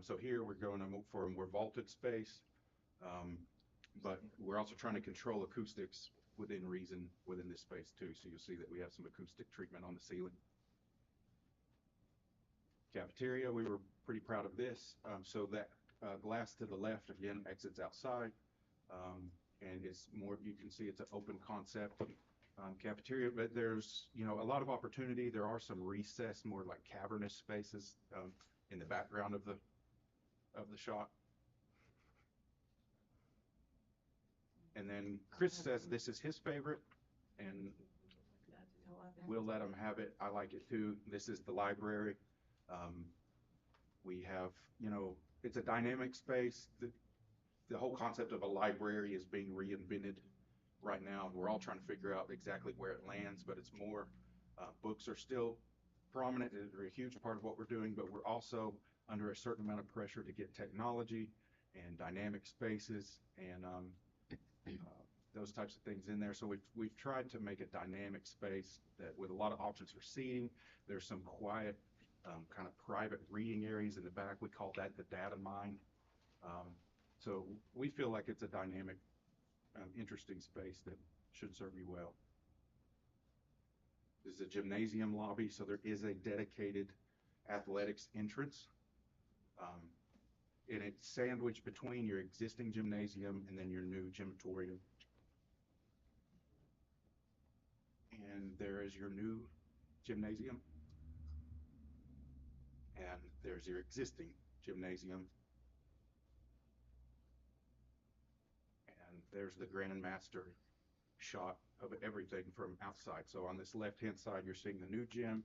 J: So here we're going for a more vaulted space. but we're also trying to control acoustics within reason within this space too. So you'll see that we have some acoustic treatment on the ceiling. Cafeteria, we were pretty proud of this. So that glass to the left again exits outside, and it's more, you can see it's an open concept cafeteria, but there's, you know, a lot of opportunity. There are some recessed, more like cavernous spaces in the background of the shot. And then Chris says this is his favorite, and we'll let him have it. I like it too. This is the library. We have, you know, it's a dynamic space. The whole concept of a library is being reinvented right now. We're all trying to figure out exactly where it lands, but it's more, books are still prominent. They're a huge part of what we're doing, but we're also under a certain amount of pressure to get technology and dynamic spaces and those types of things in there. So we've tried to make a dynamic space that with a lot of options for seating. There's some quiet, kind of private reading areas in the back. We call that the data mine. So we feel like it's a dynamic, interesting space that should serve you well. This is a gymnasium lobby, so there is a dedicated athletics entrance. And it's sandwiched between your existing gymnasium and then your new gymatorium. And there is your new gymnasium. And there's your existing gymnasium. And there's the Grandmaster shot of everything from outside. So on this left-hand side, you're seeing the new gym.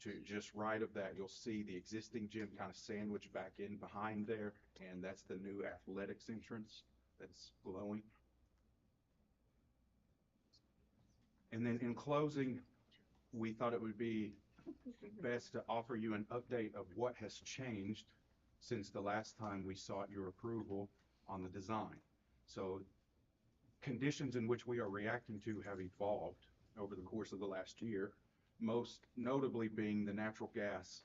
J: To just right of that, you'll see the existing gym kind of sandwiched back in behind there, and that's the new athletics entrance that's glowing. And then in closing, we thought it would be best to offer you an update of what has changed since the last time we sought your approval on the design. So conditions in which we are reacting to have evolved over the course of the last year, most notably being the natural gas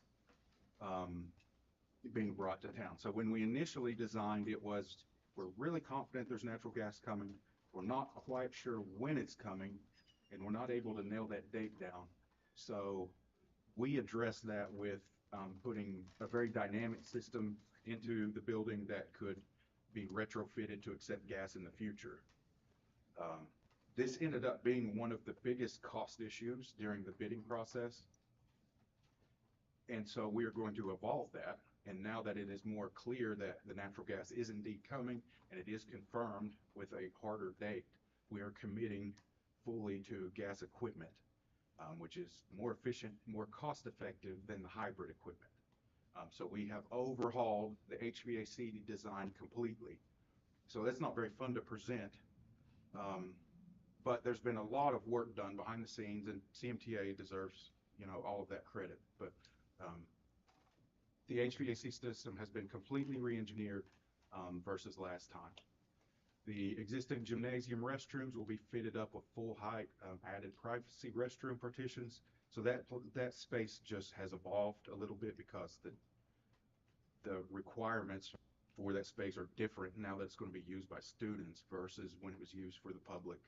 J: being brought to town. So when we initially designed, it was, we're really confident there's natural gas coming. We're not quite sure when it's coming, and we're not able to nail that date down. So we addressed that with putting a very dynamic system into the building that could be retrofitted to accept gas in the future. This ended up being one of the biggest cost issues during the bidding process. And so we are going to evolve that. And now that it is more clear that the natural gas is indeed coming and it is confirmed with a harder date, we are committing fully to gas equipment, which is more efficient, more cost effective than the hybrid equipment. So we have overhauled the HVAC design completely. So that's not very fun to present. But there's been a lot of work done behind the scenes, and CMTA deserves, you know, all of that credit. But the HVAC system has been completely re-engineered versus last time. The existing gymnasium restrooms will be fitted up with full height added privacy restroom partitions. So that space just has evolved a little bit because the requirements for that space are different now that it's going to be used by students versus when it was used for the public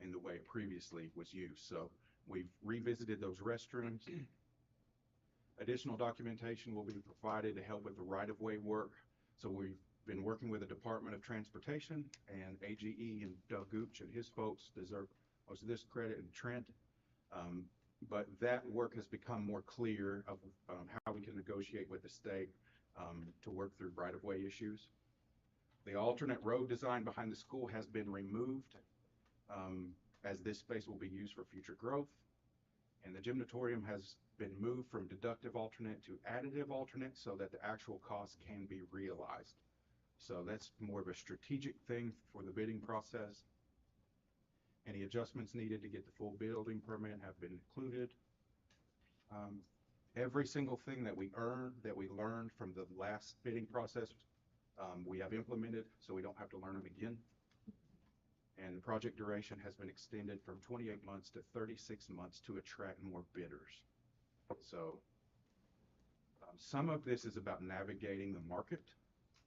J: in the way it previously was used. So we've revisited those restrooms. Additional documentation will be provided to help with the right-of-way work. So we've been working with the Department of Transportation, and AGE and Doug Gooch and his folks deserve most of this credit, and Trent. But that work has become more clear of how we can negotiate with the state to work through right-of-way issues. The alternate road design behind the school has been removed as this space will be used for future growth. And the gymnatorium has been moved from deductive alternate to additive alternate so that the actual cost can be realized. So that's more of a strategic thing for the bidding process. Any adjustments needed to get the full building permit have been included. Every single thing that we learned from the last bidding process, we have implemented, so we don't have to learn them again. And the project duration has been extended from 28 months to 36 months to attract more bidders. So some of this is about navigating the market,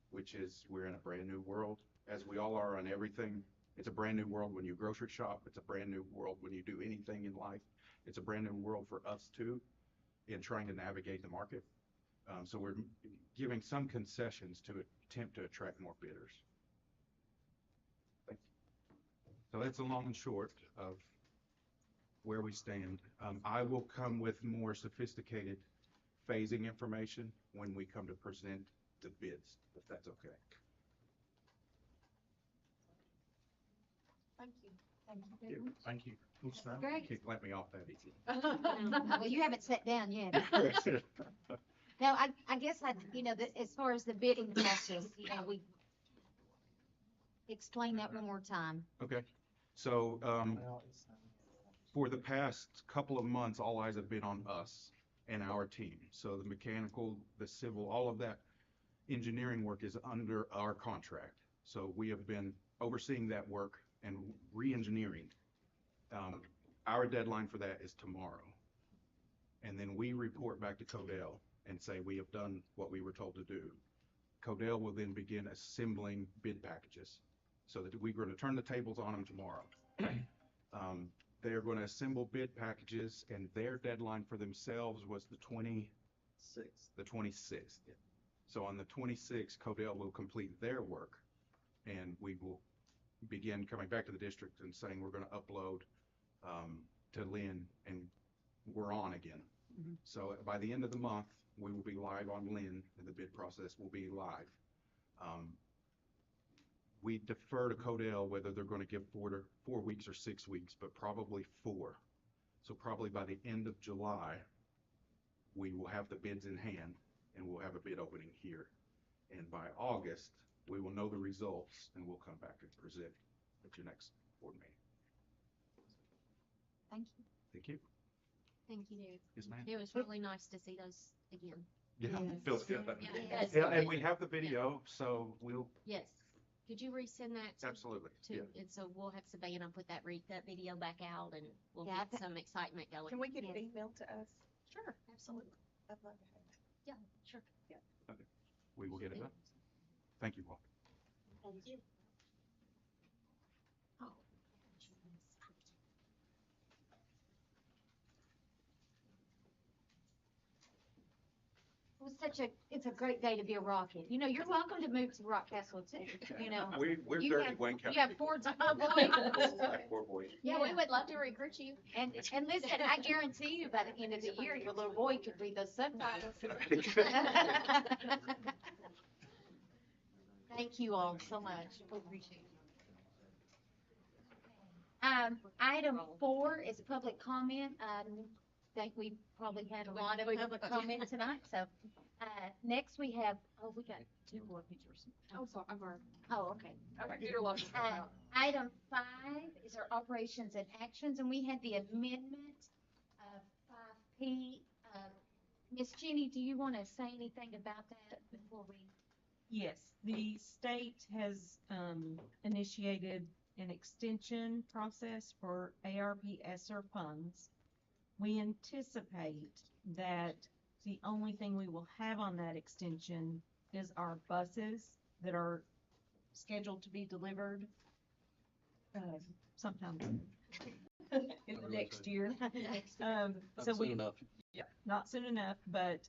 J: which is, we're in a brand new world. as we all are on everything. It's a brand new world when you grocery shop. It's a brand new world when you do anything in life. It's a brand new world for us too, in trying to navigate the market. So we're giving some concessions to attempt to attract more bidders. Thank you. So that's the long and short of where we stand. I will come with more sophisticated phasing information when we come to present the bids, if that's okay.
A: Thank you. Thank you very much.
J: Thank you.
A: Great.
J: You can't let me off that easy.
A: Well, you haven't sat down yet. Now, I guess as far as the bidding process, we explain that one more time.
J: Okay. So, for the past couple of months, all eyes have been on us and our team. So the mechanical, the civil, all of that engineering work is under our contract. So we have been overseeing that work and re-engineering. Our deadline for that is tomorrow. And then we report back to Codell and say we have done what we were told to do. Codell will then begin assembling bid packages so that we're going to turn the tables on them tomorrow. They're going to assemble bid packages, and their deadline for themselves was the 26th. The 26th. So on the 26th, Codell will complete their work, and we will begin coming back to the district and saying we're going to upload to Lynn, and we're on again. Mm-hmm. So by the end of the month, we will be live on Lynn, and the bid process will be live. We defer to Codell whether they're going to give 4 weeks or 6 weeks, but probably 4. So probably by the end of July, we will have the bids in hand, and we'll have a bid opening here. And by August, we will know the results, and we'll come back and present at your next board meeting.
A: Thank you.
J: Thank you.
B: Thank you, Dave.
J: Yes, ma'am.
B: It was really nice to see those again.
J: Yeah,
A: Yes.
J: feels good.
B: Yes.
J: Yeah, and we have the video, so we'll,
B: Yes. Could you resend that
J: absolutely. Yeah.
B: and so we'll have Savannah put that video back out and we'll
A: Yeah,
B: get some excitement going.
H: Can we get it
A: Yes.
H: emailed to us?
B: Sure, absolutely.
H: I'd love to have that.
B: Yeah, sure.
J: We will get it done. Thank you, Paul.
A: Thank you. Oh. It's a great day to be a Rocket. You're welcome to move to Rockcastle too,
J: We're
A: You
J: dirty
A: have-
J: Wayne County.
A: You have 4 boys.
J: Poor boy.
B: Yeah, we would love to recruit you.
A: And listen, I guarantee you by the end of the year, your little boy could read those subtitles. Thank you all so much. We appreciate it. Item 4 is public comment. I think we probably had a lot of public comment tonight, so, next we have, we got 2 more pictures.
E: Oh, sorry, I'm already.
A: Oh, okay.
E: Our computer lost.
A: Item 5 is our operations and actions, and we had the amendment of 5P. Ms. Jenny, do you want to say anything about that before we?
G: Yes, the state has initiated an extension process for ARP ESSER funds. We anticipate that the only thing we will have on that extension is our buses that are scheduled to be delivered sometime in the next year. So we, yeah, not soon enough, but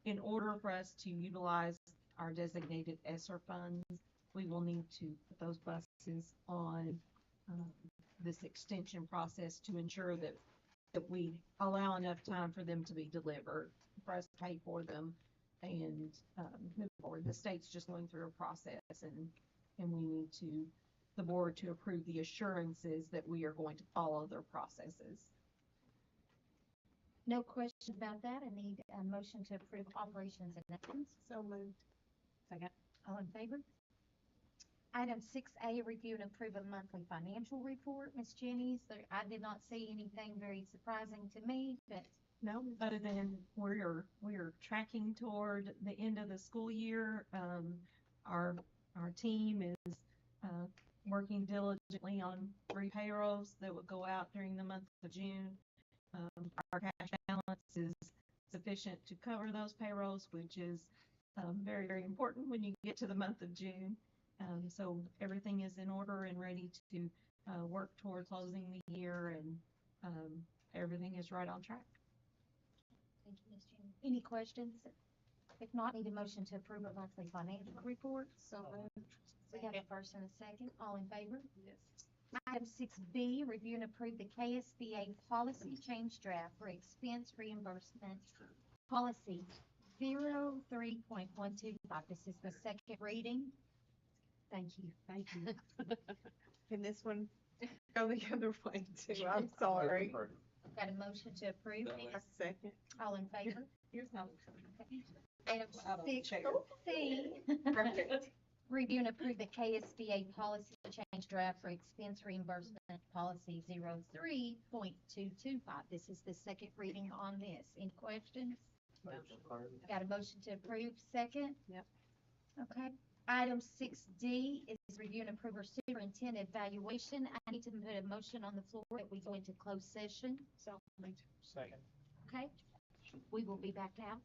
G: in order for us to utilize our designated ESSER funds, we will need to put those buses on this extension process to ensure that we allow enough time for them to be delivered, for us to pay for them and move forward. The state's just going through a process, and we need the board to approve the assurances that we are going to follow their processes.
A: No question about that. I need a motion to approve operations and actions.
H: So moved.
A: Second. All in favor? Item 6A, review and approve a monthly financial report. Ms. Jenny, I did not see anything very surprising to me, but.
G: No, other than we're tracking toward the end of the school year. Our team is working diligently on 3 payrolls that will go out during the month of June. Our cash balance is sufficient to cover those payrolls, which is very, very important when you get to the month of June. So everything is in order and ready to, work toward closing the year and, everything is right on track.
A: Thank you, Ms. Jenny. Any questions? If not, need a motion to approve of monthly financial reports. So moved. We have a first and a second. All in favor? Yes. Item 6B, review and approve the KSBA policy change draft for expense reimbursement policy 03.125. This is the second reading. Thank you. Thank you.
H: Can this one go the other way too? I'm sorry.
A: Got a motion to approve.
H: A second.
A: All in favor?
H: Here's how.
A: Item 6C. Review and approve the KSBA policy change draft for expense reimbursement policy 03.225. This is the second reading on this. Any questions? Got a motion to approve, second?
H: Yep.
A: Okay. Item 6D is review and approve our superintendent evaluation. I need to put a motion on the floor that we go into closed session.
H: So,
K: Second.
A: Okay? We will be back out.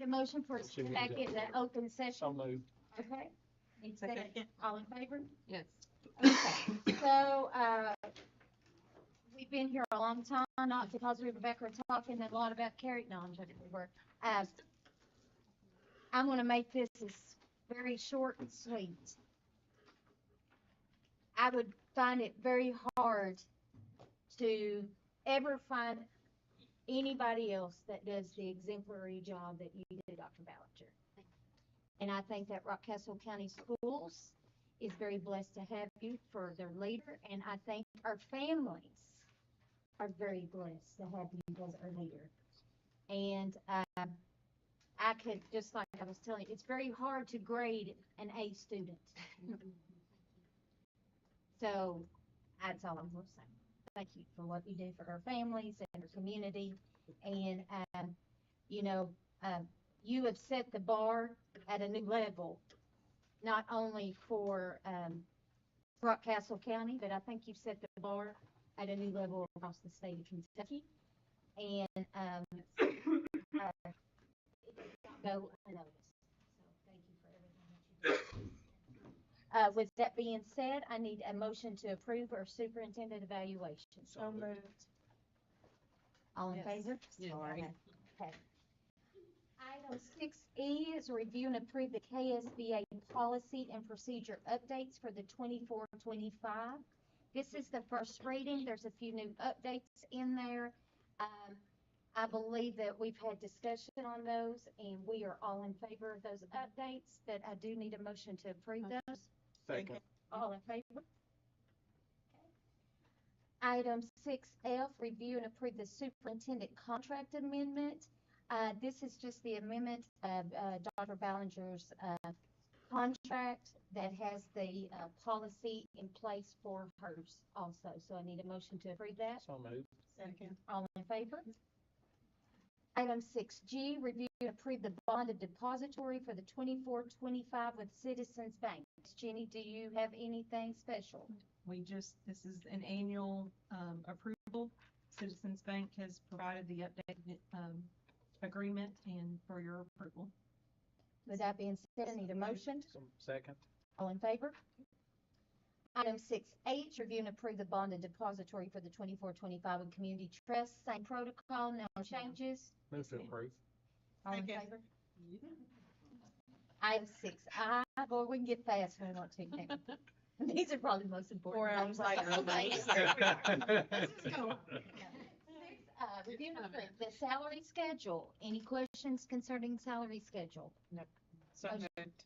A: Need a motion for us to get back in the open session?
F: So moved.
A: Okay. Need a second? All in favor?
E: Yes.
A: Okay, so, we've been here a long time, not because we were back there talking a lot about carrot, no, I'm joking, we were. I'm gonna make this as very short and sweet. I would find it very hard to ever find anybody else that does the exemplary job that you did, Dr. Ballinger. And I think that Rockcastle County Schools is very blessed to have you for their leader, and I think our families are very blessed to have you as our leader. And I could, just like I was telling you, it's very hard to grade an A student. So that's all I'm going to say. Thank you for what you do for our families and our community. And, you know, you have set the bar at a new level, not only for Rockcastle County, but I think you've set the bar at a new level across the state of Kentucky. And it does not go unnoticed. So thank you for everything that you do. With that being said, I need a motion to approve our superintendent evaluation.
H: So moved.
A: All in
H: Yes.
A: favor?
H: Sorry.
A: Okay. Item 6E is review and approve the KSBA policy and procedure updates for the 24-25. This is the first reading. There's a few new updates in there. I believe that we've had discussion on those, and we are all in favor of those updates, but I do need a motion to approve those.
K: Second.
A: All in favor? Item 6F, review and approve the superintendent contract amendment. This is just the amendment of Dr. Ballinger's contract that has the policy in place for hers also. So I need a motion to approve that.
K: So moved.
H: Second.
A: All in favor? Item 6G, review and approve the bond of depository for the 24-25 with Citizens Bank. Ms. Jenny, do you have anything special?
G: This is an annual, approval. Citizens Bank has provided the updated, agreement and for your approval.
A: With that being said, I need a motion.
K: Second.
A: All in favor? Item 6H, review and approve the bond and depository for the 24-25 with Community Trust. Same protocol, no changes.
K: Move to approve.
A: All in
H: Second.
A: favor? Item 6I, boy, we can get fast when we want to. can't we? These are probably the most important.
H: 4 hours
A: things.
H: later.
A: Review and approve the salary schedule. Any questions concerning salary schedule?
H: So
A: Motion.
H: moved.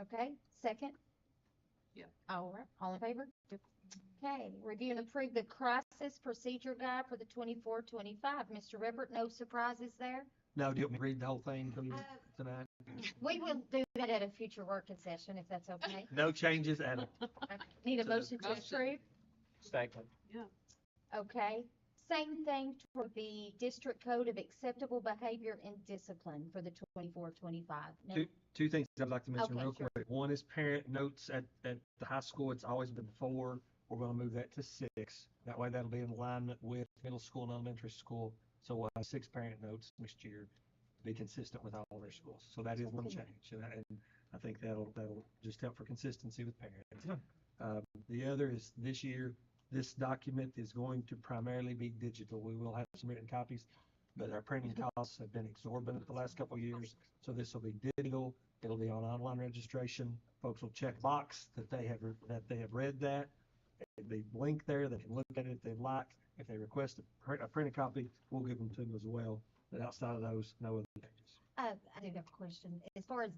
A: Okay, second?
H: Yeah.
A: All right, all in favor? Okay, review and approve the crisis procedure guide for the 24-25. Mr. Rippert, no surprises there?
L: No, do you want me to read the whole thing to you tonight?
A: We will do that at a future working session, if that's okay.
L: No changes at all.
A: Okay. Need a motion to approve?
K: Second.
A: Okay, same thing for the district code of acceptable behavior and discipline for the 24-25. No-
L: Two things I'd like to mention
A: Okay,
L: real
A: sure.
L: quick. One is parent notes at the high school. It's always been 4. We're gonna move that to 6. That way that'll be in alignment with middle school and elementary school. So we'll have 6 parent notes next year to be consistent with all their schools. So that is one change. And I think that'll just help for consistency with parents. The other is this year, this document is going to primarily be digital. We will have some written copies, but our printing costs have been exorbitant the last couple of years. So this will be digital. It'll be on online registration. Folks will check box that they have read that. They link there. They can look at it if they like. If they request a printed copy, we'll give them to them as well. But outside of those, no other changes.
A: I do have a question. As far as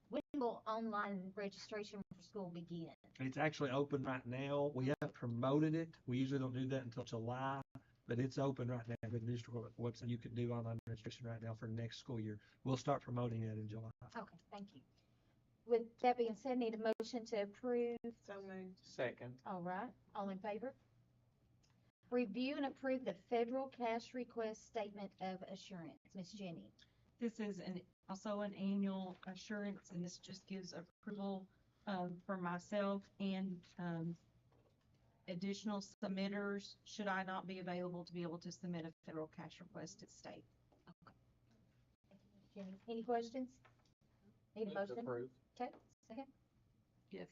A: when will online registration for school begin?
L: It's actually open right now. We haven't promoted it. We usually don't do that until July, but it's open right now. The district website, you can do online registration right now for next school year. We'll start promoting it in July.
A: Okay, thank you. With that being said, need a motion to approve.
H: So moved.
K: Second.
A: All right, all in favor? Review and approve the federal cash request statement of assurance. Ms. Jenny.
G: This is also an annual assurance, and this just gives approval, for myself and, additional submitters, should I not be available to be able to submit a federal cash request to state.
A: Jenny. Any questions? Need a motion? Okay, second.
G: Yes.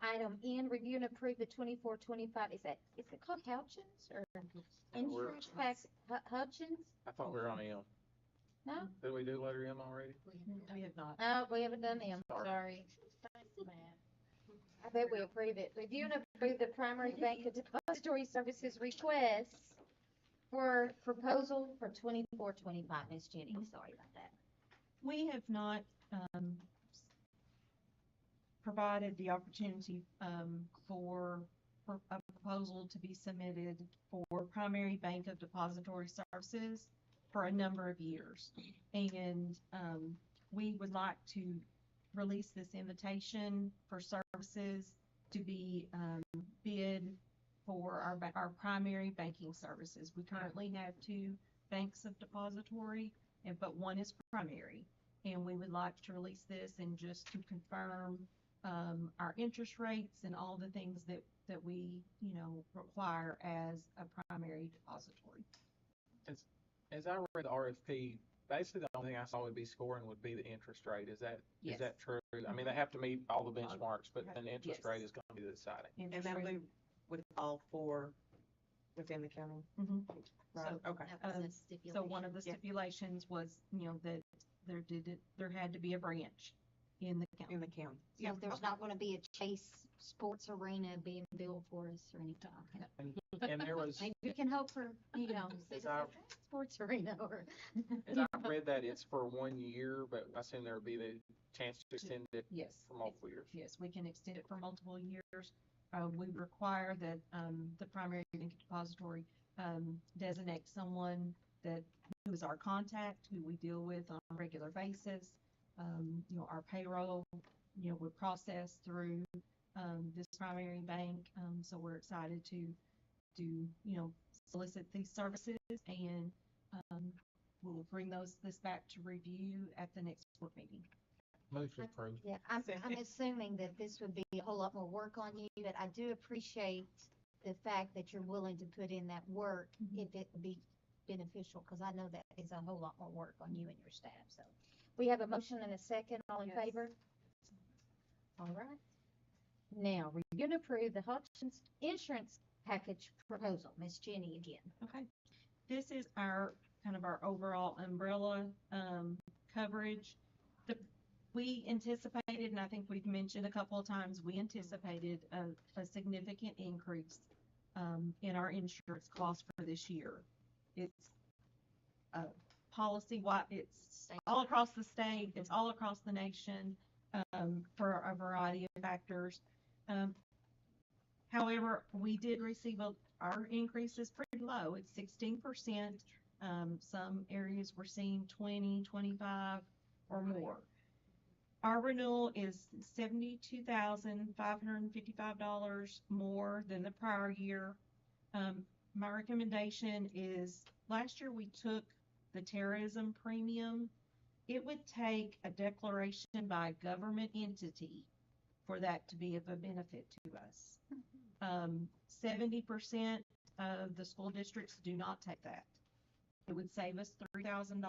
A: Item N, review and approve the 24-25. Is it called Houchins or insurance pack, Hutchins?
K: I thought we were on M.
A: No?
K: Did we do letter M already?
G: We have not.
A: Oh, we haven't done them, sorry. I bet we approve it. Review and approve the primary bank of depository services requests for proposal for 24-25. Miss Jenny, sorry about that.
G: We have not, provided the opportunity, for a proposal to be submitted for primary bank of depository services for a number of years. And, we would like to release this invitation for services to be, bid for our primary banking services. We currently have 2 banks of depository, but one is primary. And we would like to release this and just to confirm our interest rates and all the things that we, require as a primary depository.
K: As I read the RFP, basically the only thing I saw would be scoring would be the interest rate. Is
G: Yes.
K: that true? I mean, they have to meet all the benchmarks, but
G: Right.
K: an interest
G: Yes.
K: rate is gonna be the deciding.
H: And that'll be with all 4 within the county?
G: Mhm.
H: Right, okay.
G: So one of the
H: Yeah.
G: stipulations was, that there had to be a branch in the county.
H: In the county.
A: So there's not gonna be a Chase Sports Arena being built for us or anything.
K: And there was,
A: Maybe we can hope for,
K: As I-
A: sports arena or.
K: as I read that, it's for 1 year, but I assume there would be the chance to extend it
G: Yes.
K: for multiple years.
G: Yes, we can extend it for multiple years. We require that, the primary bank depository, designate someone who is our contact, who we deal with on a regular basis. Our payroll, would process through, this primary bank. So we're excited to solicit these services and, we'll bring this back to review at the next board meeting.
K: Motion approved.
A: Yeah, I'm assuming that this would be a whole lot more work on you, but I do appreciate the fact that you're willing to put in that work if it would be beneficial, because I know that is a whole lot more work on you and your staff, so. We have a motion and a second, all in favor? All right. Now, we're gonna approve the Hutchins insurance package proposal. Miss Jenny again.
G: Okay. This is our overall umbrella, coverage. We anticipated, and I think we've mentioned a couple of times, we anticipated a significant increase, in our insurance costs for this year. It's, it's all across the state, it's all across the nation, for a variety of factors. However, we did receive our increase is pretty low. It's 16%. Some areas we're seeing 20, 25 or more. Our renewal is $72,555 more than the prior year. My recommendation is, last year we took the terrorism premium. It would take a declaration by a government entity for that to be of a benefit to us. 70% of the school districts do not take that. It would save us $3,000.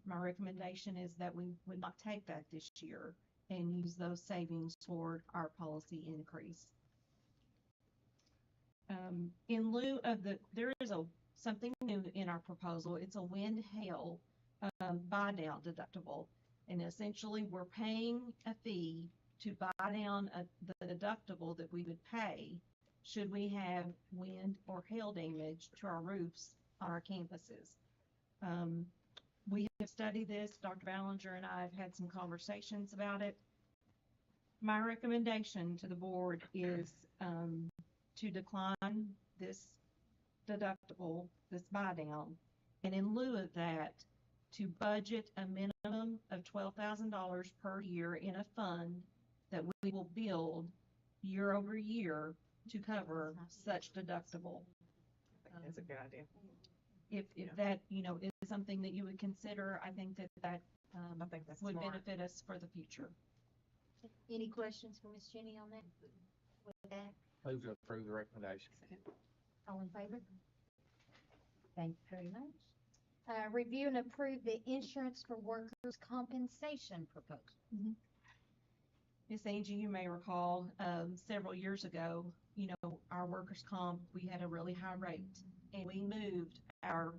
G: My recommendation is that we would not take that this year and use those savings toward our policy increase. In lieu of there is something new in our proposal. It's a wind hail buy down deductible, and essentially we're paying a fee to buy down the deductible that we would pay should we have wind or hail damage to our roofs on our campuses. We have studied this. Dr. Ballinger and I have had some conversations about it. My recommendation to the board is to decline this deductible, this buy down, and in lieu of that, to budget a minimum of $12,000 per year in a fund that we will build year over year to cover such deductible.
H: That's a good idea.
G: If that, is something that you would consider, I think that
H: I think that's
G: would
H: smart.
G: benefit us for the future.
A: Any questions for Miss Jenny on that? With that,
K: Move to approve the recommendation.
A: all in favor? Thank you very much. Review and approve the insurance for workers' compensation proposal.
G: Miss Angie, you may recall, several years ago, you know, our workers' comp, we had a really high rate, and we moved our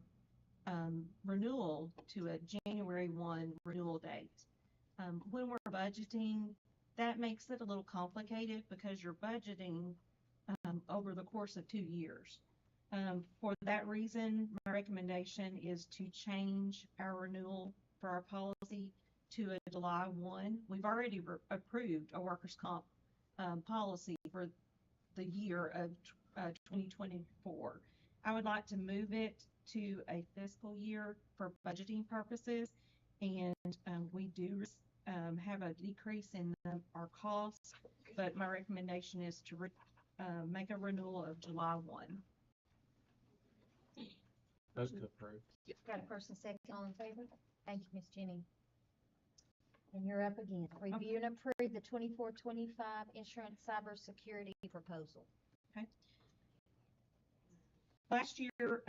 G: renewal to a January 1 renewal date. When we're budgeting, that makes it a little complicated because you're budgeting over the course of 2 years. For that reason, my recommendation is to change our renewal for our policy to a July 1. We've already approved a workers' comp policy for the year of 2024. I would like to move it to a fiscal year for budgeting purposes, and we do have a decrease in our costs, but my recommendation is to make a renewal of July 1.
K: Those to approve.
A: Got a first and second, all in favor? Thank you, Ms. Jenny. And you're up again. Review and approve the 24-25 insurance cybersecurity proposal.
G: Okay. Last year,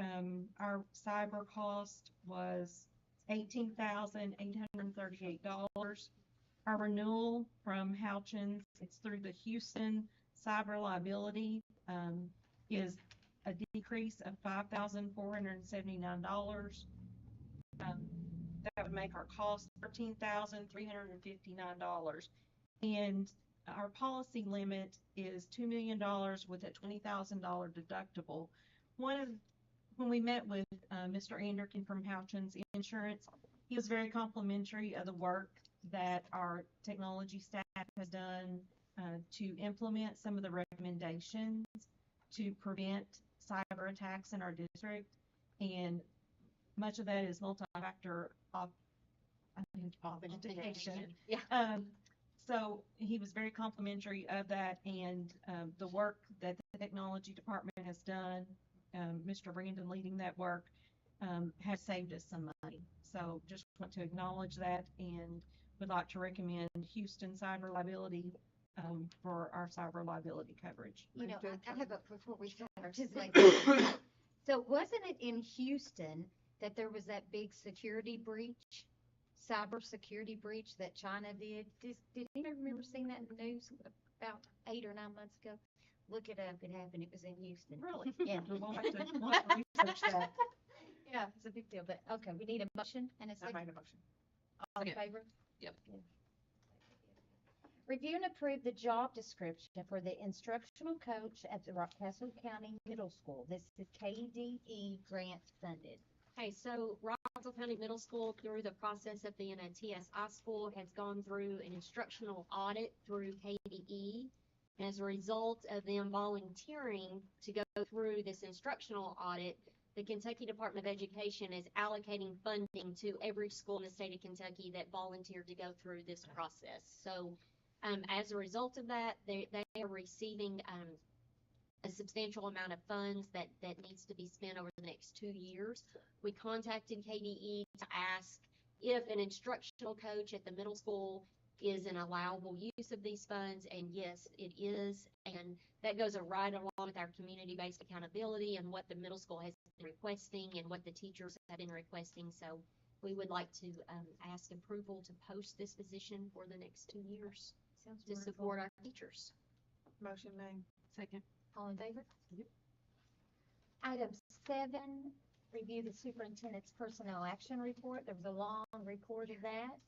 G: our cyber cost was $18,838. Our renewal from Houchins, it's through the Houston Cyber Liability, is a decrease of $5,479. That would make our cost $13,359. And our policy limit is $2 million with a $20,000 deductible. When we met with Mr. Anderkin from Houchins Insurance, he was very complimentary of the work that our technology staff has done to implement some of the recommendations to prevent cyber attacks in our district, and much of that is multi-factor authentication.
B: Yeah.
G: So he was very complimentary of that, and the work that the technology department has done, Mr. Brandon leading that work, has saved us some money. So just want to acknowledge that, and would like to recommend Houston Cyber Liability for our cyber liability coverage.
A: You know, I have a, before we start, just like, so wasn't it in Houston that there was that big security breach, cyber security breach that China did? Did anyone remember seeing that in the news about 8 or 9 months ago? Look it up, it happened, it was in Houston.
G: Really?
A: Yeah.
G: We'll have to research that.
A: Yeah, it's a big deal, but, okay, we need a motion and a second.
H: I made a motion.
A: All in favor?
N: Yep.
A: Yeah. Review and approve the job description for the instructional coach at the Rockcastle County Middle School. This is KDE grant funded.
B: Okay, so Rockcastle County Middle School, through the process of being a TSI school, has gone through an instructional audit through KDE. And as a result of them volunteering to go through this instructional audit, the Kentucky Department of Education is allocating funding to every school in the state of Kentucky that volunteered to go through this process. So as a result of that, they are receiving a substantial amount of funds that needs to be spent over the next 2 years. We contacted KDE to ask if an instructional coach at the middle school is an allowable use of these funds, and yes, it is. And that goes right along with our community-based accountability and what the middle school has been requesting and what the teachers have been requesting. So we would like to ask approval to post this position for the next 2 years to support our teachers.
H: Motion made.
G: Second.
A: All in favor? Yep. Item 7, review the superintendent's personnel action report. There was a long report of that.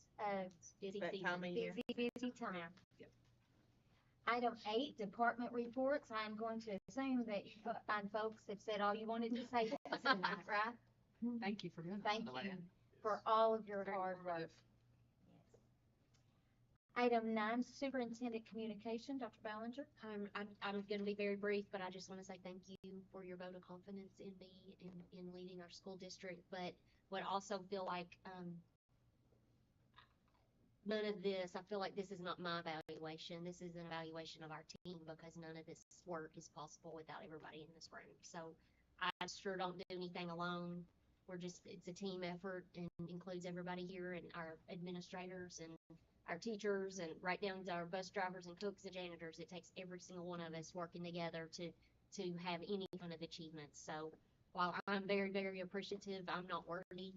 B: Busy
H: That time of year.
A: Busy time. Yep. Item 8, department reports. I'm going to assume that you fine folks have said all you wanted to say tonight, right?
G: Thank you for doing that.
A: Thank you for all of your hard work. Yes. Item 9, superintendent communication, Dr. Ballinger.
B: I'm going to be very brief, but I just want to say thank you for your vote of confidence in me in leading our school district. But would also feel like none of this, I feel like this is not my evaluation. This is an evaluation of our team, because none of this work is possible without everybody in this room. So I sure don't do anything alone. It's a team effort and includes everybody here and our administrators and our teachers and right down to our bus drivers and cooks and janitors. It takes every single one of us working together to have any kind of achievement. So while I'm very, very appreciative, I'm not worthy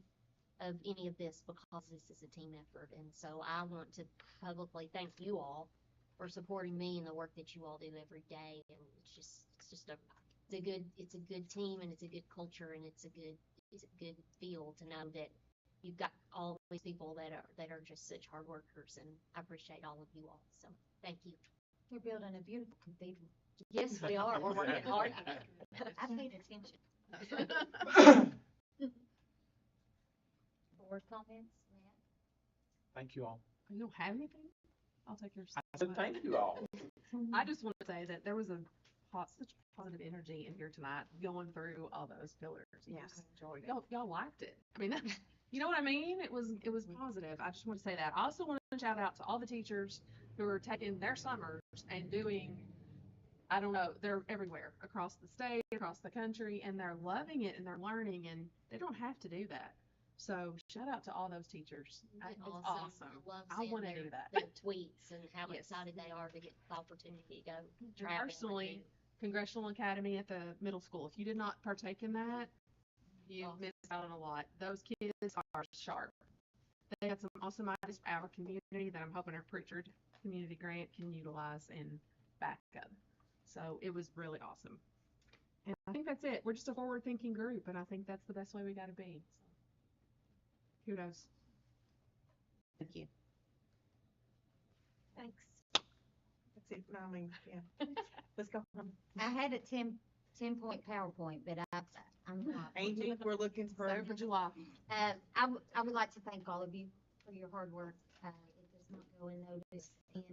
B: of any of this because this is a team effort. And so I want to publicly thank you all for supporting me and the work that you all do every day. And it's a good team, and it's a good culture, and it's a good feel to know that you've got all these people that are just such hard workers, and I appreciate all of you all. So thank you.
A: You're building a beautiful cathedral.
B: Yes, we are. We're working hard.
A: I paid attention. Board comments, Matt?
K: Thank you all.
O: You don't have anything? I'll take yours.
K: I said thank you all.
O: I just want to say that there was such positive energy in here tonight, going through all those pillars.
G: Yeah,
O: Just-
G: I enjoyed it.
O: Y'all liked it. I mean, you know what I mean? It was positive. I just want to say that. I also want to shout out to all the teachers who are taking their summers and doing, I don't know, they're everywhere across the state, across the country, and they're loving it and they're learning, and they don't have to do that. So shout out to all those teachers. It's awesome. I want to do that.
B: Their tweets and how
O: Yes.
B: excited they are to get the opportunity to go
O: And
B: travel.
O: personally, Congressional Academy at the middle school, if you did not partake in that, you missed out on a lot. Those kids are sharp. They had some awesome ideas for our community that I'm hoping our Pritchard Community Grant can utilize and back up. So it was really awesome. And I think that's it. We're just a forward-thinking group, and I think that's the best way we got to be. So, kudos.
G: Thank you.
A: Thanks.
H: That's it. No, I mean, yeah. Let's go.
A: I had a 10-point PowerPoint, but I'm not.
H: Amy, we're looking for.
O: Sorry for July.
A: I would like to thank all of you for your hard work. It does not go unnoticed. And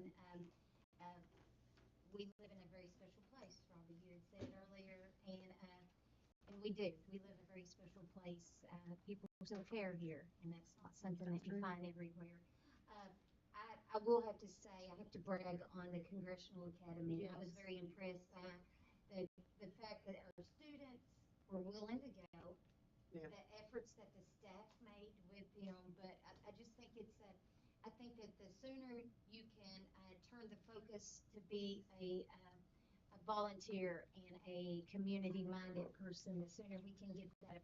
A: we live in a very special place. Robbie, you had said earlier, and we do. We live in a very special place. People still care here, and that's not something that you find everywhere. I will have to say, I have to brag on the Congressional Academy. I was very impressed by the fact that our students were willing to go,
H: Yeah.
A: the efforts that the staff made with them, but I just think I think that the sooner you can turn the focus to be a volunteer and a community-minded person, the sooner we can get that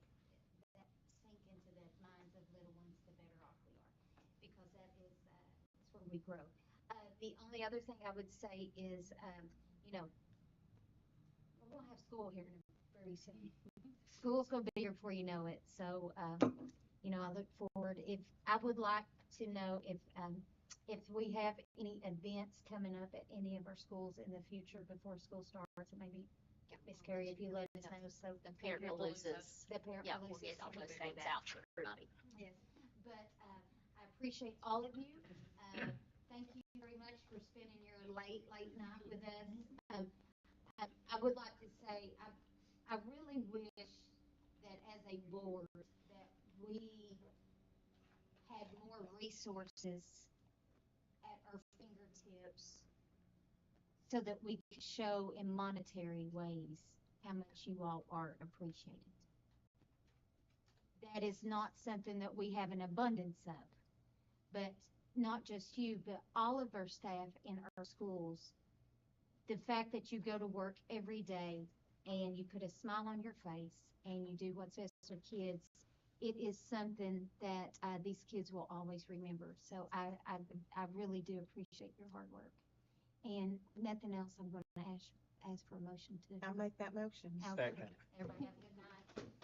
A: sink into the minds of little ones, the better off we are, because that's where we grow. The only other thing I would say is, we're going to have school here very soon. School's going to be here before you know it. So, I look forward. I would like to know if we have any events coming up at any of our schools in the future before school starts, and maybe Miss Carrie, if you let us know, so
B: The parent loses.
A: the parent
B: Yeah, we'll
A: loses
B: get all
A: some
B: those
A: of
B: things
A: that.
B: out for everybody.
A: Yes, but I appreciate all of you. Thank you very much for spending your late night with us. I would like to say I really wish that as a board that we had more resources at our fingertips so that we could show in monetary ways how much you all are appreciated. That is not something that we have an abundance of, but not just you, but all of our staff in our schools. The fact that you go to work every day and you put a smile on your face and you do what's best for kids, it is something that these kids will always remember. So I really do appreciate your hard work. And nothing else, I'm going to ask for a motion to.
H: I'll make that motion.
A: Second. Everybody have a good night.